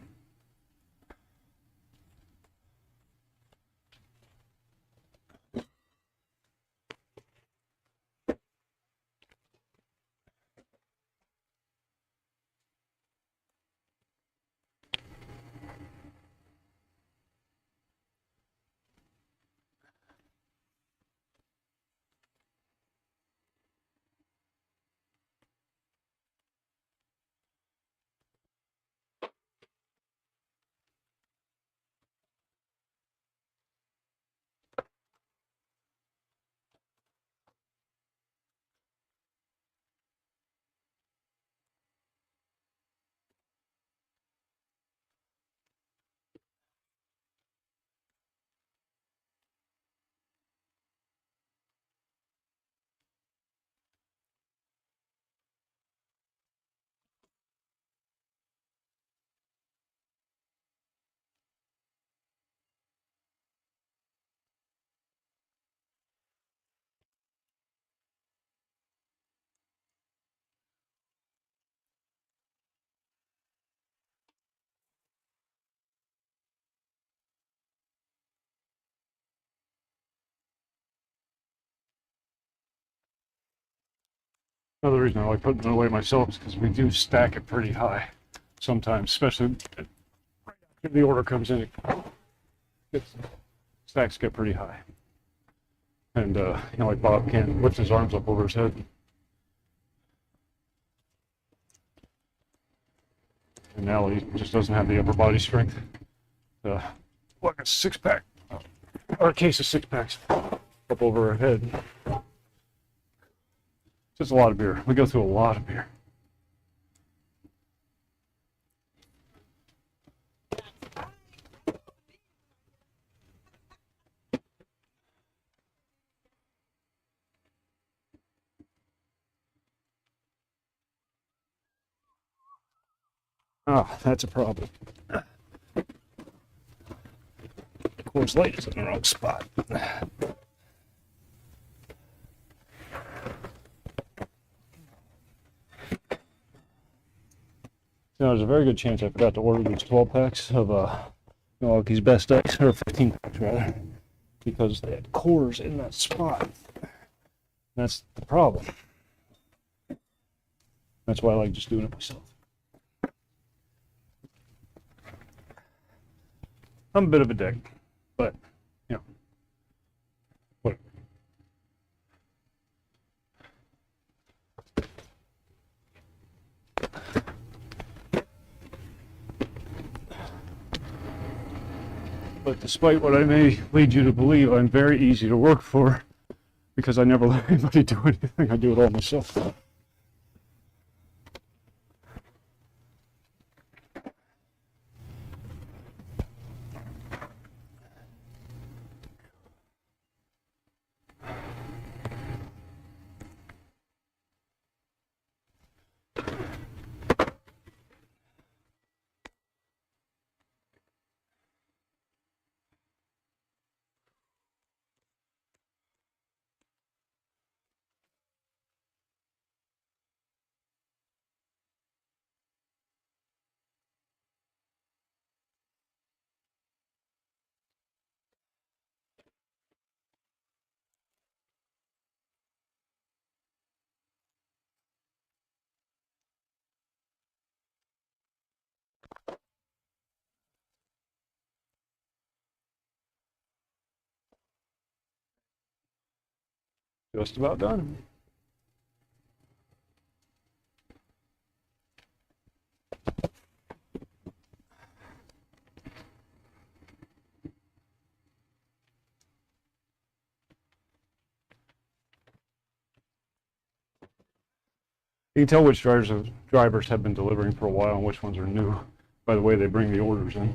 Another reason I like putting it away myself is because we do stack it pretty high sometimes, especially if the order comes in, stacks get pretty high. And, like Bob can't lift his arms up over his head. And now he just doesn't have the upper body strength. Like a six-pack, or a case of six-packs up over our head. Just a lot of beer. We go through a lot of beer. Ah, that's a problem. Coors Light is in the wrong spot. There's a very good chance I forgot to order these 12 packs of Milwaukee's Best Ice, or 15 packs rather, because they had Coors in that spot. That's the problem. That's why I like just doing it myself. I'm a bit of a dick, but, you know, whatever. But despite what I may lead you to believe, I'm very easy to work for because I never let anybody do anything. I do it all myself. Just about done. You can tell which drivers have been delivering for a while and which ones are new by the way they bring the orders in.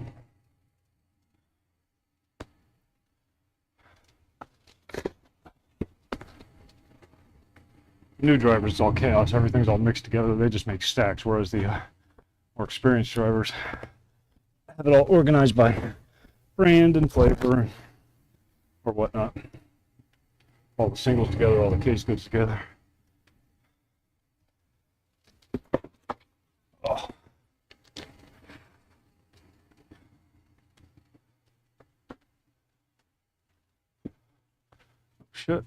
New drivers, it's all chaos. Everything's all mixed together. They just make stacks, whereas the more experienced drivers have it all organized by brand and flavor or whatnot. All the singles together, all the case goods together. Oh. Shit.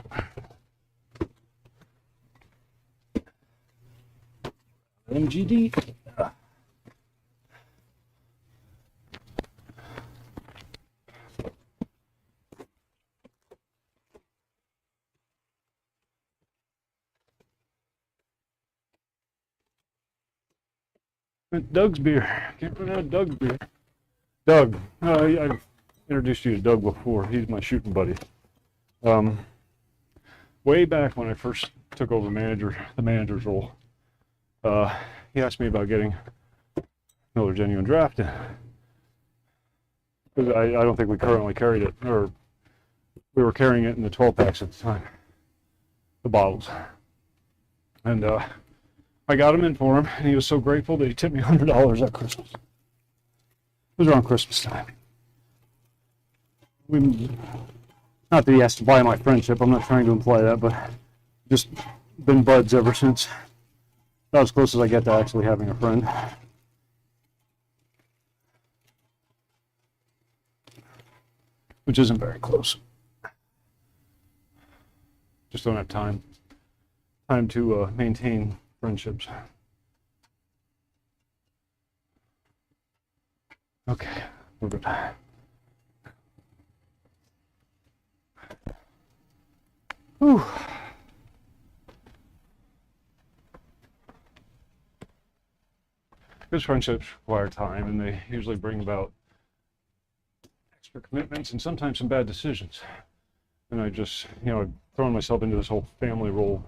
MGD. Doug's beer. Can't run out of Doug's beer. Doug. I've introduced you to Doug before. He's my shooting buddy. Way back when I first took over the manager's role, he asked me about getting another genuine draft in. Because I don't think we currently carried it, or we were carrying it in the 12 packs at the time, the bottles. And I got him in for him, and he was so grateful that he tipped me $100 at Christmas. It was around Christmas time. Not that he has to buy my friendship, I'm not trying to imply that, but just been buds ever since. About as close as I get to actually having a friend. Which isn't very close. Just don't have time to maintain friendships. Okay, we're good. Whew. Because friendships require time, and they usually bring about extra commitments and sometimes some bad decisions. And I just, I've thrown myself into this whole family role,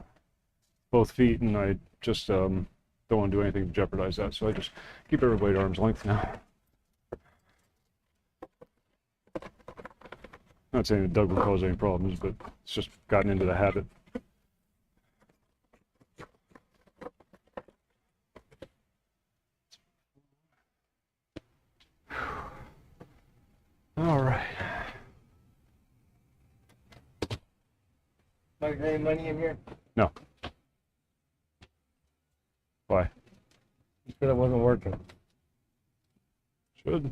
both feet, and I just don't want to do anything to jeopardize that. So I just keep everybody at arm's length now. Not saying that Doug would cause any problems, but it's just gotten into the habit. All right. Like any money in here? No. Why? Because it wasn't working. Should.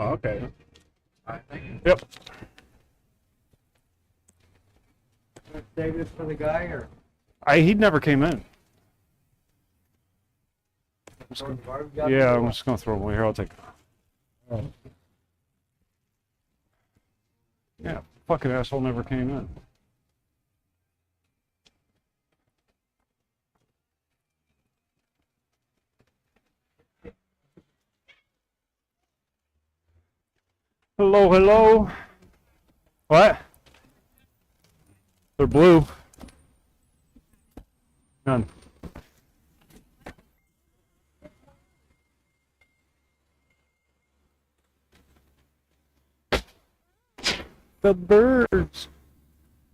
Oh, okay. All right, thank you. Yep. Save this for the guy or? He never came in. Yeah, I'm just gonna throw it away here. I'll take it. Yeah, fucking asshole never came in. Hello, hello. What? They're blue. None. The birds.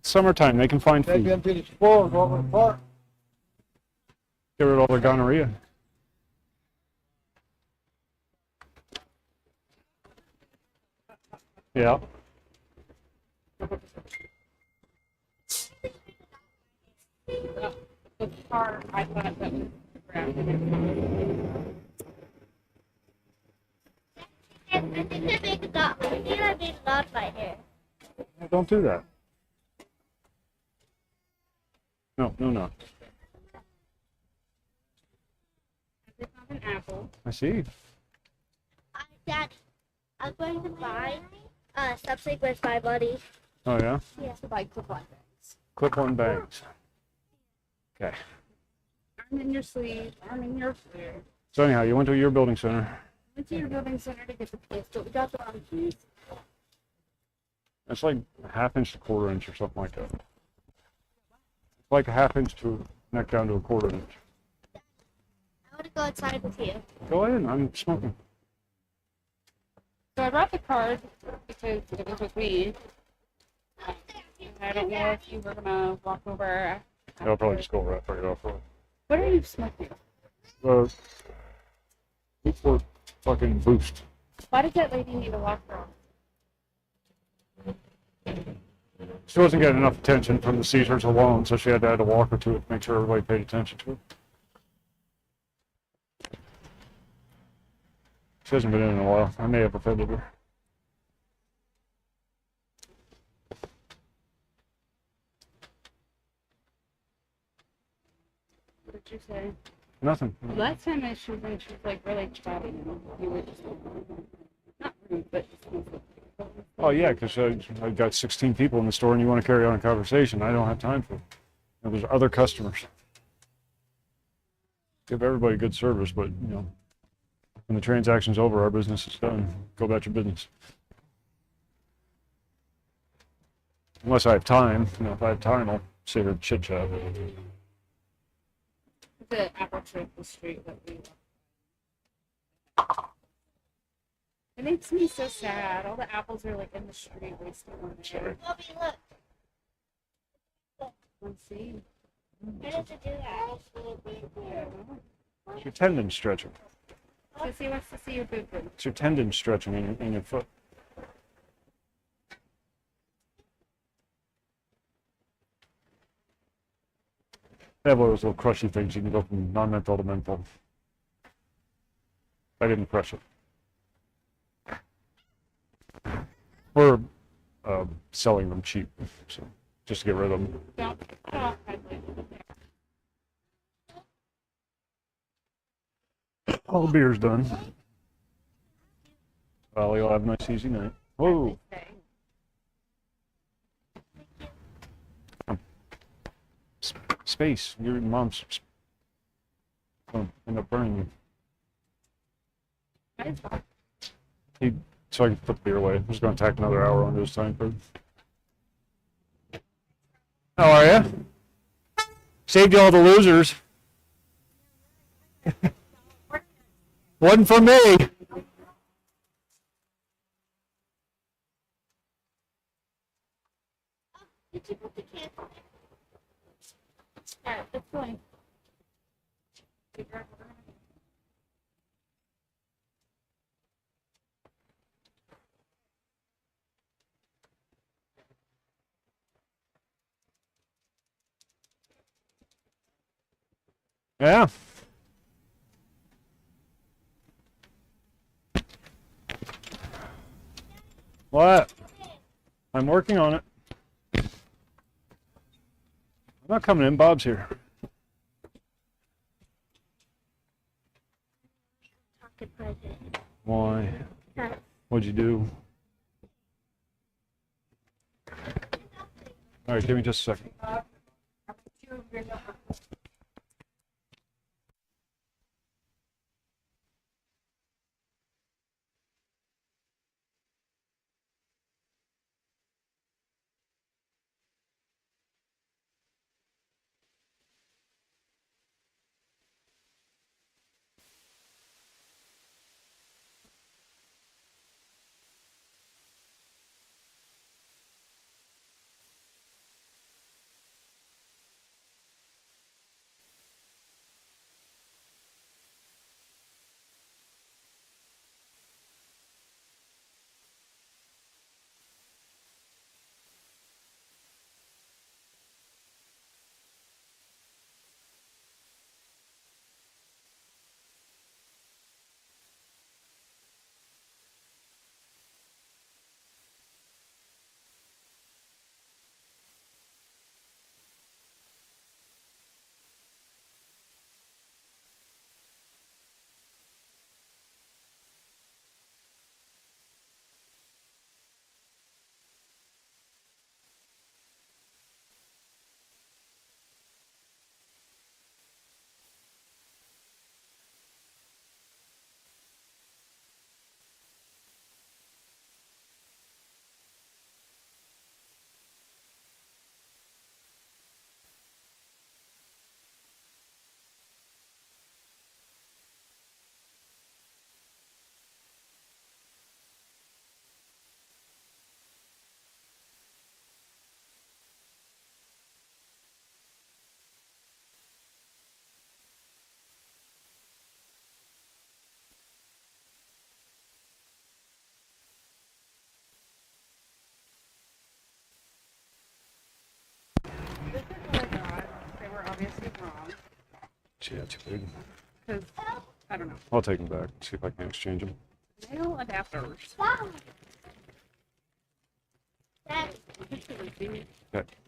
Summertime, they can find Take food. them to the spores over the park. Get rid of all their gonorrhea. Yeah. The car, I thought that was ground. I think I made a dot. I think I made a dot right here. Don't do that. No, no, no. I found an apple. I see. Dad, I'm going to buy something with my money. Oh, yeah? Yeah. To buy clip-on bags. Clip-on bags. Okay. Arm in your sleeve, arm in your sleeve. So anyhow, you went to your building center. Went to your building center to get the keys, but we got the wrong keys. It's like a half inch to quarter inch or something like that. It's like a half inch to neck down to a quarter inch. I want to go outside with you. Go ahead, I'm smoking. So I brought the card because it was with me. I don't know if you were gonna walk over. I'll probably just go right off. What are you smoking? Newport fucking Boost. Why did that lady need to walk her? She wasn't getting enough attention from the seizures alone, so she had to add a walker to it to make sure everybody paid attention to it. She hasn't been in a while. I may have offended her. What did you say? Nothing. Last time I she was like really chatty and you were just not rude, but Oh yeah, because I got 16 people in the store and you want to carry on a conversation. I don't have time for it. You know, there's other customers. Give everybody good service, but you know, when the transaction's over, our business is done. Go about your business. Unless I have time. You know, if I have time, I'll sit here and chit chat. the apple tree up the street that we It makes me so sad. All the apples are like in the street wasting on there. Bobby, look. Let's see. How does it do that? It's your tendon stretching. Sissy wants to see your boo boo. It's your tendon stretching in your foot. They have all those little crushy things. You can go from non-menthol to menthol. I didn't crush it. We're selling them cheap, so just to get rid of them. Don't cut off Headley. All the beer's done. Well, you'll have a nice easy night. Whoa. Space. Your mom's gonna end up burning you. So I can put the beer away. I'm just gonna tack another hour onto his time card. How are ya? Saved you all the losers. Wasn't for me. Did you put the can? Alright, let's go in. Yeah. What? I'm working on it. I'm not coming in. Bob's here. Talking president. Why? Yes. What'd you do? All right, give me just a second. This is what I got. They were obviously wrong. Yeah, too big. Because, I don't know. I'll take them back. See if I can exchange them. Nail adapters. Okay.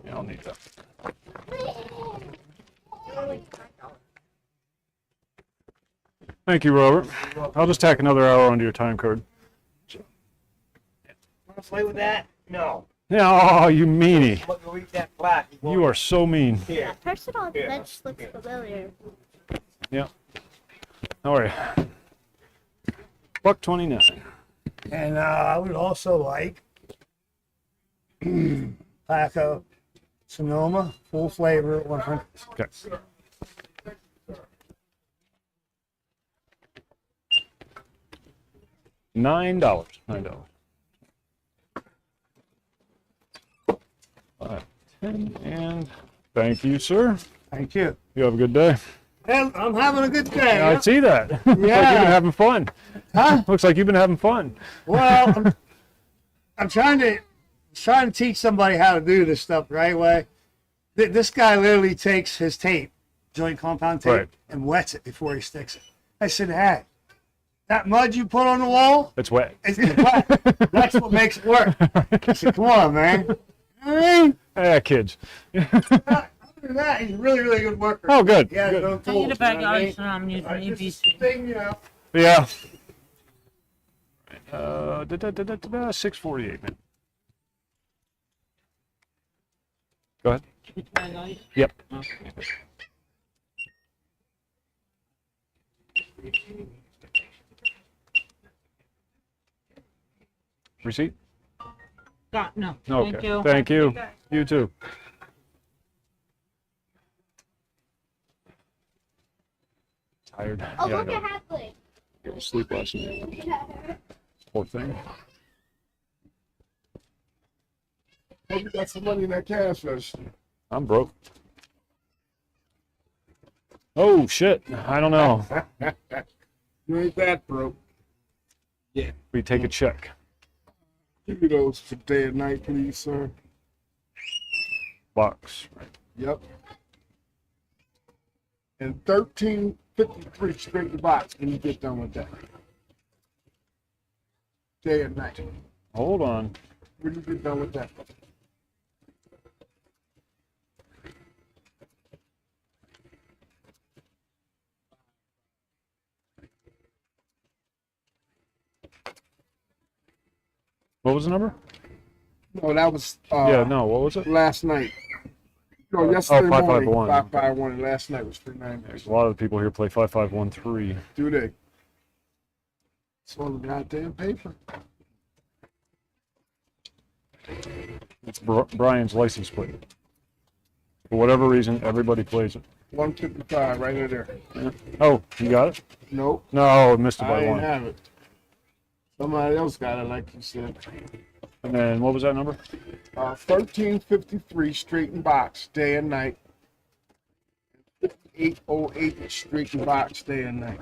Yeah, I'll need that. Thank you, Robert. I'll just tack another hour onto your time card. Want to play with that? No. Yeah, oh, you meanie. I'm going to read that plaque. You are so mean. Here. That person on the bench looks familiar. Yeah. How are you? $1.29. And I would also like pack of Sonoma, full flavor, 100. Okay. $9. $9. 5, 10, and thank you, sir. Thank you. You have a good day. Well, I'm having a good day. Yeah, I see that. Looks like you've been having fun. Huh? Looks like you've been having fun. Well, I'm trying to teach somebody how to do this stuff the right way. This guy literally takes his tape, joint compound tape, Right. and wets it before he sticks it. I said, hey, that mud you put on the wall, It's wet. it's wet. That's what makes it work. I said, come on, man. You know what I mean? Yeah, kids. Other than that, he's a really, really good worker. Oh, good. He has Good. no I tools, need a bag you of know what I mean? ice and I'm using Just ABC. thing, you know. Yeah. 6:48, man. Go ahead. Bag of ice? Yep. Receipt? Got, no. Okay. Thank you. Thank you. You too. Tired. Oh, Yeah, I look know. at Hadley. Didn't sleep last night. Poor thing. Hope you got some money in that cash register. I'm broke. Oh shit! I don't know. You ain't that broke. Yeah. We take a check. Give me those for day and night, please, sir. Box. Yep. And 1353 straight to box when you get done with that. Day and night. Hold on. When you get done with that. What was the number? No, that was Yeah, no, what was it? last night. No, Oh, yesterday morning. 551. 551. Last night was 390. There's a lot of the people here play 5513. Do they? It's on the goddamn paper. It's Brian's license plate. For whatever reason, everybody plays it. 155 right in there. Yeah. Oh, you got it? Nope. No, I missed it I by ain't one. have it. Somebody else got it, like you said. And then what was that number? 1353 straight and box, day and night. 808 straight and box, day and night.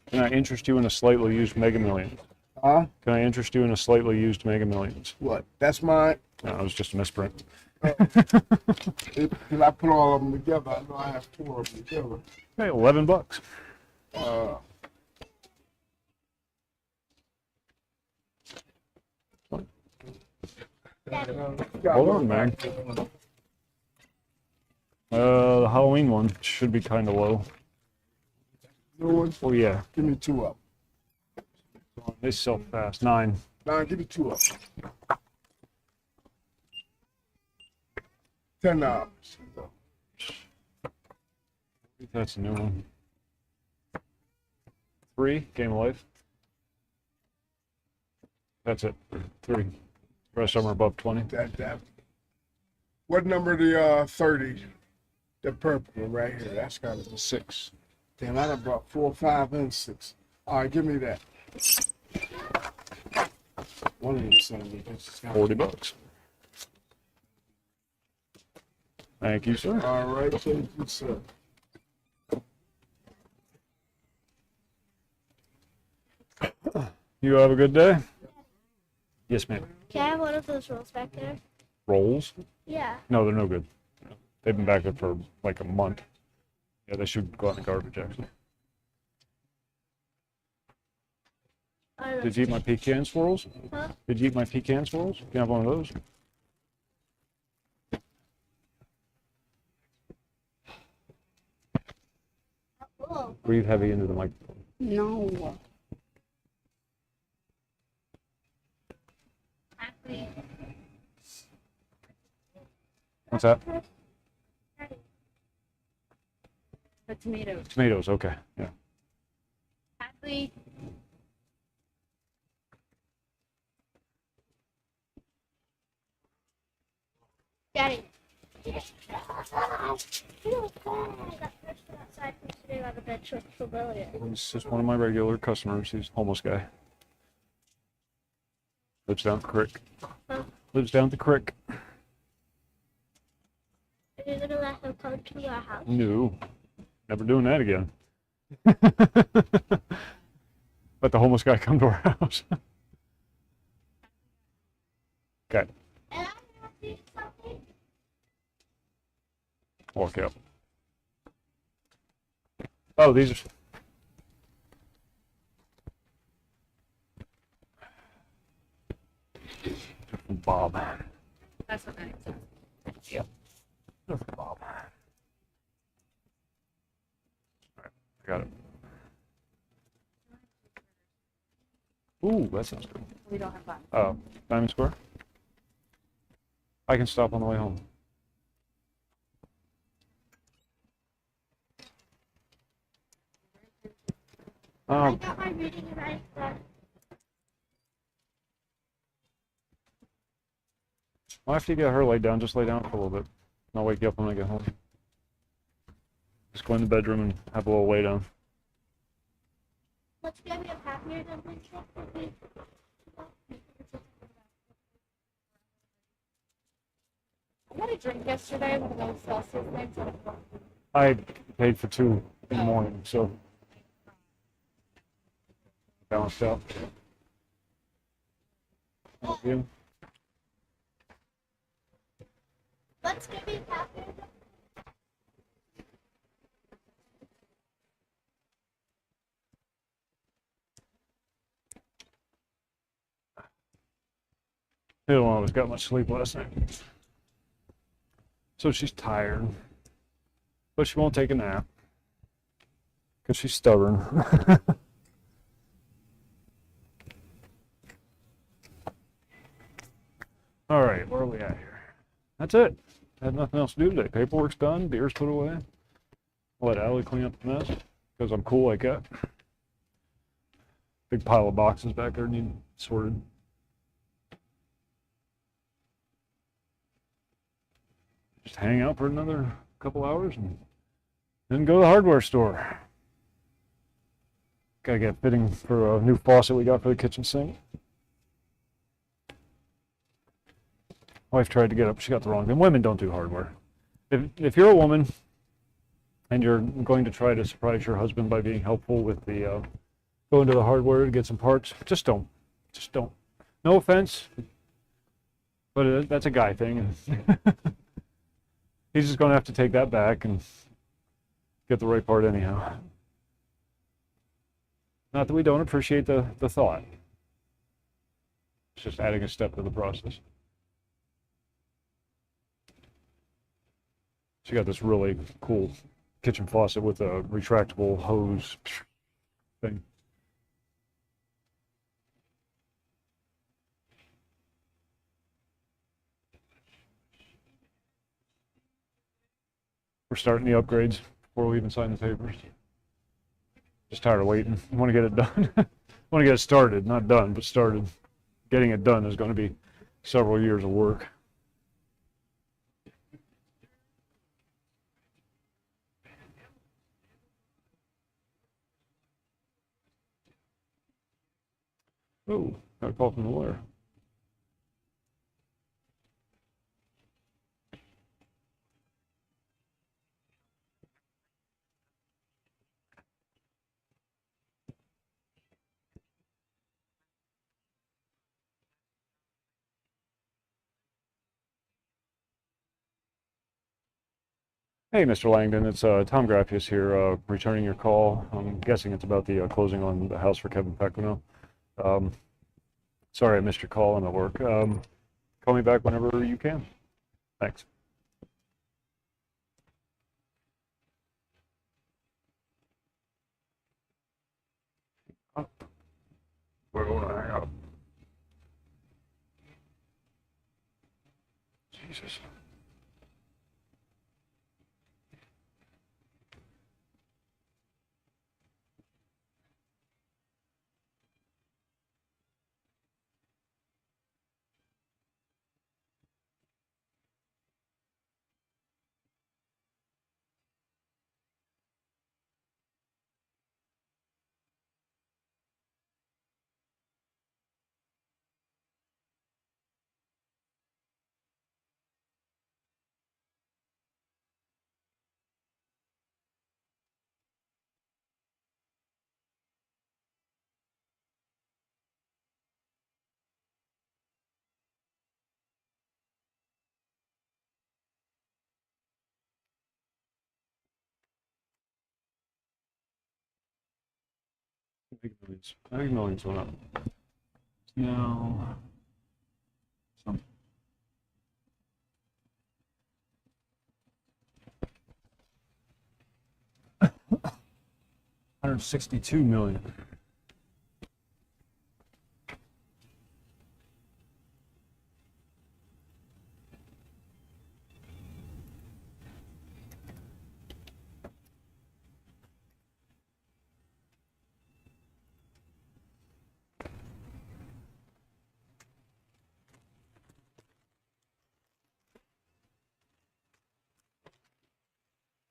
Can I interest you in a slightly used Mega Millions? Huh? Can I interest you in a slightly used Mega Millions? What? That's mine. No, it was just a misprint. Because I put all of them together. I know I have 4 of them together. Hey, $11. Hold on, man. The Halloween one should be kind of low. New one? Oh yeah. Give me 2 up. They sell fast. 9. Nah, give me 2 up. $10. That's a new one. 3, Game of Life. That's it. 3. The rest of them are above 20. That. What number the 30? The purple one right here. That's got to be 6. Damn, I done brought 4, 5, and 6. All right, give me that. One of them son of a bitches got $40. Thank you, sir. All right, thank you, sir. You have a good day? Yes, ma'am. Can I have one of those rolls back there? Rolls? Yeah. No, they're no good. They've been back there for like a month. Yeah, they should go out in the garbage, actually. Did you eat my pecan swirls? Huh? Did you eat my pecan swirls? Can I have one of those? Oh. Breathe heavy into the microphone. No. What's that? The tomatoes. Tomatoes, okay. Yeah. Ashley. Daddy. You know, I got pushed outside yesterday by the bench with Fidelia. This is one of my regular customers. He's a homeless guy. Lives down the creek. Huh? Lives down the creek. Are you gonna let him come to our house? No. Never doing that again. Let the homeless guy come to our house. Okay. And I want to do something. Walk out. Oh, these are. From Bob. That's what that says. Yep. They're from Bob. Alright, got it. Ooh, that sounds good. We don't have that. Diamond Square? I can stop on the way home. I got my reading and writing done. Well, after you get her laid down, just lay down for a little bit. And I'll wake you up when I get home. Just go in the bedroom and have a little lay down. What's gonna be happier than this? I had a drink yesterday, one of those Celsius things. I paid for 2 in the morning, so balanced out. Yeah. What's gonna be happier than don't always got much sleep last night. So she's tired. But she won't take a nap. Because she's stubborn. All right, where are we at here? That's it. Had nothing else to do today. Paperwork's done. Beer's put away. I'll let Allie clean up the mess. Because I'm cool like that. Big pile of boxes back there need sorted. Just hang out for another couple hours and then go to the hardware store. Gotta get fitting for a new faucet we got for the kitchen sink. Wife tried to get up, she got the wrong thing. Women don't do hardware. If you're a woman and you're going to try to surprise your husband by being helpful with the going to the hardware to get some parts, just don't. Just don't. No offense, but that's a guy thing. He's just going to have to take that back and get the right part anyhow. Not that we don't appreciate the thought. It's just adding a step to the process. She got this really cool kitchen faucet with a retractable hose thing. We're starting the upgrades before we even sign the papers. Just tired of waiting. I want to get it done. I want to get it started, not done, but started. Getting it done is going to be several years of work. Oh, got a call from the lawyer. Hey, Mr. Langdon, it's Tom Graffius here, returning your call. I'm guessing it's about the closing on the house for Kevin Pequeno. Sorry I missed your call. I'm at work. Call me back whenever you can. Thanks. We're going to hang up. Jesus. Big millions. I think millions went up. No. Some. $162 million.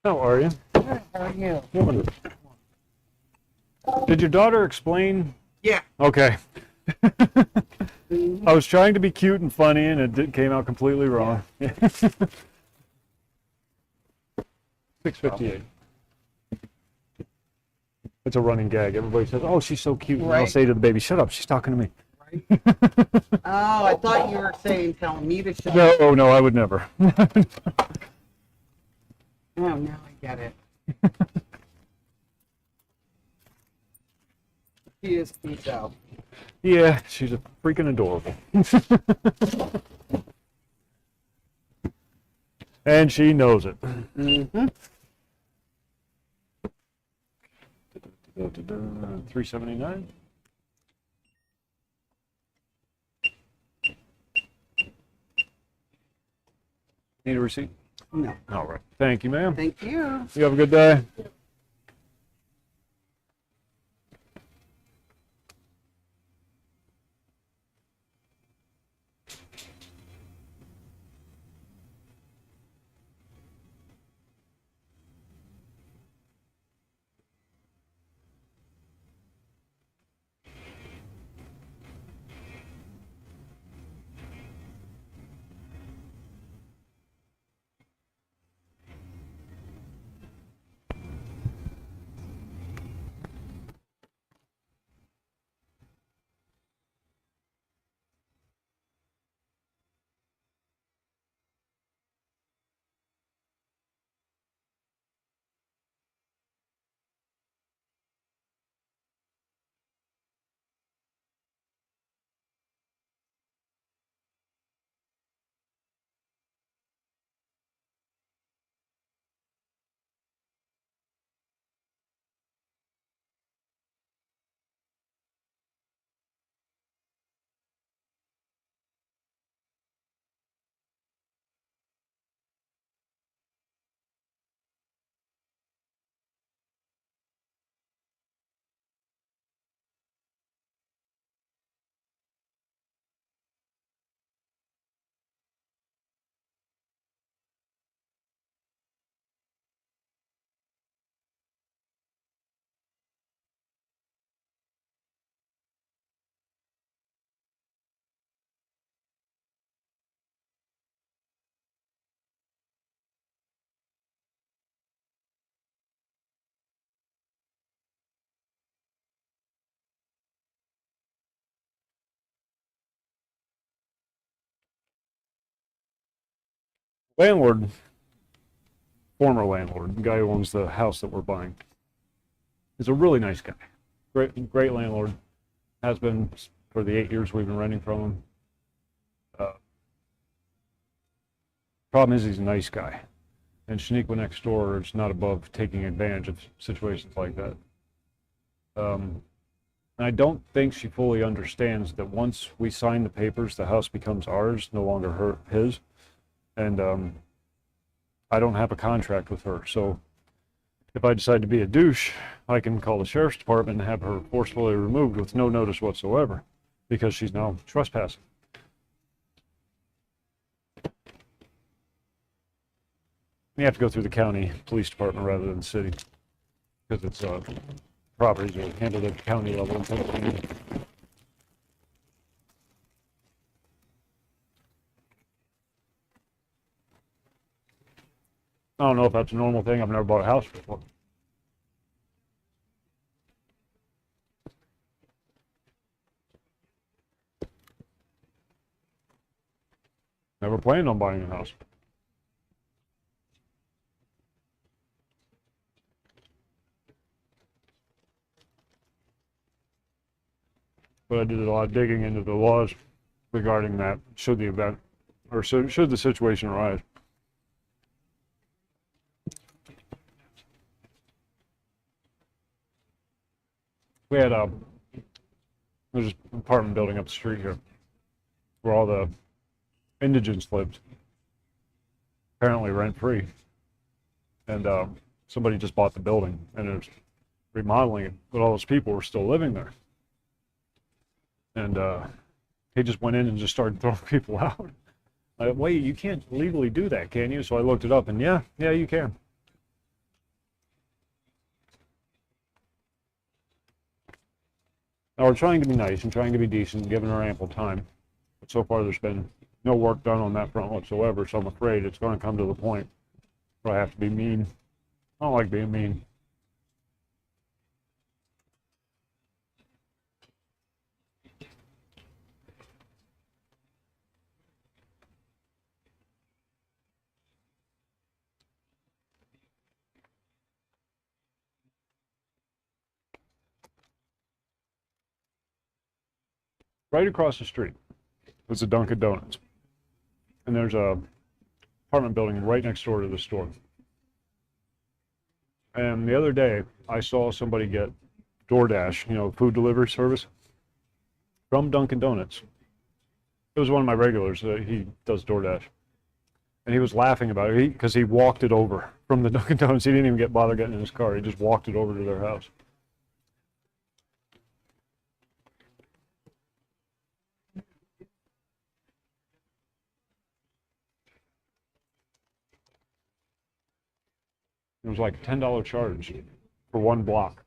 How are you? How are you? Woman. Did your daughter explain? Yeah. Okay. I was trying to be cute and funny, and it came out completely wrong. 6:58. It's a running gag. Everybody says, "Oh, she's so cute." And I'll say to the baby, "Shut up! She's talking to me." Right. Oh, I thought you were telling me to shut No, up. oh, no, I would never. Oh, now I get it. She is cute though. Yeah, she's a freaking adorable. And she knows it. Mm-hmm. 379. Need a receipt? No. All right. Thank you, ma'am. Thank you. You have a good day. Landlord, former landlord, the guy who owns the house that we're buying, is a really nice guy. Great landlord. Has been for the 8 years we've been renting from him. Problem is he's a nice guy. And Shaniqua next door is not above taking advantage of situations like that. And I don't think she fully understands that once we sign the papers, the house becomes ours, no longer his. And I don't have a contract with her. So if I decide to be a douche, I can call the sheriff's department and have her forcefully removed with no notice whatsoever because she's now trespassing. You have to go through the county police department rather than the city because it's properties are handled at the county level in Pennsylvania. I don't know if that's a normal thing. I've never bought a house before. Never planned on buying a house. But I did a lot of digging into the laws regarding that should the event or should the situation arise. We had there's an apartment building up the street here where all the indigents lived, apparently rent free. And somebody just bought the building and is remodeling it, but all those people were still living there. And he just went in and just started throwing people out. Wait, you can't legally do that, can you? So I looked it up, and yeah, you can. Now we're trying to be nice and trying to be decent, giving her ample time. But so far there's been no work done on that front whatsoever, so I'm afraid it's going to come to the point where I have to be mean. I don't like being mean. Right across the street was a Dunkin' Donuts. And there's a apartment building right next door to the store. And the other day, I saw somebody get DoorDash, food delivery service, from Dunkin' Donuts. It was one of my regulars. He does DoorDash. And he was laughing about it because he walked it over from the Dunkin' Donuts. He didn't even bother getting in his car. He just walked it over to their house. It was like a $10 charge for one block.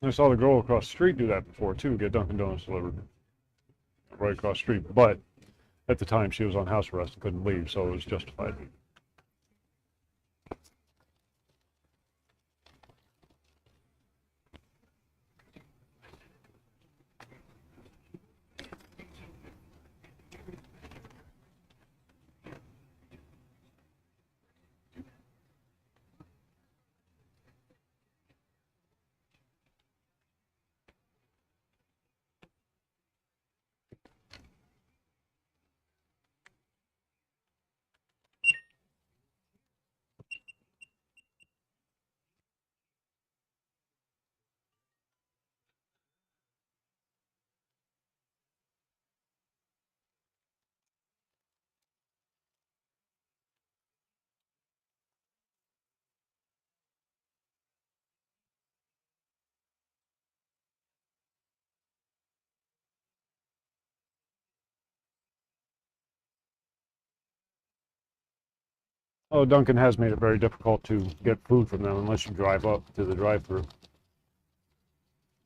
I saw the girl across the street do that before too, get Dunkin' Donuts delivered right across the street. But at the time, she was on house arrest and couldn't leave, so it was justified. Oh, Dunkin' has made it very difficult to get food from them unless you drive up to the drive-thru.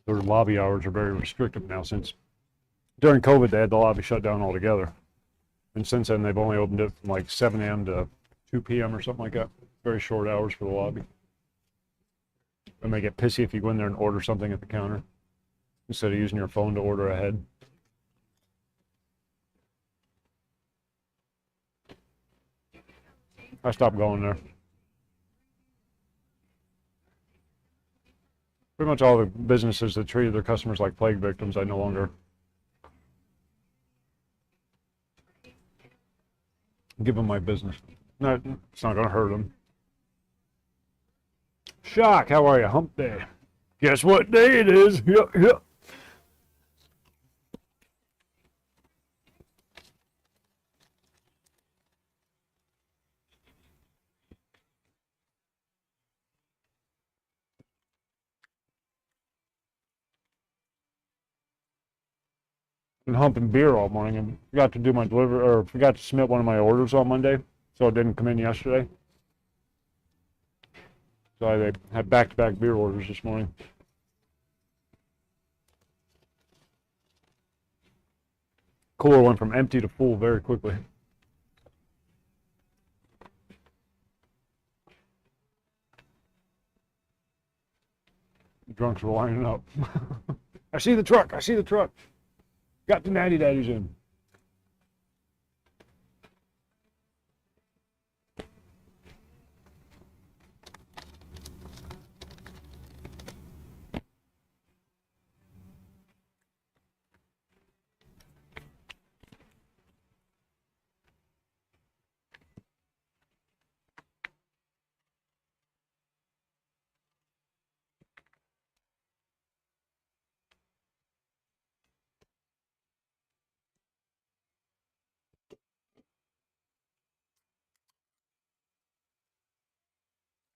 Their lobby hours are very restrictive now since during COVID they had the lobby shut down altogether. And since then they've only opened it from like 7 a.m. to 2 p.m. or something like that. Very short hours for the lobby. And they get pissy if you go in there and order something at the counter instead of using your phone to order ahead. I stopped going there. Pretty much all the businesses that treated their customers like plague victims, I no longer give them my business. No, it's not going to hurt them. Shock, how are you? Hump day. Guess what day it is? Yep. Been humping beer all morning and forgot to do my delivery, or forgot to submit one of my orders on Monday, so it didn't come in yesterday. So I had back-to-back beer orders this morning. Cooler went from empty to full very quickly. Drunks were lining up. I see the truck. I see the truck. Got the natty daddies in.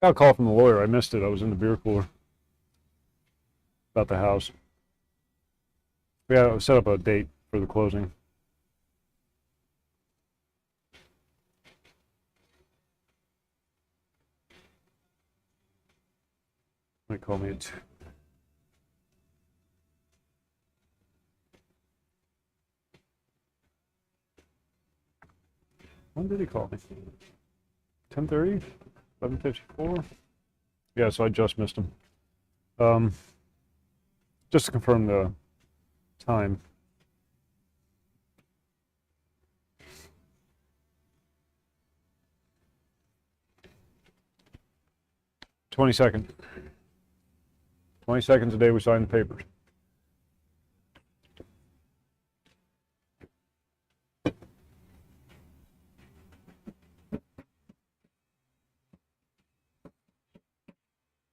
Got a call from the lawyer. I missed it. I was in the beer cooler. About the house. We had to set up a date for the closing. They call me at 2. When did he call me? 10:30? 11:54? Yeah, so I just missed him. Just to confirm the time. 22nd. 22nd the day we signed the papers.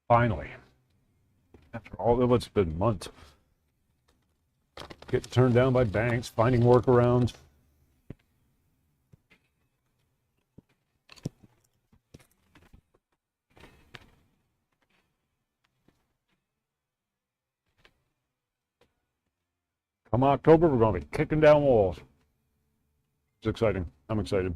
Finally. After all of it's been months. Getting turned down by banks, finding workarounds. Come October, we're going to be kicking down walls. It's exciting. I'm excited.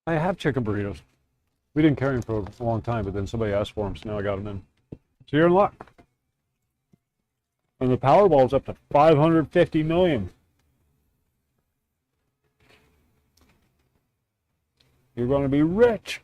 I have chicken burritos. We didn't carry them for a long time, but then somebody asked for them, so now I got them in. So you're in luck. And the Powerball's up to 550 million. You're going to be rich.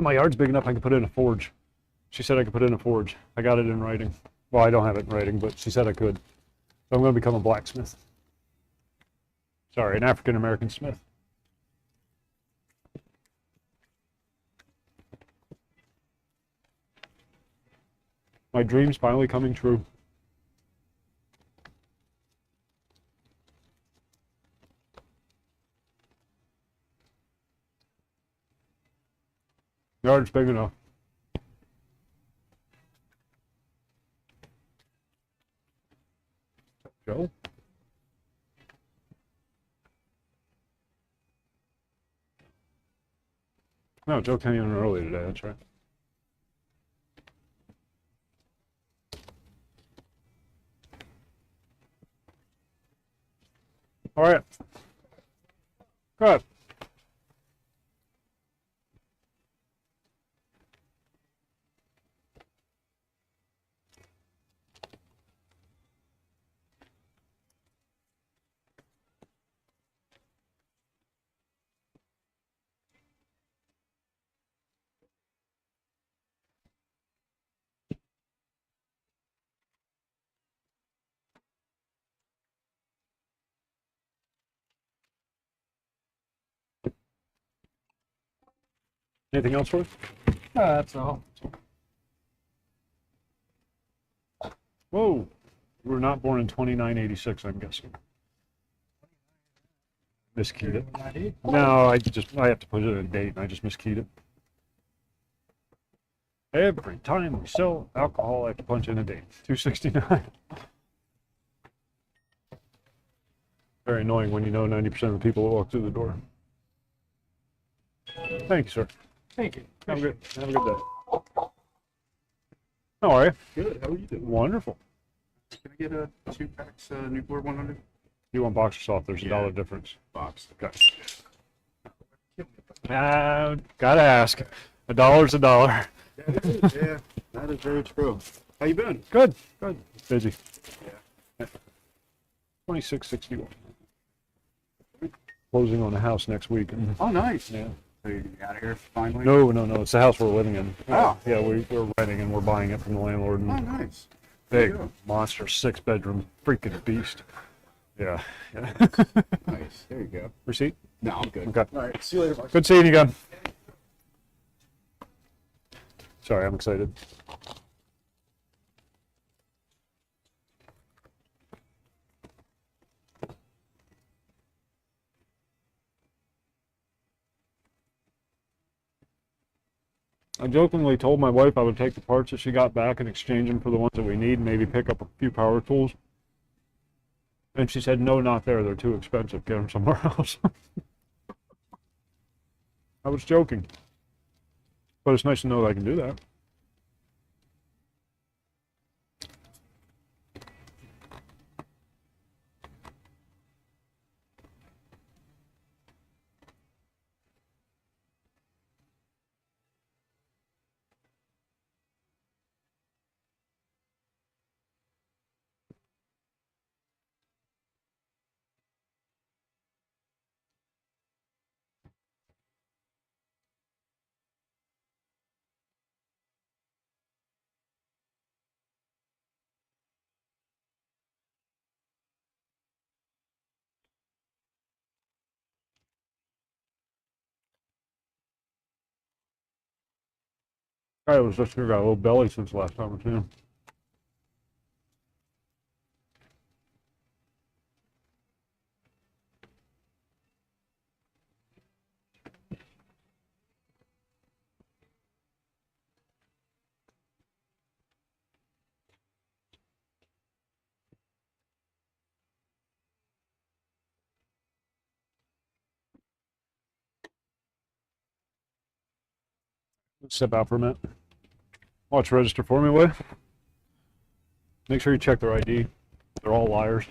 My yard's big enough I can put in a forge. She said I could put in a forge. I got it in writing. Well, I don't have it in writing, but she said I could. So I'm going to become a blacksmith. Sorry, an African American smith. My dream's finally coming true. Yard's big enough. Joe? No, Joe came in early today, that's right. All right. Good. Anything else for us? That's all. Whoa. You were not born in 2986, I'm guessing. Miskeyed it. No, I have to put it in a date, and I just miskeyed it. Every time we sell alcohol, I have to punch in a date. 269. Very annoying when you know 90% of the people that walk through the door. Thank you, sir. Thank you. Have a good day. How are you? Good. How are you doing? Wonderful. Can I get 2 packs Newport 100? You want box or soft? There's $1 difference. Box. Okay. Gotta ask. $1's $1. Yeah, that is very true. How you been? Good. Good. Busy. Yeah. 2661. Closing on the house next week. Oh, nice. Yeah. So you out of here finally? No. It's the house we're living in. Oh. Yeah, we're renting and we're buying it from the landlord. Oh, nice. Big monster 6-bedroom freaking beast. Yeah. Nice. There you go. Receipt? No, I'm good. Okay. All right. See you later. Bye. Good seeing you again. Sorry, I'm excited. I jokingly told my wife I would take the parts that she got back and exchange them for the ones that we need, and maybe pick up a few power tools. And she said, no, not there. They're too expensive. Get them somewhere else. I was joking. But it's nice to know that I can do that. I was just got a little belly since the last time I seen him. Step out for a minute. Watch register for me, will you? Make sure you check their ID. They're all liars.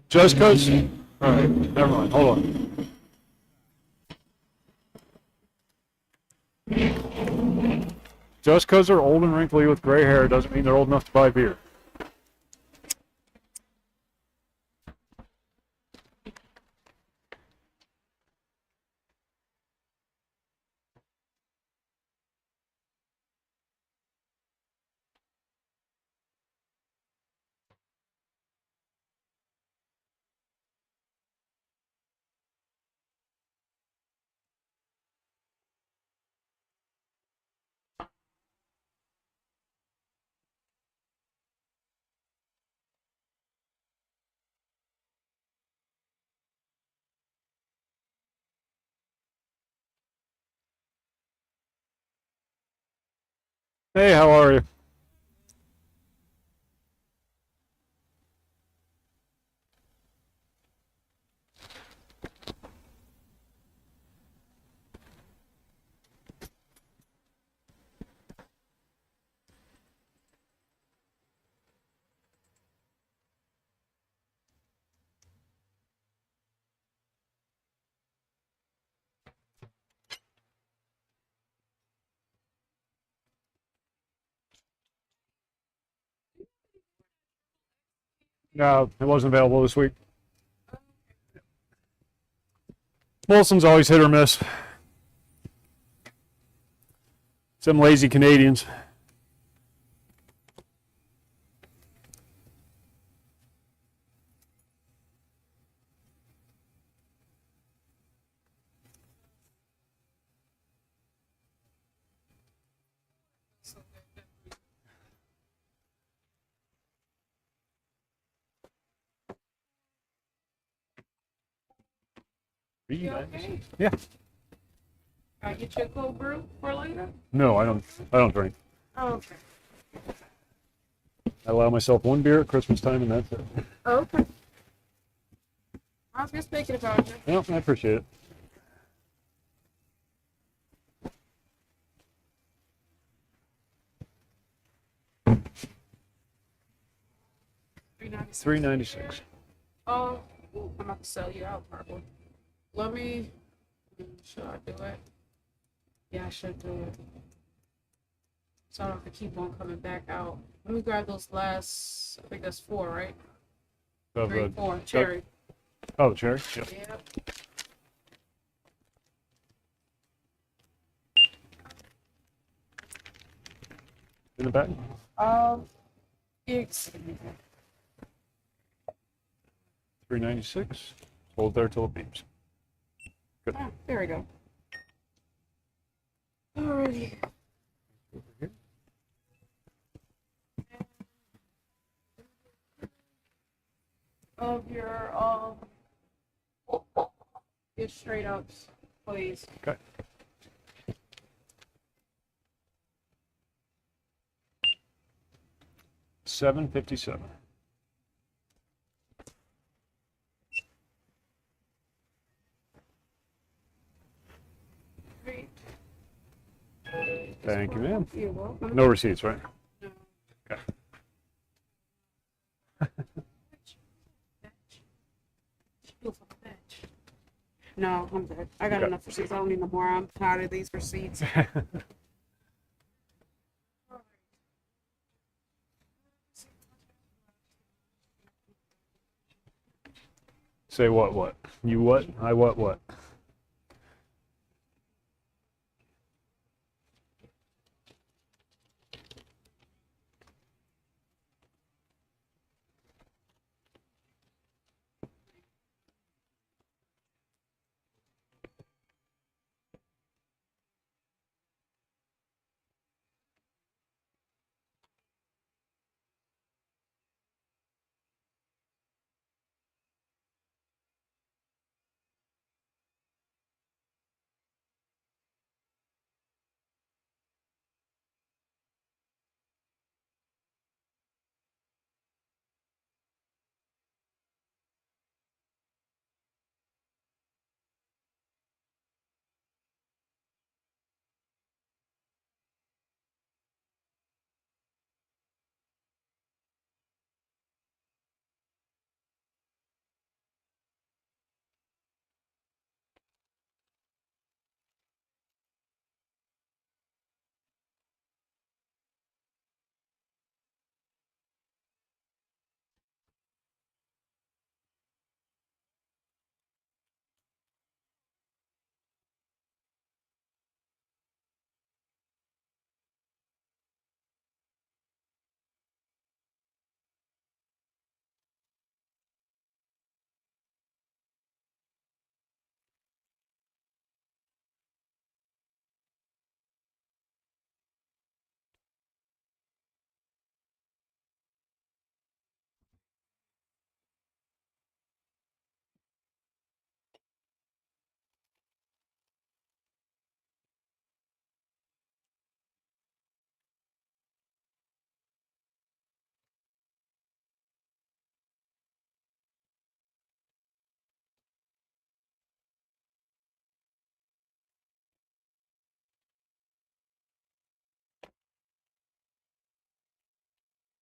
Just because? Alright, never mind. Hold on. Just because they're old and wrinkly with gray hair doesn't mean they're old enough to buy beer. Hey, how are you? No, it wasn't available this week. Molson's always hit or miss. Some lazy Canadians. You okay? Yeah. I get you a cold brew for later? No, I don't. I don't drink. Oh, okay. I allow myself one beer at Christmas time, and that's it. Okay. I was just thinking about you. Well, I appreciate it. $3.96. Oh, I'm about to sell you out, probably. Let me. Should I do it? Yeah, I should do it. So I don't have to keep on coming back out. Let me grab those last. I think that's 4, right? Of, 3, 4. Cherry. Oh, cherry. Yeah. Yep. In the back. It's $3.96. Hold there till it beeps. Good. Ah, there we go. Alrighty. Of your straight ups, please. Okay. $7.57. Great. Thank you, ma'am. You're welcome. No receipts, right? No. Okay. No, I'm good. I got Okay. enough receipts. I don't need no more. I'm tired of these receipts. Say what? You what? I what?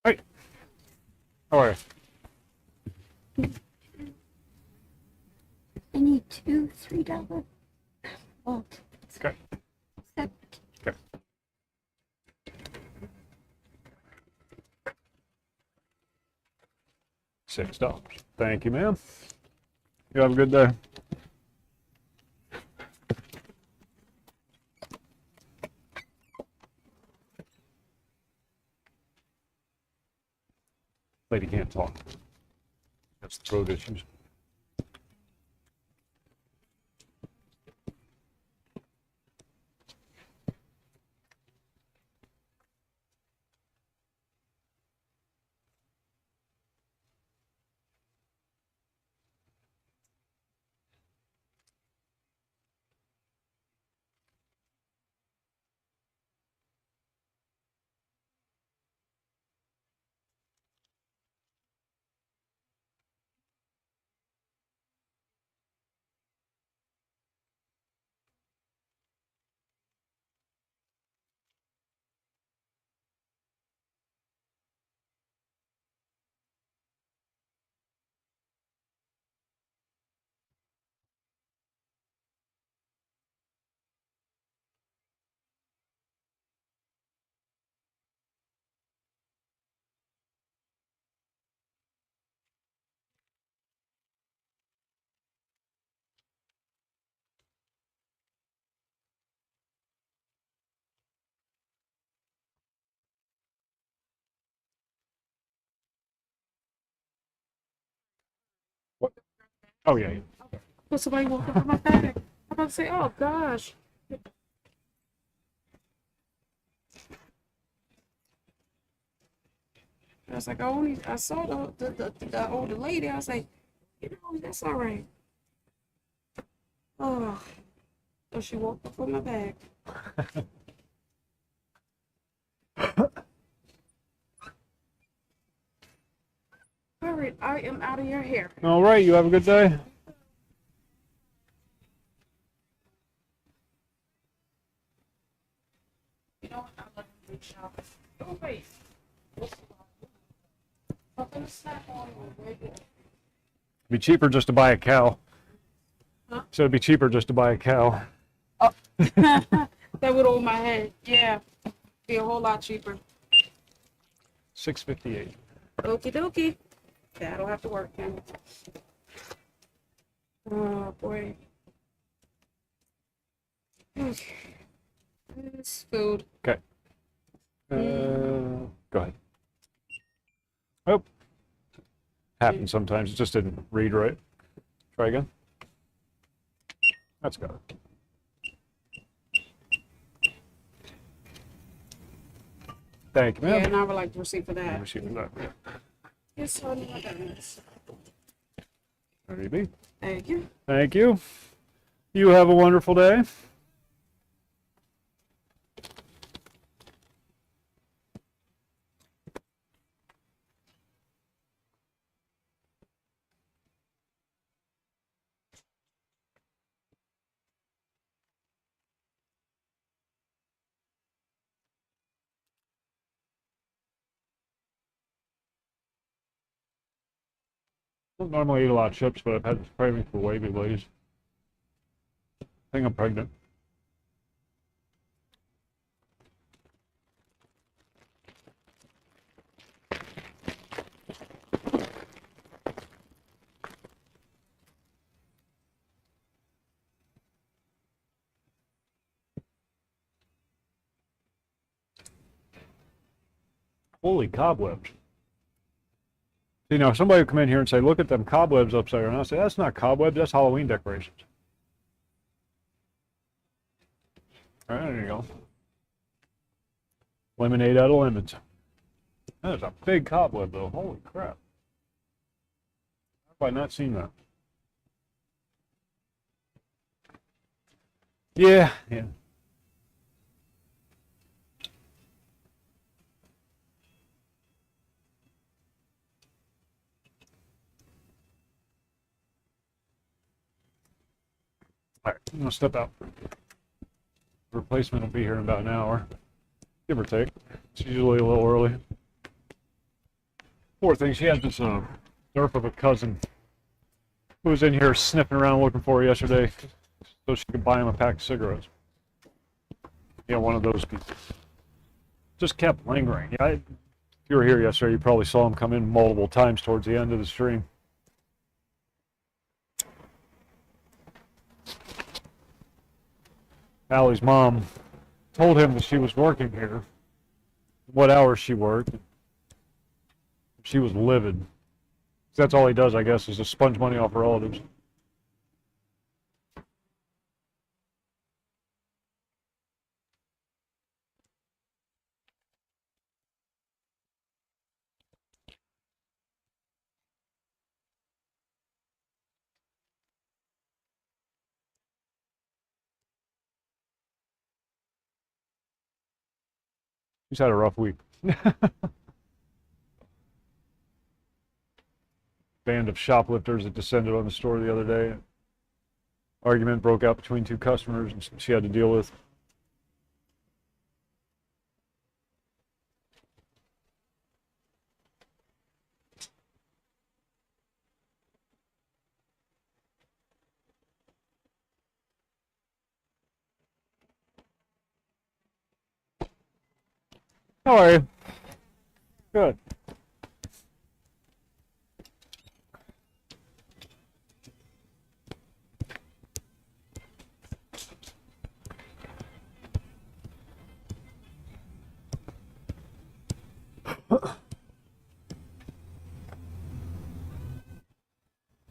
Hey. How are you? I need two $3 vault. Okay. Except Okay. $6. Thank you, ma'am. You have a good day. Lady can't talk. That's throat issues. Oh, yeah. But somebody walked up on my bag. I'm about to say, oh gosh. I was like, I saw the older lady. I was like, you know, that's all right. Oh, so she walked up on my bag. All right, I am out of your hair. All right, you have a good day. You know what? I love the big shop. Oh wait. I'm gonna snap on you right there. It'd be cheaper just to buy a cow. Huh? So it'd be cheaper just to buy a cow. Oh, that would hold my head. Yeah, be a whole lot cheaper. $6.58. Okie dokie. That'll have to work then. Oh boy. Okay. This food. Okay. Go ahead. Oh. Happens sometimes. It just didn't read right. Try again. That's got it. Thank you, ma'am. Yeah, and I would like to receipt for that. Receipt for that. Yes, sir. No, I don't. There you be. Thank you. Thank you. You have a wonderful day. I don't normally eat a lot of chips, but I've had this craving for wavy lays. I think I'm pregnant. Holy cobwebs. You know, somebody would come in here and say, look at them cobwebs upside down. I say, that's not cobwebs, that's Halloween decorations. All right, there you go. Lemonade out of lemons. That is a big cobweb, though. Holy crap. How have I not seen that? Yeah, yeah. All right, I'm gonna step out. Replacement will be here in about an hour, give or take. It's usually a little early. Poor thing, she had this derp of a cousin who was in here sniffing around looking for her yesterday so she could buy him a pack of cigarettes. Yeah, one of those people. Just kept lingering. Yeah, if you were here yesterday, you probably saw him come in multiple times towards the end of the stream. Allie's mom told him that she was working here, what hours she worked. She was livid. That's all he does, I guess, is to sponge money off relatives. He's had a rough week. Band of shoplifters that descended on the store the other day. Argument broke out between two customers and she had to deal with. How are you? Good.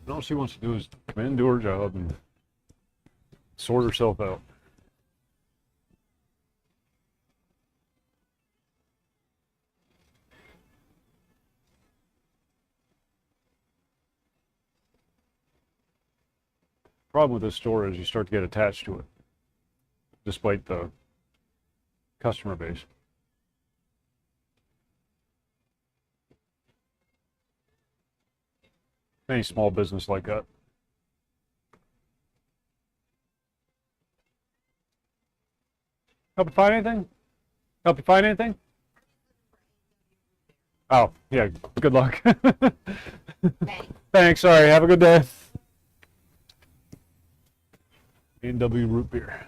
And all she wants to do is come in, do her job, and sort herself out. Problem with this store is you start to get attached to it, despite the customer base. Any small business like that. Help you find anything? Help you find anything? Oh, yeah, good luck. Thanks, sorry, have a good day. A&W root beer.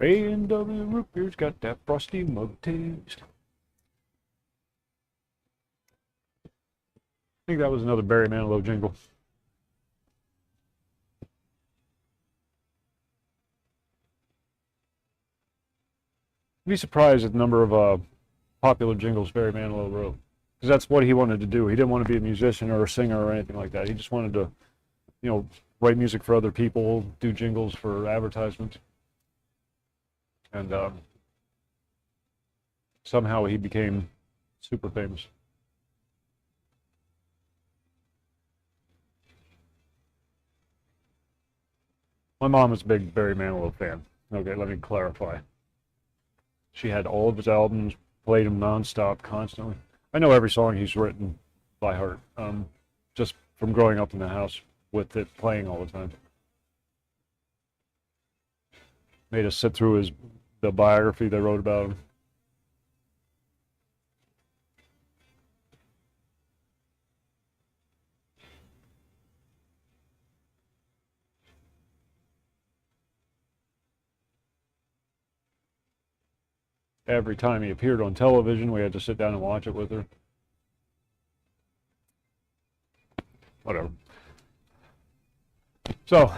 A&W root beer's got that frosty mug taste. I think that was another Barry Manilow jingle. I'd be surprised at the number of popular jingles Barry Manilow wrote. Because that's what he wanted to do. He didn't want to be a musician or a singer or anything like that. He just wanted to, you know, write music for other people, do jingles for advertisements. And somehow he became super famous. My mom was a big Barry Manilow fan. Okay, let me clarify. She had all of his albums, played them nonstop, constantly. I know every song he's written by heart, just from growing up in the house with it playing all the time. Made us sit through the biography they wrote about him. Every time he appeared on television, we had to sit down and watch it with her. Whatever. So,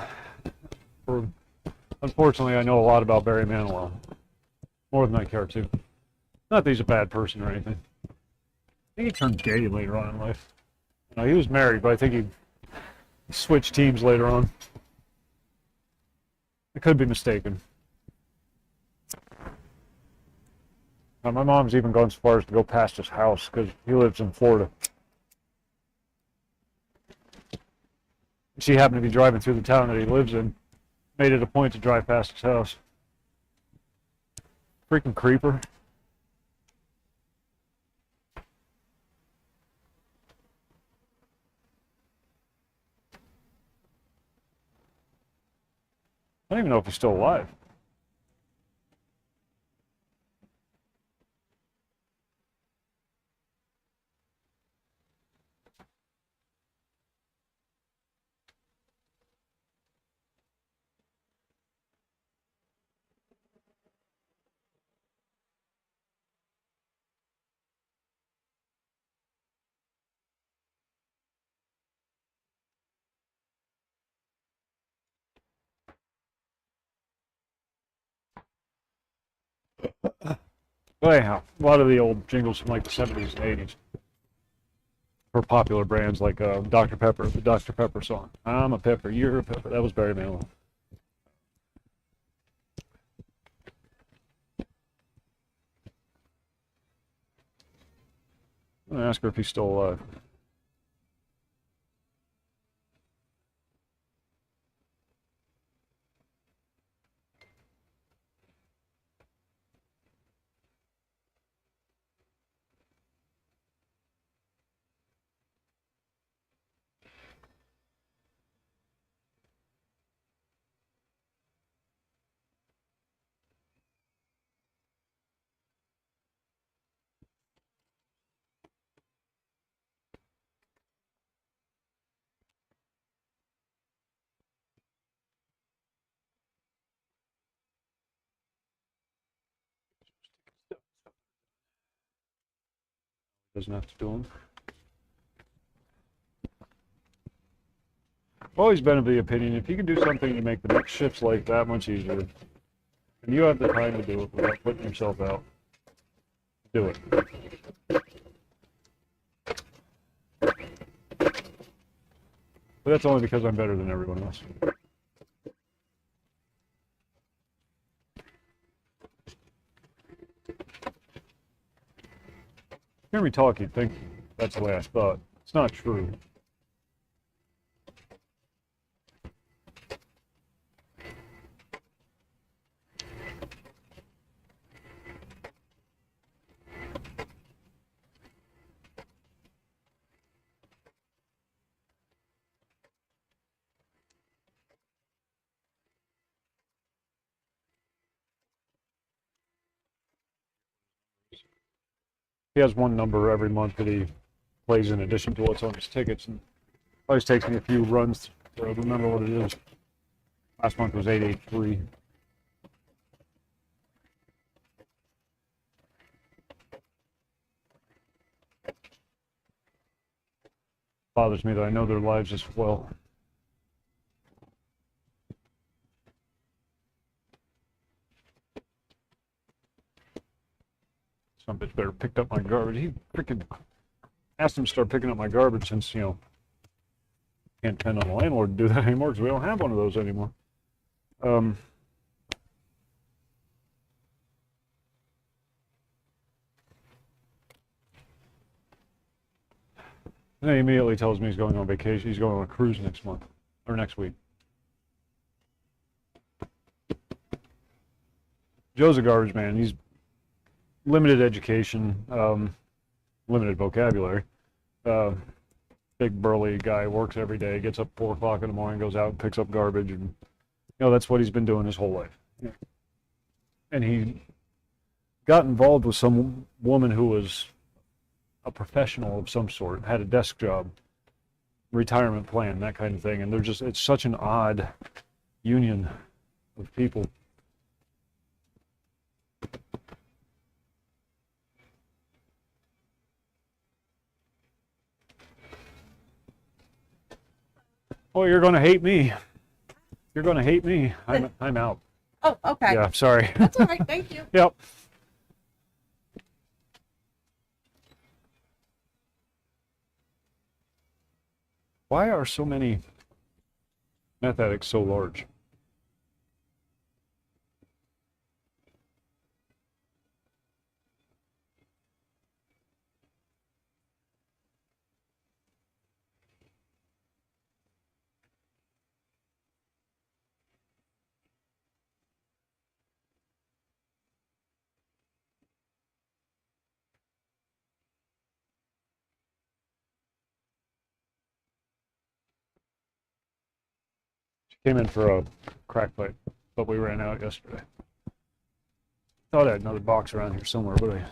unfortunately, I know a lot about Barry Manilow. More than I care to. Not that he's a bad person or anything. I think he turned gay later on in life. You know, he was married, but I think he switched teams later on. I could be mistaken. My mom's even gone so far as to go past his house because he lives in Florida. She happened to be driving through the town that he lives in. Made it a point to drive past his house. Freaking creeper. I don't even know if he's still alive. But anyhow, a lot of the old jingles from like the 70s and 80s. for popular brands like Dr. Pepper, the Dr. Pepper song. I'm a pepper, you're a pepper. That was Barry Manilow. I'm gonna ask her if he's still alive. Doesn't have to do them. I've always been of the opinion, if you can do something to make the next shift's life that much easier, and you have the time to do it without putting yourself out, do it. But that's only because I'm better than everyone else. Hear me talk, you'd think that's the way I thought. It's not true. He has one number every month that he plays in addition to what's on his tickets, and it always takes me a few runs to remember what it is. Last month was 883. Bothers me that I know their lives as well. Some bitch better picked up my garbage. He freaking asked him to start picking up my garbage since, you know, can't depend on the landlord to do that anymore because we don't have one of those anymore. And then he immediately tells me he's going on vacation. He's going on a cruise next month or next week. Joe's a garbage man. He's limited education, limited vocabulary. Big burly guy, works every day, gets up 4 o'clock in the morning, goes out and picks up garbage, and you know that's what he's been doing his whole life. Yeah. And he got involved with some woman who was a professional of some sort, had a desk job, retirement plan, that kind of thing. And they're just, it's such an odd union of people. Oh, you're going to hate me. You're going to hate me. I'm out. Oh, okay. Yeah, sorry. That's all right. Thank you. Yep. Why are so many meth addicts so large? Came in for a crack pipe, but we ran out yesterday. Thought I had another box around here somewhere, but I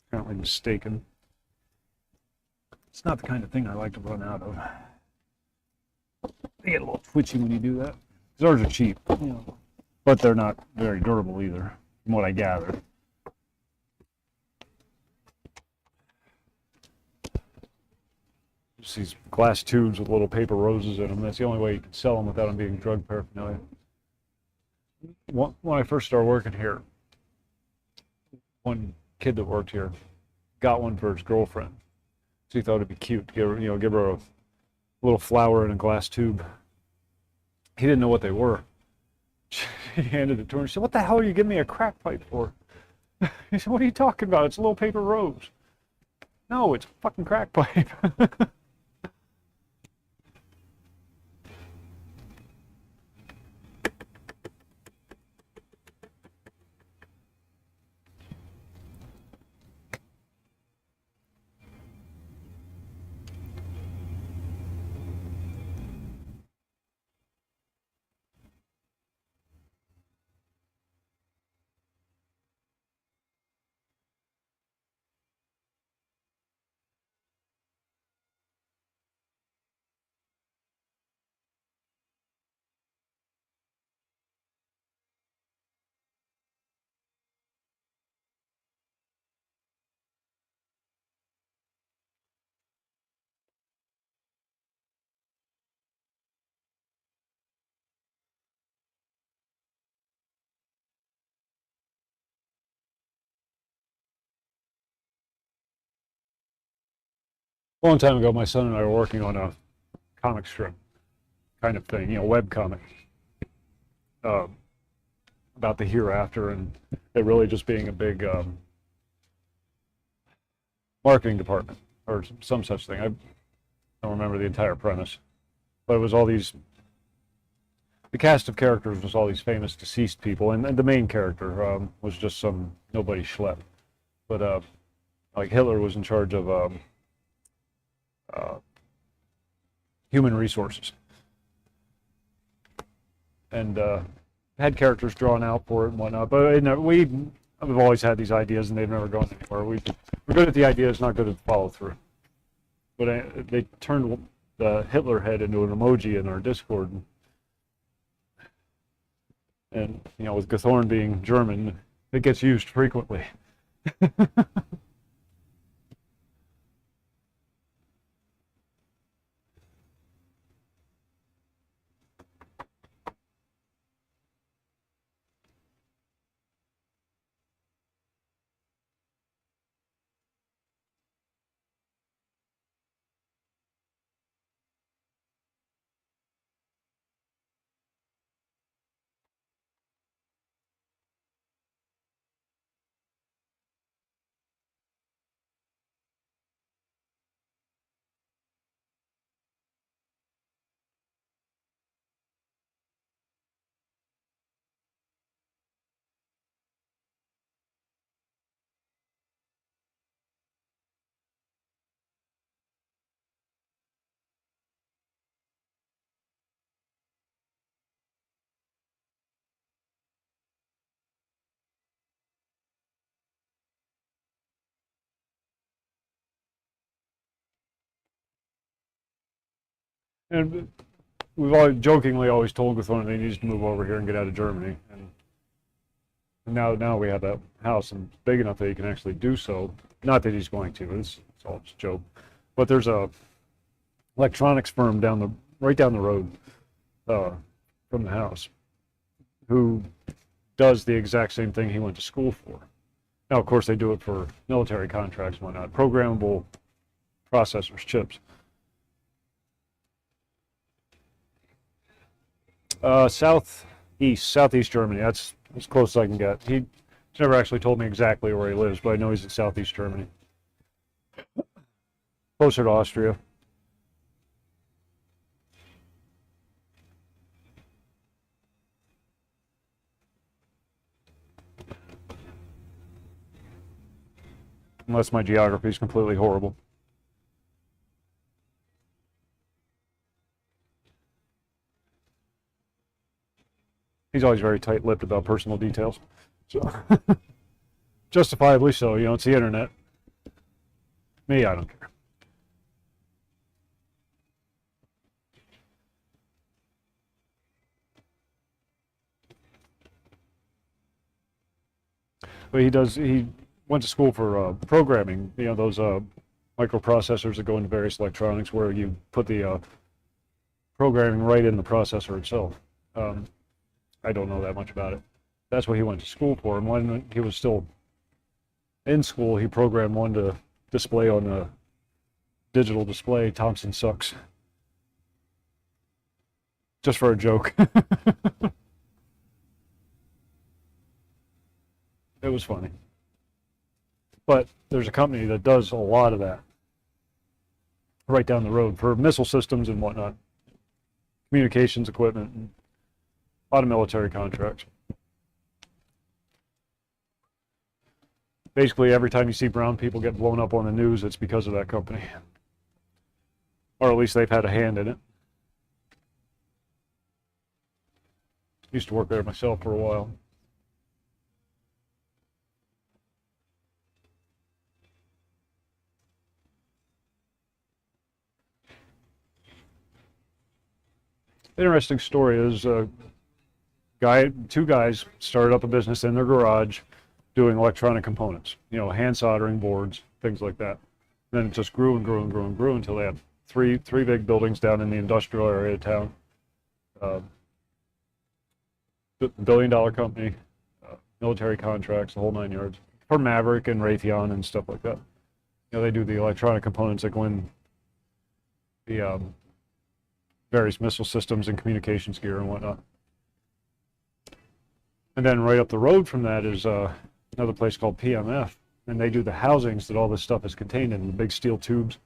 apparently mistaken. It's not the kind of thing I like to run out of. They get a little twitchy when you do that. Ours are cheap, you know, but they're not very durable either, from what I gather. Just these glass tubes with little paper roses in them. That's the only way you can sell them without them being drug paraphernalia. When I first started working here, one kid that worked here got one for his girlfriend. So he thought it'd be cute to give her a little flower in a glass tube. He didn't know what they were. He handed it to her and she said, "What the hell are you giving me a crack pipe for?" He said, "What are you talking about? It's a little paper rose." "No, it's a fucking crack pipe." A long time ago, my son and I were working on a comic strip kind of thing, web comic, about the hereafter, and it really just being a big marketing department or some such thing. I don't remember the entire premise, but it was all these. The cast of characters was all these famous deceased people, and the main character was just some nobody schlep. But like Hitler was in charge of human resources, and had characters drawn out for it and whatnot. But we've always had these ideas, and they've never gone anywhere. We're good at the ideas, not good at the follow through. But they turned the Hitler head into an emoji in our Discord, and with Gathorn being German, it gets used frequently. And we've jokingly always told Gathorn that he needs to move over here and get out of Germany. And now we have that house, and it's big enough that he can actually do so. Not that he's going to. It's all just a joke. But there's a electronics firm right down the road from the house who does the exact same thing he went to school for. Now, of course, they do it for military contracts and whatnot. Programmable processors, chips. Southeast Germany. That's as close as I can get. He's never actually told me exactly where he lives, but I know he's in Southeast Germany. Closer to Austria. Unless my geography is completely horrible. He's always very tight-lipped about personal details. So justifiably so, it's the internet. Me, I don't care. But he went to school for programming, those microprocessors that go into various electronics where you put the programming right in the processor itself. I don't know that much about it. That's what he went to school for. And when he was still in school, he programmed one to display on digital display, Thompson sucks. Just for a joke. It was funny. But there's a company that does a lot of that right down the road for missile systems and whatnot, communications equipment, and a lot of military contracts. Basically, every time you see brown people get blown up on the news, it's because of that company. Or at least they've had a hand in it. Used to work there myself for a while. The interesting story is two guys started up a business in their garage doing electronic components, hand soldering boards, things like that. And then it just grew and grew and grew and grew until they had three big buildings down in the industrial area of town. Billion-dollar company, military contracts, the whole 9 yards, for Maverick and Raytheon and stuff like that. They do the electronic components that go in the various missile systems and communications gear and whatnot. And then right up the road from that is another place called PMF, and they do the housings that all this stuff is contained in, the big steel tubes.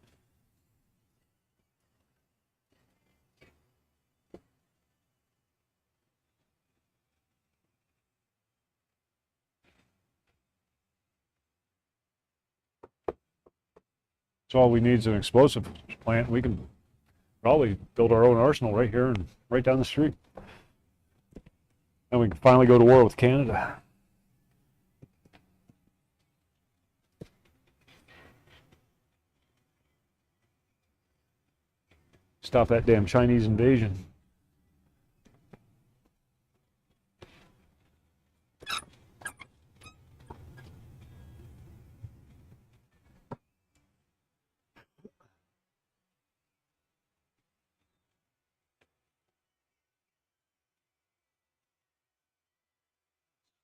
So all we need is an explosive plant. We can probably build our own arsenal right here and right down the street. And we can finally go to war with Canada. Stop that damn Chinese invasion.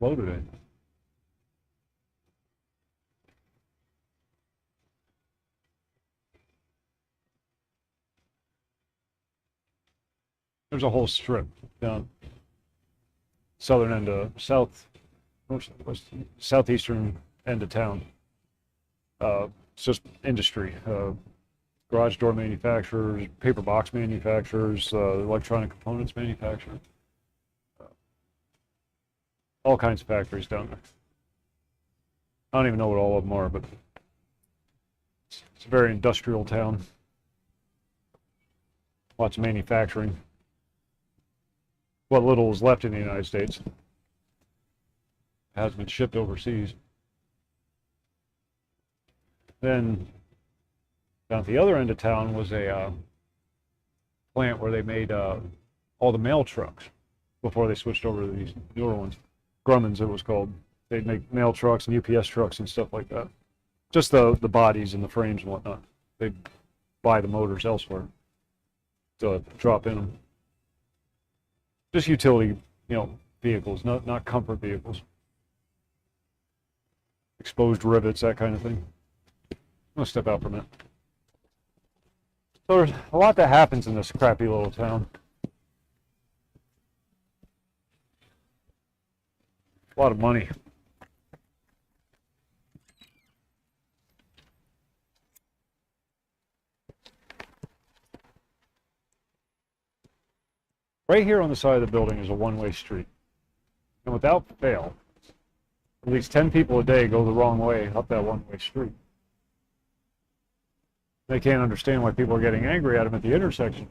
Loaded it. There's a whole strip down southern end of southeastern end of town. It's just industry, garage door manufacturers, paper box manufacturers, electronic components manufacturers. All kinds of factories down there. I don't even know what all of them are, but it's a very industrial town. Lots of manufacturing. What little is left in the United States has been shipped overseas. Then down at the other end of town was a plant where they made all the mail trucks before they switched over to these newer ones. Grumman's, it was called. They'd make mail trucks and UPS trucks and stuff like that. Just the bodies and the frames and whatnot. They'd buy the motors elsewhere to drop in them. Just utility, vehicles, not comfort vehicles. Exposed rivets, that kind of thing. I'm gonna step out for a minute. So there's a lot that happens in this crappy little town. A lot of money. Right here on the side of the building is a one-way street. And without fail, at least 10 people a day go the wrong way up that one-way street. They can't understand why people are getting angry at them at the intersection.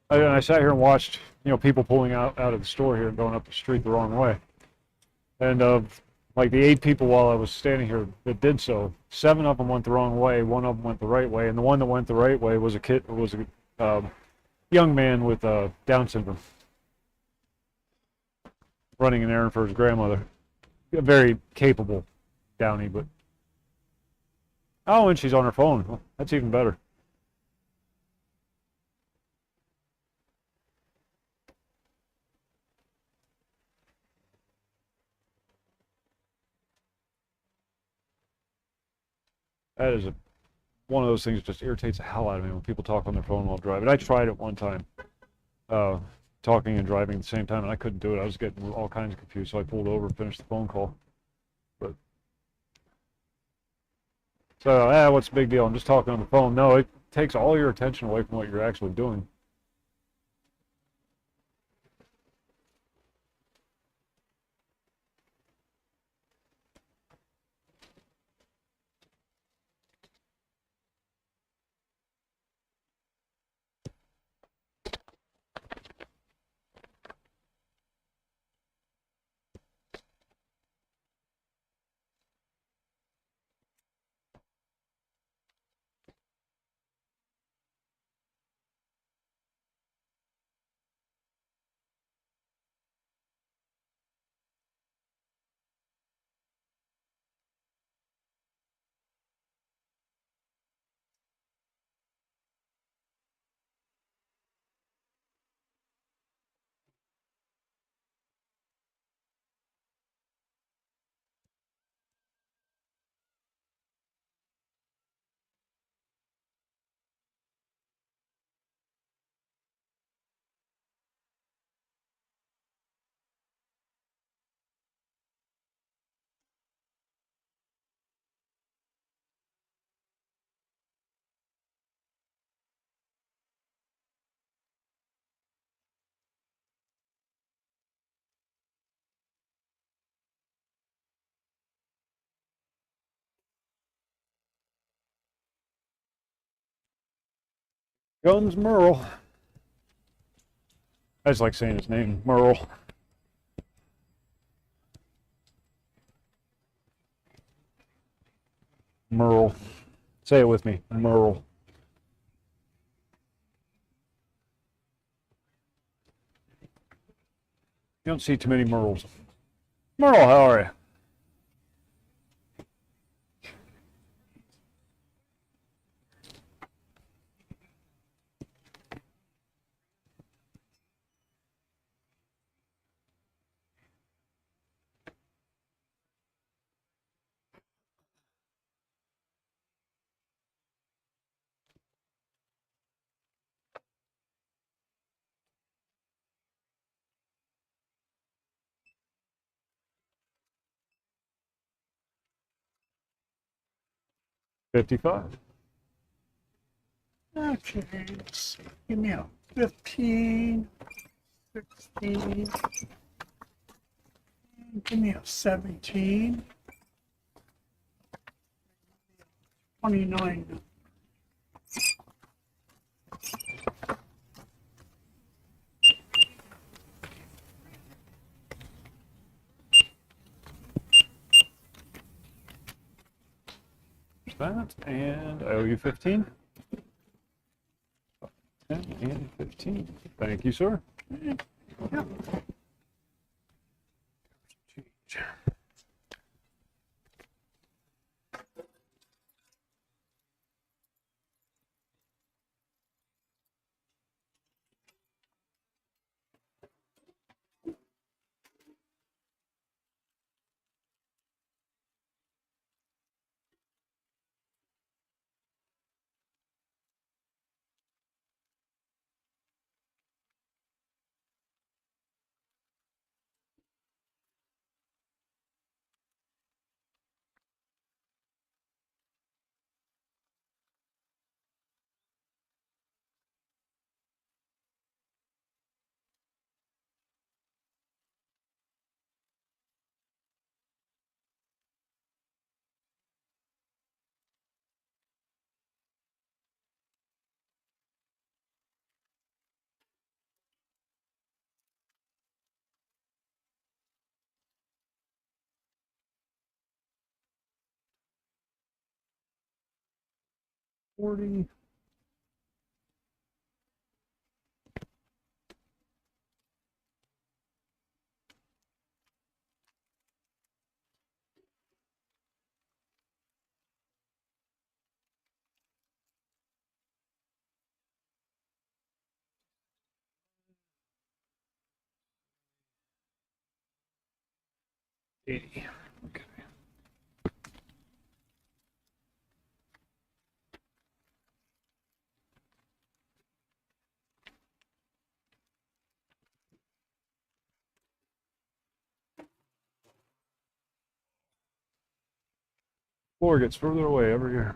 I sat here and watched, people pulling out of the store here and going up the street the wrong way. And like the 8 people while I was standing here that did so, 7 of them went the wrong way, 1 of them went the right way, and the one that went the right way was a young man with Down syndrome, running an errand for his grandmother. Very capable Downy, but and she's on her phone. Well, that's even better. That is one of those things that just irritates the hell out of me when people talk on their phone while driving. I tried it one time, talking and driving at the same time, and I couldn't do it. I was getting all kinds of confused, so I pulled over, finished the phone call. But so, what's the big deal? I'm just talking on the phone. No, it takes all your attention away from what you're actually doing. Guns Merle. I just like saying his name, Merle. Merle. Say it with me, Merle. You don't see too many Merles. Merle, how are you? $55. Okay, let's see. Give me a 15, 16. Give me a 17. 29. That, and I owe you 15. 10 and 15. Thank you, sir. Yep. Change. $40. $80. Okay. Floor gets further away every year.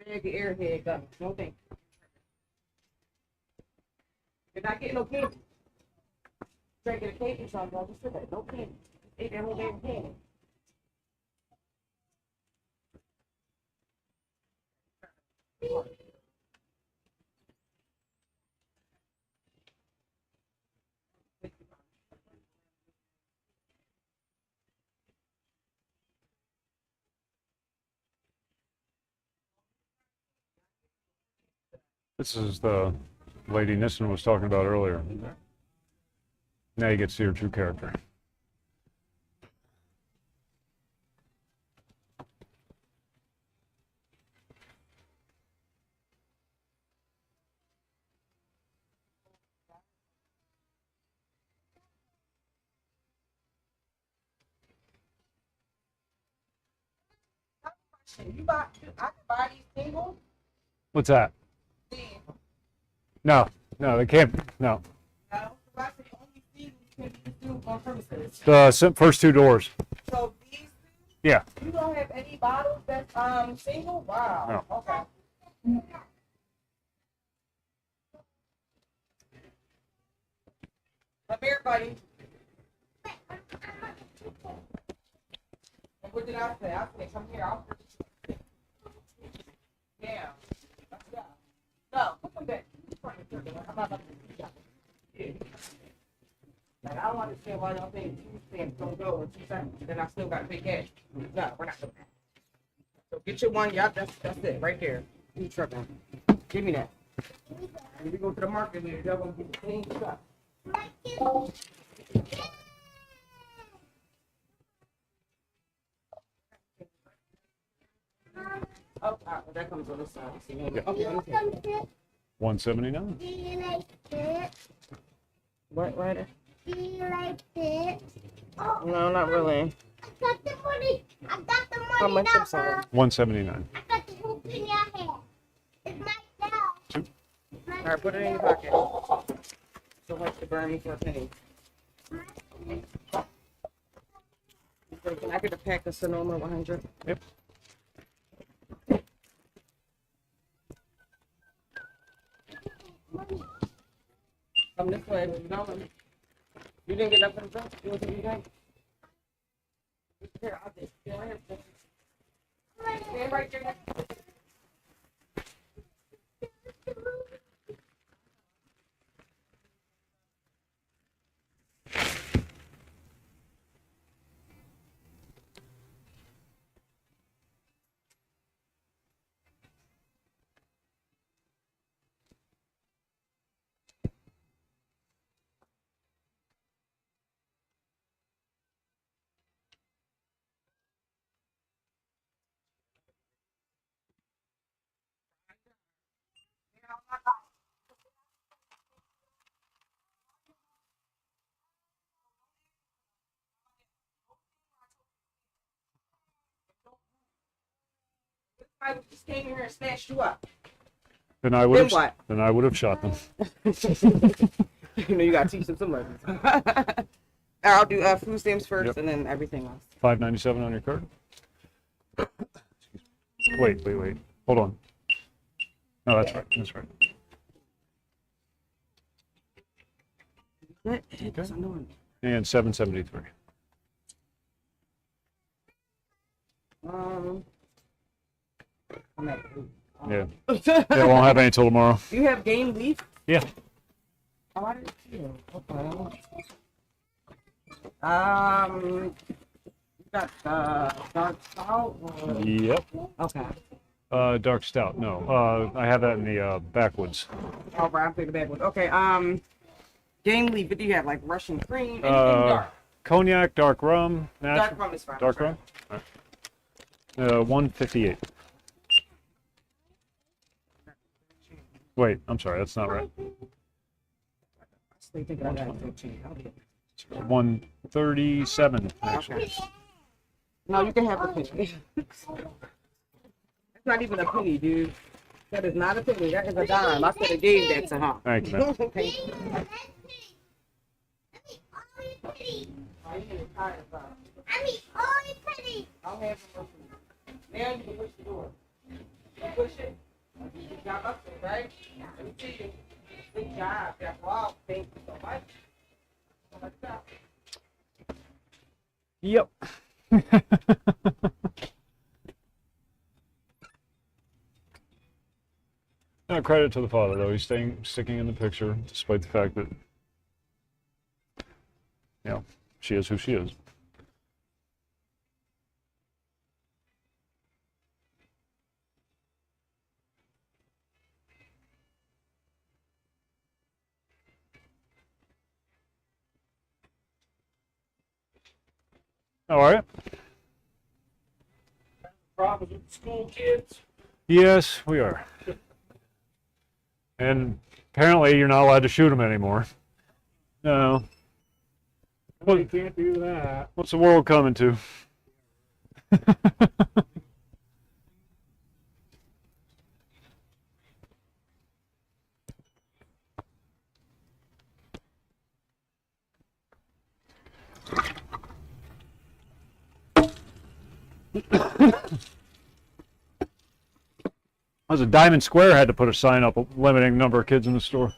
Bag of airhead got no thing. You're not getting no candy. Drinking a cake or something, I'll just sit there. No candy. Ate that whole bag of candy. This is the lady Nissen was talking about earlier. Now you get to see her true character. I can buy these singles. What's that? No, no, they can't. No. The first two doors. So these two? Yeah. You don't have any bottles that's single? Wow. No. Okay. Come here, buddy. And what did I say? I said, come here. Yeah. Let's go. No, put them back. I'm not about to yeah. Like, I don't understand why y'all think 2 cents don't go in 2 seconds, and then I still got to pay cash. No, we're not doing that. So get your one, yeah, that's it, right there. You tripping. Give me that. When we go to the market, y'all gonna get the clean stuff. Oh, that comes on this side. Yeah. Okay, okay. 179. Do you like it? What, Ryder? Do you like it? No, not really. I got the money. I got the money. How much? Now, I'm sorry. 179. I got the hoop in your hand. It's my now. All right, put it in your pocket. So much to burn me for a penny. So can I get a pack of Sonoma 100? Yep. Come this way, you know. You didn't get nothing to drink? You want to be drink? Here, I'll just go ahead. Stand right there. I just came in here and snatched you up. Then I would Then have. what? Then I would have shot them. You know, you gotta teach them some lessons. I'll do food stamps first, Yep. and then everything else. 597 on your card. Wait. Hold on. No, that's right. That's right. What? Okay. Annoying. And 773. I'm at Yeah. They won't have any till tomorrow. Do you have game leaf? Yeah. Oh, I didn't see it. Okay. You got dark stout? Or... Yep. Okay. Dark stout. No. I have that in the backwoods. Oh, right, I'm taking the back one. Okay. Game leaf. What do you have? Like Russian cream? Anything dark? Cognac, dark rum, natural. Dark rum is fine. Dark rum. All right. 158. Wait, I'm sorry, that's not right. I think I got 15. 137 actually. Okay. No, you can have a penny. That's not even a penny, dude. That is not a penny. That is a dime. I could have gave that to her. Thank you, man. Thank you. I'll have some. Now you can push the door. Push it. You got up there, right? Let me see you. Good job. Wow, thank you so much. Yep. Now, credit to the father, though. He's sticking in the picture, despite the fact that, you know, she is who she is. All right. Problems with the school kids? Yes, we are. And apparently you're not allowed to shoot them anymore. No. Well, you can't do that. What's the world coming to? Was a Diamond Square had to put a sign up limiting number of kids in the store.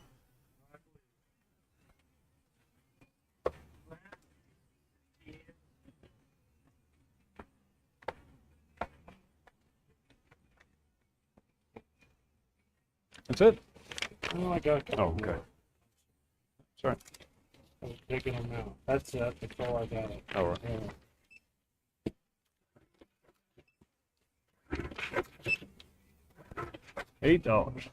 That's it? Oh, I got a couple Oh, okay. more. Sorry. I was taking them out. That's it. That's all I got. All right. Yeah. $8.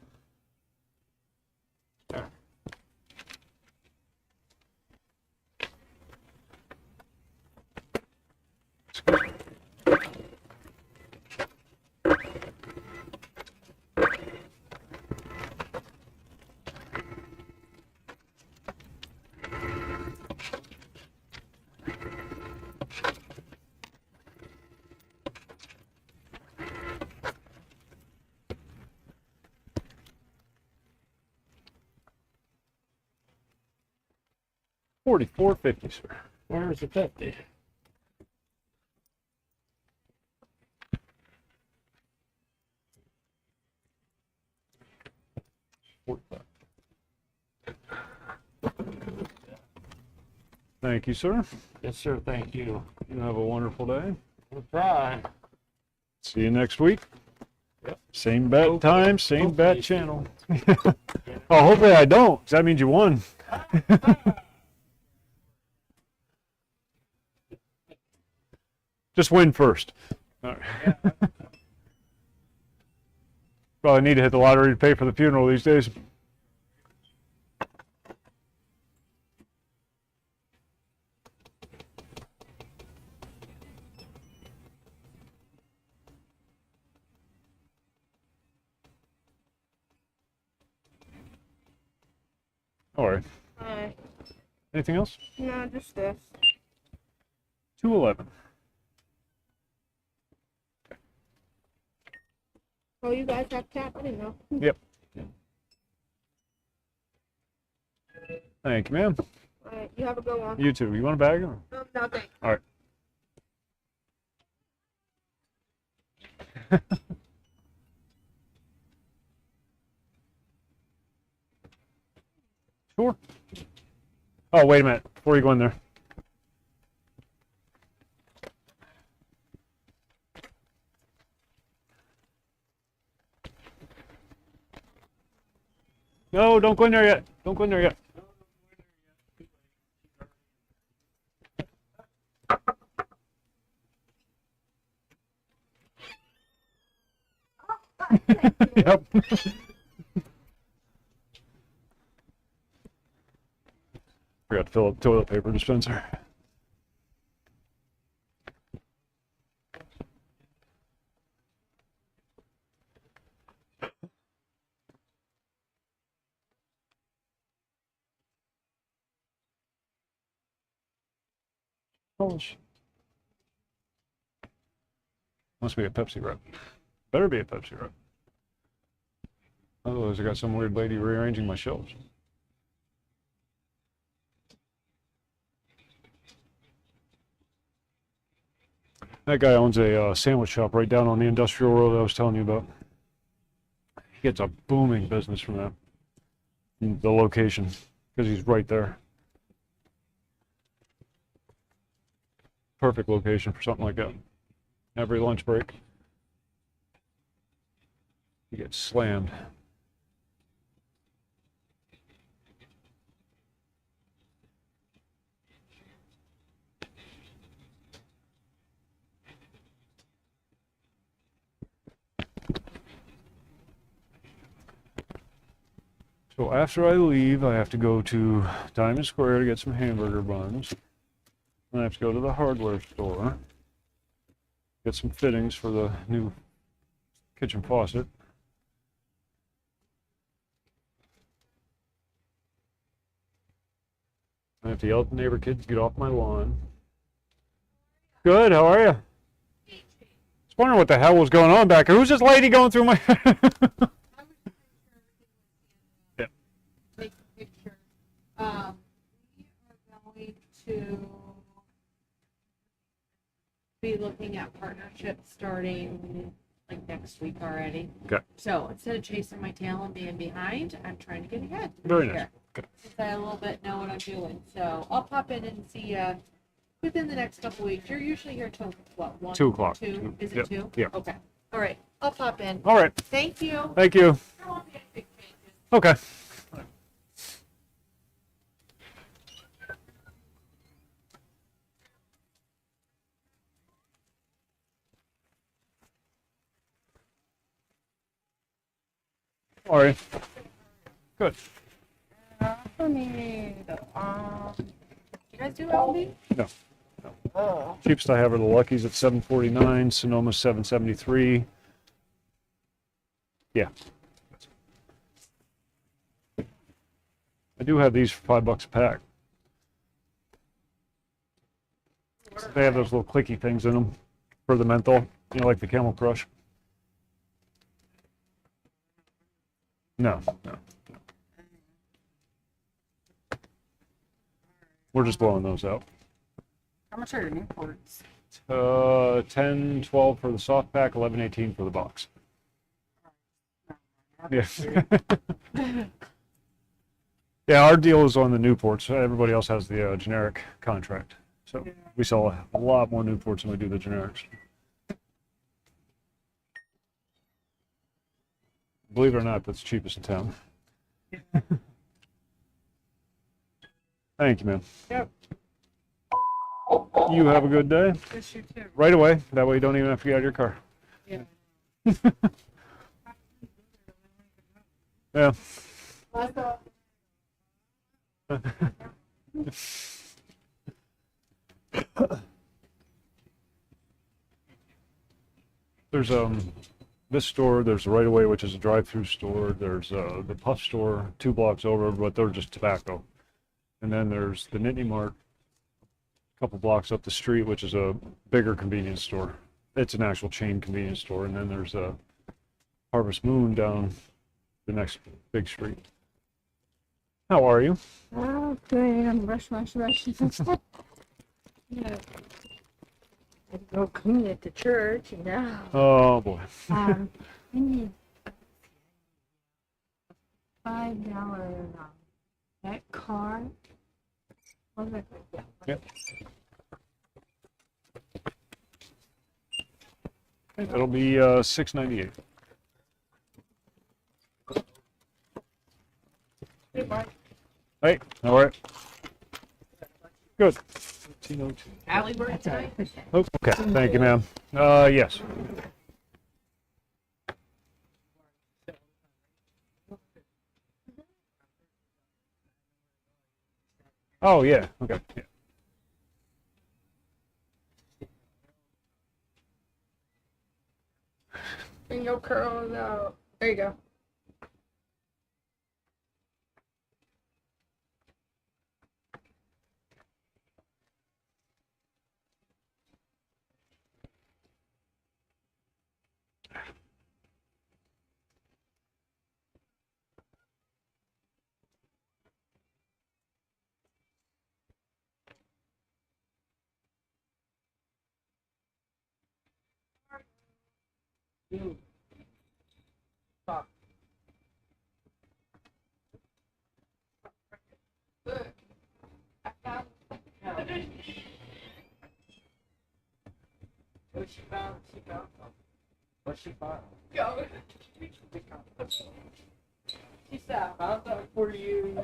$44.50, sir. Where's the 50? Thank you, sir. Yes, sir. Thank you. You have a wonderful day. We'll try. See you next week. Yep. Same bat time, same bat channel. Oh, hopefully I don't, 'cause that means you won. Just win first. All right. Probably need to hit the lottery to pay for the funeral these days. All right. Anything else? No, just this. 211. Oh, you guys have tap? I didn't know. Yep. Thank you, ma'am. Alright, you have a good one. You too. You want a bag? Or? No, thanks. All right. Sure. Oh, wait a minute. Before you go in there. No, don't go in there yet. Don't go in there yet. Yep. Forgot to fill up toilet paper dispenser. Must be a Pepsi rep. Better be a Pepsi rep. Otherwise, I got some weird lady rearranging my shelves. That guy owns a sandwich shop right down on the industrial road I was telling you about. He gets a booming business from that. The location, because he's right there. Perfect location for something like that. Every lunch break, he gets slammed. So after I leave, I have to go to Diamond Square to get some hamburger buns. Then I have to go to the hardware store, get some fittings for the new kitchen faucet. I have to yell at the neighbor kids to get off my lawn. Good, how are you? I was wondering what the hell was going on back here. Who's this lady going through my... Yeah. Take a picture. We are going to be looking at partnerships starting like next week already. Okay. So instead of chasing my tail and being behind, I'm trying to get ahead. Very nice. Okay. Since I a little bit know what I'm doing. So I'll pop in and see you within the next couple weeks. You're usually here till what, 1? 2 o'clock. 2? Is it Yep. 2? Yeah. Okay. All right. I'll pop in. All right. Thank you. Thank you. There won't be any big changes. Okay. All right. Good. For me, you guys do LV? No. Cheapest I have are the Luckies at $7.49, Sonoma $7.73. Yeah. I do have these for $5 a pack. They have those little clicky things in them for the menthol, you know, like the Camel Crush. No. We're just blowing those out. How much are your Newports? 10, 12 for the soft pack, 11, 18 for the box. Yeah. Yeah, our deal is on the Newports. Everybody else has the generic contract. So we sell a lot more Newports than we do the generics. Believe it or not, that's the cheapest in town. Thank you, man. Yep. You have a good day. Yes, you too. Right away. That way you don't even have to get out of your car. Yeah. Yeah. There's this store, there's the Right Away, which is a drive-through store. There's the Puff store 2 blocks over, but they're just tobacco. And then there's the Nittany Mart a couple blocks up the street, which is a bigger convenience store. It's an actual chain convenience store. And then there's a Harvest Moon down the next big street. How are you? Oh, good. I'm brushing. Yeah. I had to go clean at the church, you know. Oh, boy. I need $5 that card. What was that? Yeah. Yep. Okay, that'll be $6.98. Hey, all right. Good. Allie work tonight? Okay, thank you, ma'am. Yes. Oh, yeah, okay. Yeah. Bring your curls out. There you go. What she found? She found something. What she found? Go. She said, I found something for you.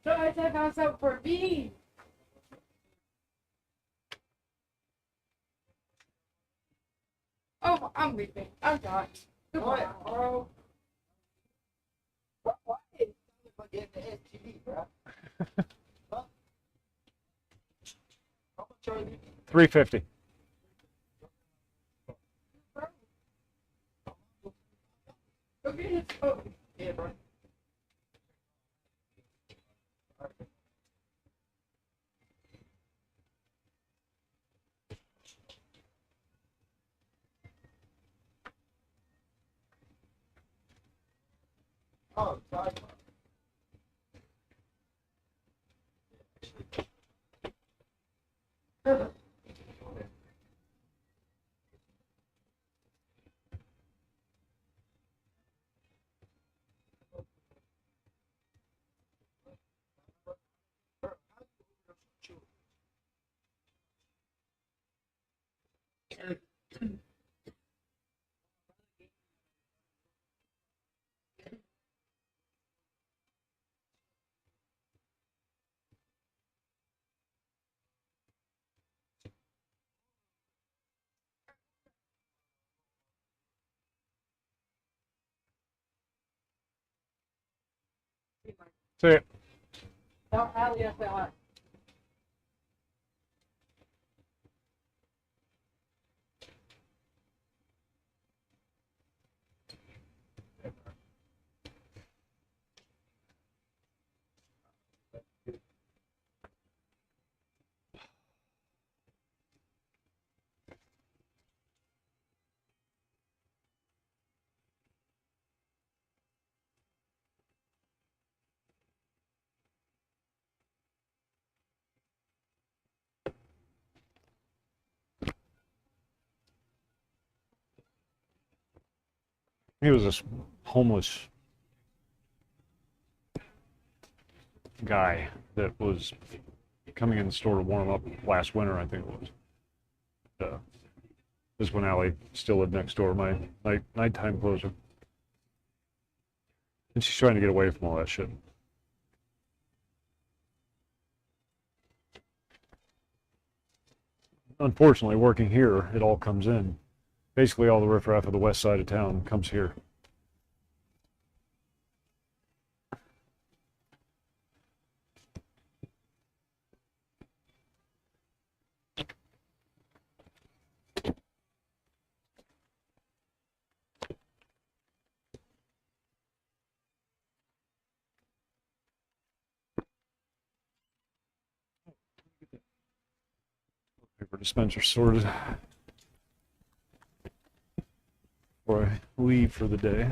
No, I said I found something for me. Oh, I'm leaving. I'm done. Goodbye. Bro. What? What? Get the STD, bro. Huh? How much are you? 350. Go get his phone. Yeah, bro. Oh, sorry. See ya. Tell Allie I said hi. He was this homeless guy that was coming in the store to warm up last winter, I think it was. This one alley still lived next door, my nighttime closer. And she's trying to get away from all that shit. Unfortunately, working here, it all comes in. Basically, all the riffraff of the west side of town comes here. Paper dispenser sorted before I leave for the day.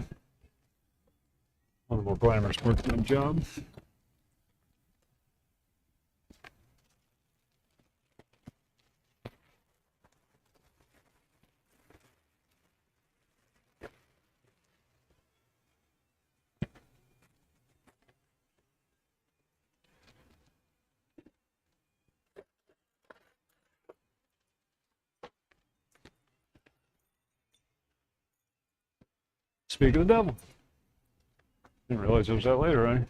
One of the more glamorous parts of my job. Speak of the devil. Didn't realize it was that late already.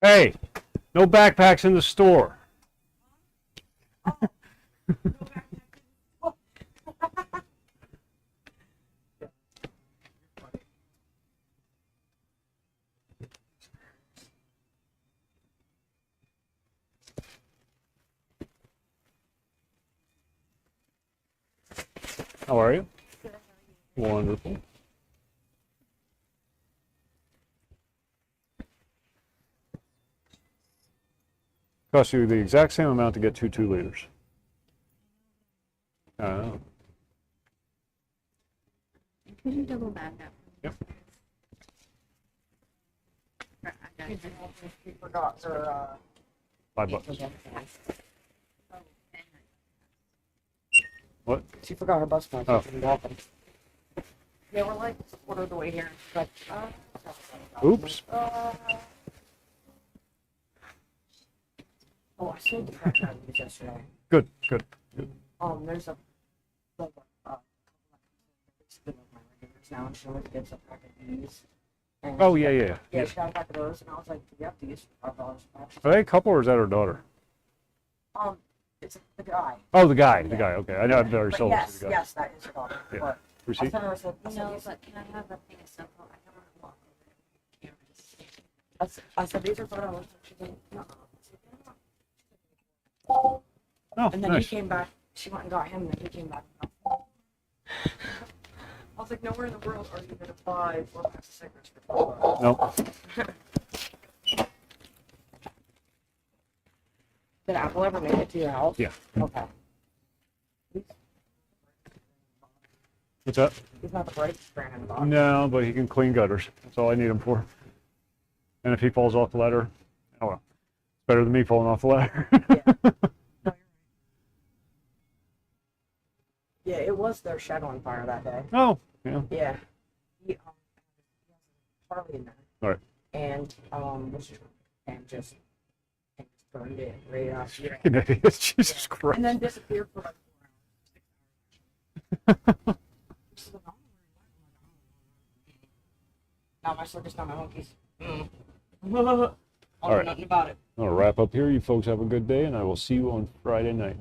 Hey, no backpacks in the store. How are you? Wonderful. Costs you the exact same amount to get 2 liters. Oh. Could you double back up? Yep. She forgot her, $5. What? She forgot her bus pass. Oh. Yeah, we're like a quarter of the way here. But, Oops. oh, I sold the crap out of these yesterday. Good, good. There's a like my regulars now, and she always gets a pack of these. And Oh, she yeah, got- yeah. Yeah, she got a pack of those, and I was like, "Do you have these for $5 back?" Are they a couple or is that her daughter? It's the guy. Oh, the guy. Okay. I know I've already But sold yes, it to the guy. yes, that is her daughter. Yeah. But Receipt? I sent her. I said, No, these- but can I have a thing of simple? I don't want to walk over there. I said, these are $5. She's like, no. Oh, And then nice. he came back. She went and got him, and then he came back. I was like, nowhere in the world are you going to buy 4 packs of cigarettes for $5. Nope. Did Apple ever make it to your house? Yeah. Okay. What's that? He's not the brightest brand in the box. No, but he can clean gutters. That's all I need him for. And if he falls off the ladder, oh well. It's better than me falling off the ladder. Yeah, it was their shed on fire that day. Oh, yeah. Yeah. He has a Harley in there. All right. And just burned it right out. Freaking idiots. Jesus Christ. And then disappeared for like 4 hours. Now my circus, not my monkeys. I'll All do right. nothing about it. I'll wrap up here. You folks have a good day, and I will see you on Friday night.